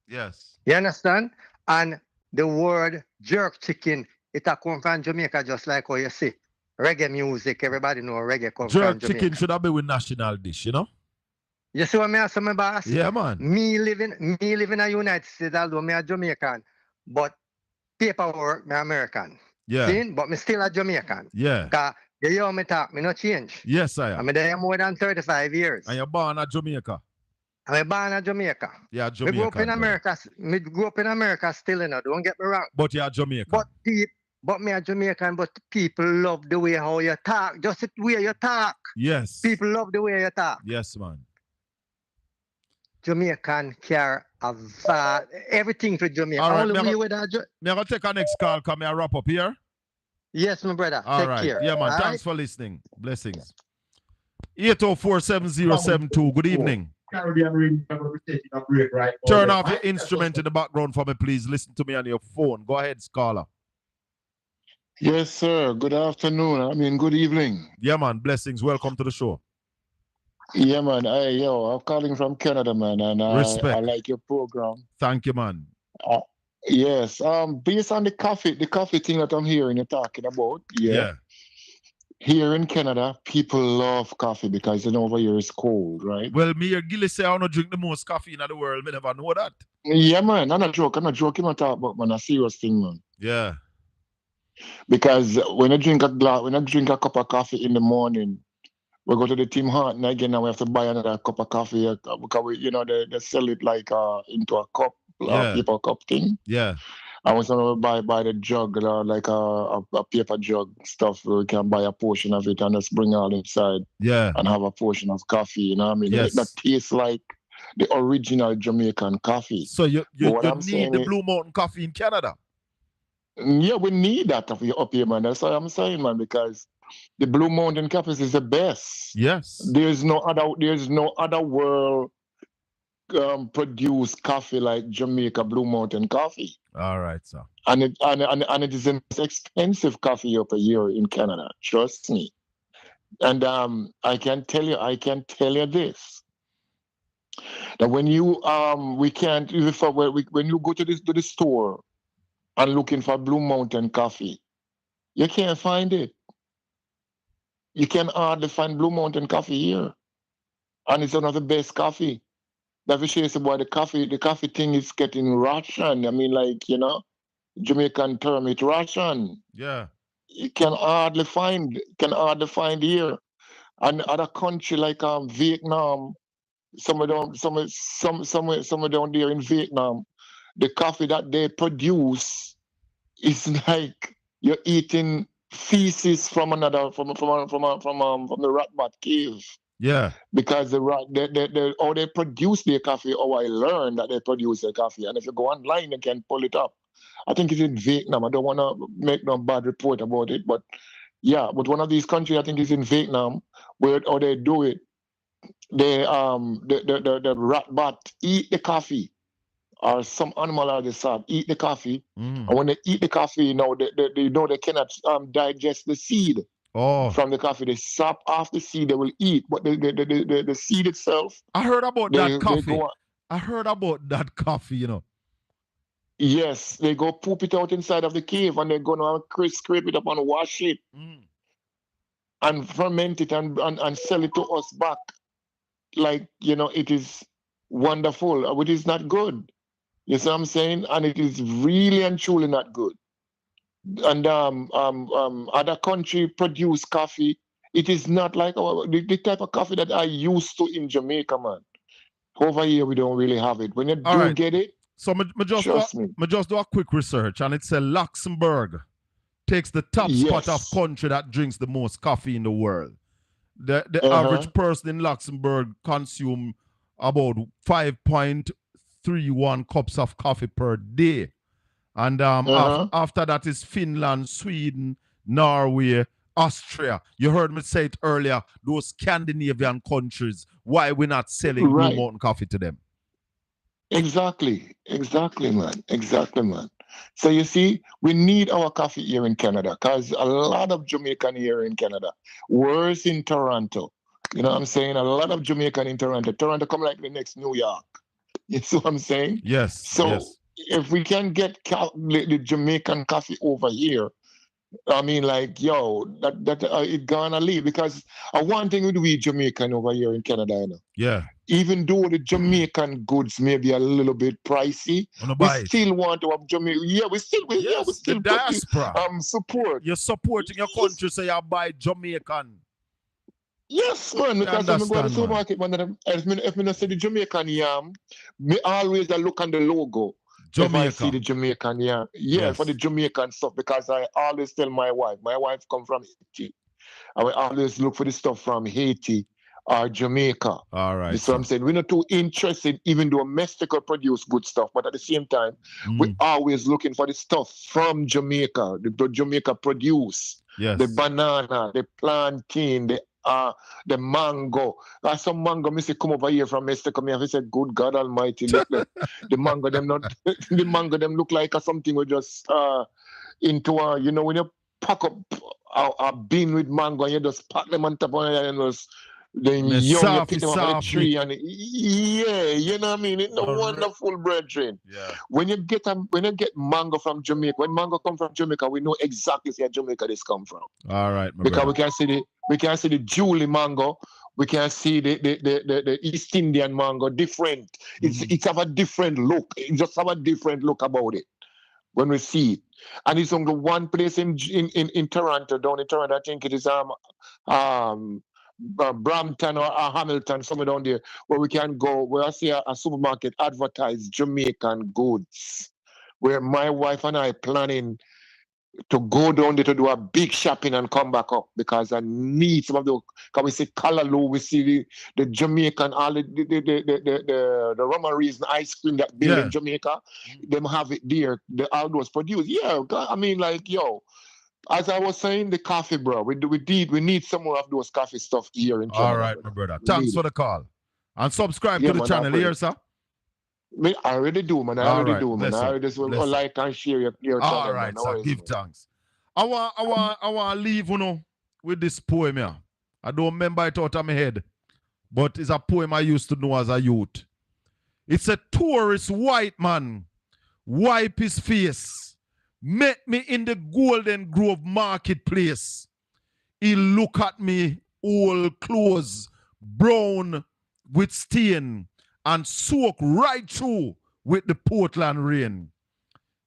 Speaker 2: Yes.
Speaker 19: You understand? And the word jerk chicken, it a come from Jamaica, just like how you see reggae music. Everybody know reggae come from Jamaica.
Speaker 2: Jerk chicken should have been with national dish, you know?
Speaker 19: You see what me say, my boss?
Speaker 2: Yeah, man.
Speaker 19: Me living in the United States, although me a Jamaican, but paperwork me American.
Speaker 2: Yeah.
Speaker 19: See? But me still a Jamaican.
Speaker 2: Yeah.
Speaker 19: Because the year me talk, me no change.
Speaker 2: Yes, I am.
Speaker 19: I'm there more than 35 years.
Speaker 2: And you're born at Jamaica.
Speaker 19: I'm born in Jamaica.
Speaker 2: Yeah, Jamaica.
Speaker 19: Me grew up in America. Me grew up in America still, you know. Don't get me wrong.
Speaker 2: But you're Jamaican.
Speaker 19: But me a Jamaican, but people love the way how you talk. Just the way you talk.
Speaker 2: Yes.
Speaker 19: People love the way you talk.
Speaker 2: Yes, man.
Speaker 19: Jamaican care of everything to Jamaica.
Speaker 2: All right,
Speaker 19: Only
Speaker 2: me
Speaker 19: way with that.
Speaker 2: I'm going to take our next call. Come here, wrap up here.
Speaker 19: Yes, my brother.
Speaker 2: All
Speaker 19: Take
Speaker 2: right.
Speaker 19: care.
Speaker 2: Yeah, man.
Speaker 19: All
Speaker 2: Thanks for listening. Blessings. 804-7072. Good evening.
Speaker 20: Caribbean Radio, I'm going to be taking a break right now.
Speaker 2: Turn off your instrument in the background for me, please. Listen to me on your phone. Go ahead, caller.
Speaker 21: Yes, sir. Good afternoon. I mean, good evening.
Speaker 2: Yeah, man. Blessings. Welcome to the show.
Speaker 21: Yeah, man. I'm calling from Canada, man, and I like your program.
Speaker 2: Thank you, man.
Speaker 21: Yes. Based on the coffee thing that I'm hearing you talking about. Yeah. Here in Canada, people love coffee because over here it's cold, right?
Speaker 2: Well, me or Gilly say I don't drink the most coffee in the world. Me never know that.
Speaker 21: Yeah, man. I'm not joking. I'm talking about, man, a serious thing, man.
Speaker 2: Yeah.
Speaker 21: Because when I drink a cup of coffee in the morning, we go to the Tim Hortons again, and we have to buy another cup of coffee because they sell it like into a cup, paper cup thing.
Speaker 2: Yeah.
Speaker 21: I was going to buy the jug, like a paper jug stuff where we can buy a portion of it and just bring it all inside.
Speaker 2: Yeah.
Speaker 21: And have a portion of coffee, you know what I mean?
Speaker 2: Yes.
Speaker 21: That tastes like the original Jamaican coffee.
Speaker 2: So you need the Blue Mountain coffee in Canada?
Speaker 21: Yeah, we need that up here, man. That's what I'm saying, man, because the Blue Mountain coffee is the best.
Speaker 2: Yes.
Speaker 21: There's no other world produce coffee like Jamaica Blue Mountain coffee.
Speaker 2: All right, sir.
Speaker 21: And it is the most expensive coffee up here in Canada. Trust me. And I can tell you this. That when you when you go to the store and looking for Blue Mountain coffee, you can't find it. You can hardly find Blue Mountain coffee here. And it's one of the best coffee. That's the about the coffee thing is getting ration. I mean, like, Jamaican term, it's ration.
Speaker 2: Yeah.
Speaker 21: You can hardly find here. And other country like Vietnam, somewhere down there in Vietnam, the coffee that they produce is like you're eating feces from the Ratbat cave.
Speaker 2: Yeah.
Speaker 21: Because they produce their coffee, I learned that they produce their coffee. And if you go online, you can pull it up. I think it's in Vietnam. I don't want to make no bad report about it, but one of these countries, I think it's in Vietnam, where they do it. The Ratbat eat the coffee or some animal or the sort eat the coffee, and when they eat the coffee, you know, they cannot digest the seed from the coffee. They sap off the seed, they will eat, but the seed itself.
Speaker 2: I heard about that coffee.
Speaker 21: Go,
Speaker 2: I heard about that coffee, you know.
Speaker 21: Yes, they go poop it out inside of the cave, and they're gonna scrape it up and wash it, and ferment it and sell it to us back, like, you know, it is wonderful, which is not good. You see what I'm saying? And it is really and truly not good. And other country produce coffee. It is not like the type of coffee that I used to in Jamaica, man. Over here, we don't really have it. When you get it,
Speaker 2: so I just do a quick research, and it says Luxembourg takes the top spot of country that drinks the most coffee in the world. The average person in Luxembourg consume about 5.31 cups of coffee per day. And after that is Finland, Sweden, Norway, Austria. You heard me say it earlier, those Scandinavian countries. Why we're not selling Blue Mountain coffee to them?
Speaker 21: Exactly, man. So you see, we need our coffee here in Canada, because a lot of Jamaican here in Canada, worse in Toronto. You know what I'm saying? A lot of Jamaican in Toronto. Toronto come like the next New York. You see what I'm saying?
Speaker 2: Yes.
Speaker 21: So if we can get the Jamaican coffee over here, I mean, like, yo, that it gonna leave, because one thing with we Jamaican over here in Canada, you know.
Speaker 2: Yeah.
Speaker 21: Even though the Jamaican goods may be a little bit pricey, we still want to have Jamaica. Yeah, we still
Speaker 2: the diaspora.
Speaker 21: Support.
Speaker 2: You're supporting your country, so you buy Jamaican.
Speaker 21: Yes, man. Because when I go to the supermarket, man, if I say the Jamaican yam, me always look on the logo. Jamaica. If I see the Jamaican yam, for the Jamaican stuff, because I always tell my wife come from Haiti. I will always look for the stuff from Haiti or Jamaica.
Speaker 2: All right.
Speaker 21: That's what I'm saying. We're not too interested, even though Mexico produce good stuff, but at the same time, we're always looking for the stuff from Jamaica, the Jamaica produce.
Speaker 2: Yes.
Speaker 21: The banana, the plantain, the mango. Some mango, me say come over here from Mexico. Me have to say, good God Almighty, look the mango them not the mango them look like something we just into a, you know, when you pack up a bin with mango and you just pack them on top of it and just then you pick them up on the tree and you know what I mean? It's a wonderful brethren.
Speaker 2: Yeah.
Speaker 21: When you get mango from Jamaica, when mango come from Jamaica, we know exactly where Jamaica this come from.
Speaker 2: All right, my
Speaker 21: because
Speaker 2: brother.
Speaker 21: we can see the Julie mango, we can see the East Indian mango different. It's have a different look. It just have a different look about it when we see it. And it's only one place in Toronto, down in Toronto. I think it is Brampton or Hamilton, somewhere down there, where we can go, where I see a supermarket advertise Jamaican goods, where my wife and I planning to go down there to do a big shopping and come back up, because I need some of the, because we see Callaloo, we see the Jamaican, all the rum and raisin ice cream that built in Jamaica, them have it there, all those produced. Yeah, I mean, like, yo, as I was saying, the coffee, bro, we need some more of those coffee stuff here in Canada.
Speaker 2: All right, my brother. Thanks for the call. And subscribe to the channel here, sir.
Speaker 21: I already do, man. I already like and share your channel.
Speaker 2: All right, sir. Give thanks. I want to leave, you know, with this poem here. I don't remember it out of my head, but it's a poem I used to know as a youth. It's a tourist white man wipe his face. Met me in the Golden Grove marketplace. He look at me, old clothes, brown with stain, and soak right through with the Portland rain.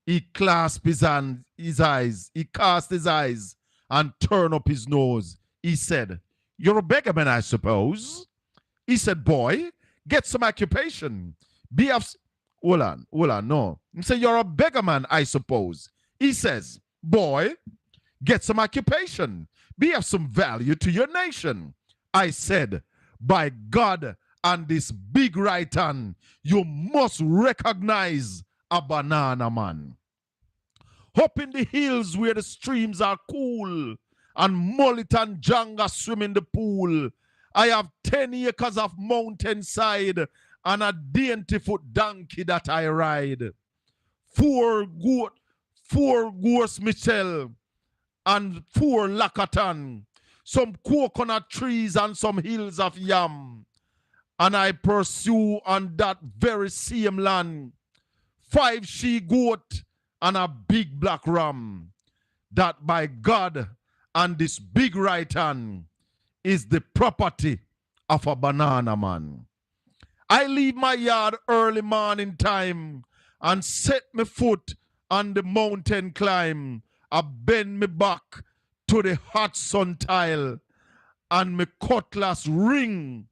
Speaker 2: He clasped his eyes, he cast his eyes, and turned up his nose. He said, "You're a beggarman, I suppose?" He said, "Boy, get some occupation. Hold on, no. He said, "You're a beggarman, I suppose." He says, "Boy, get some occupation. Be of some value to your nation." I said, "By God and this big right hand, you must recognize a banana man. Up in the hills where the streams are cool and mullet and janga swim in the pool, I have 10 acres of mountainside and a dainty foot donkey that I ride. 4 goats Michel, and 4 Lakatan, some coconut trees and some hills of yam. And I pursue on that very same land 5 she-goat and a big black ram. That by God and this big right hand is the property of a banana man. I leave my yard early morning time and set my foot on the mountain climb. I bend me back to the hot sun tile and my cutlass ring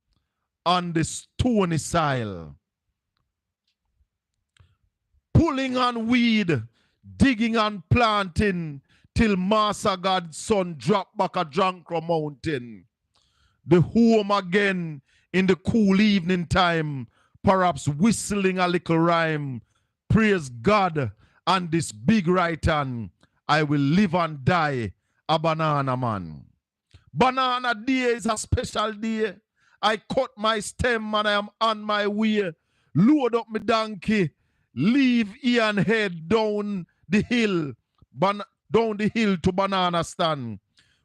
Speaker 2: on the stony soil. Pulling on weed, digging and planting till Master God's son drop back a Jankro mountain. The home again in the cool evening time, perhaps whistling a little rhyme. Praise God and this big right hand, I will live and die a banana man. Banana day is a special day. I cut my stem and I am on my way. Load up my donkey, leave Ian head down the hill, down the hill to banana stand.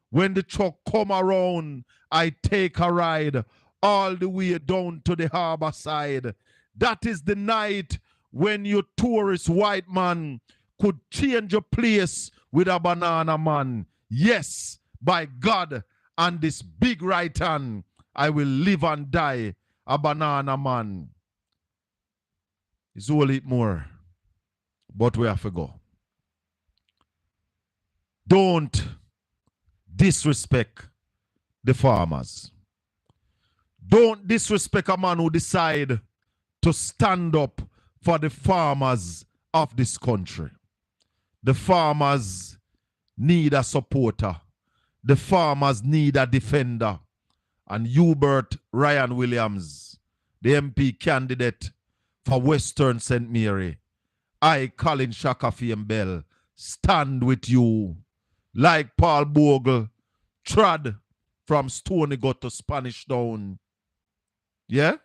Speaker 2: When the truck come around, I take a ride all the way down to the harbor side. That is the night when your tourist white man could change your place with a banana man. Yes, by God and this big right hand, I will live and die a banana man. It's all it more, but we have to go. Don't disrespect the farmers. Don't disrespect a man who decide to stand up for the farmers of this country. The farmers need a supporter. The farmers need a defender. And Hubert Ryan Williams, the MP candidate for Western St. Mary, I, Colin Shakafiem Bell, stand with you. Like Paul Bogle trod from Stony Gut to Spanish Town. Yeah?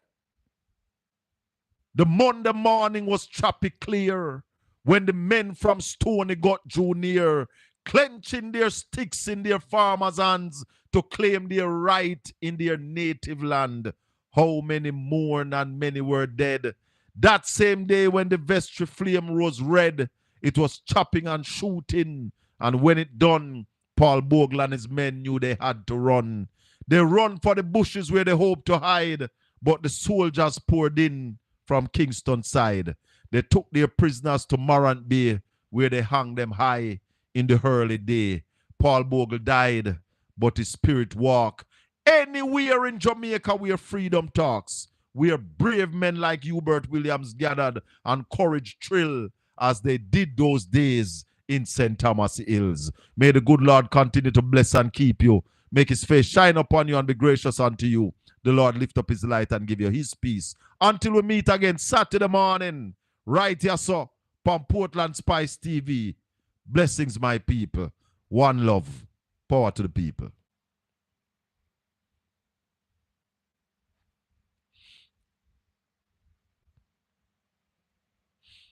Speaker 2: The Monday morning was choppy clear when the men from Stony Gut drew near, clenching their sticks in their farmers' hands to claim their right in their native land. How many mourned and many were dead. That same day when the vestry flame rose red, it was chopping and shooting. And when it done, Paul Bogle and his men knew they had to run. They run for the bushes where they hoped to hide, but the soldiers poured in from Kingston side. They took their prisoners to Morant Bay, where they hung them high in the early day. Paul Bogle died, but his spirit walked anywhere in Jamaica where freedom talks, where brave men like Hubert Williams gathered and courage thrill as they did those days in St. Thomas Hills. May the good Lord continue to bless and keep you. Make his face shine upon you and be gracious unto you. The Lord lift up his light and give you his peace. Until we meet again Saturday morning, right here, so, on Portland Spice TV. Blessings, my people. One love. Power to the people.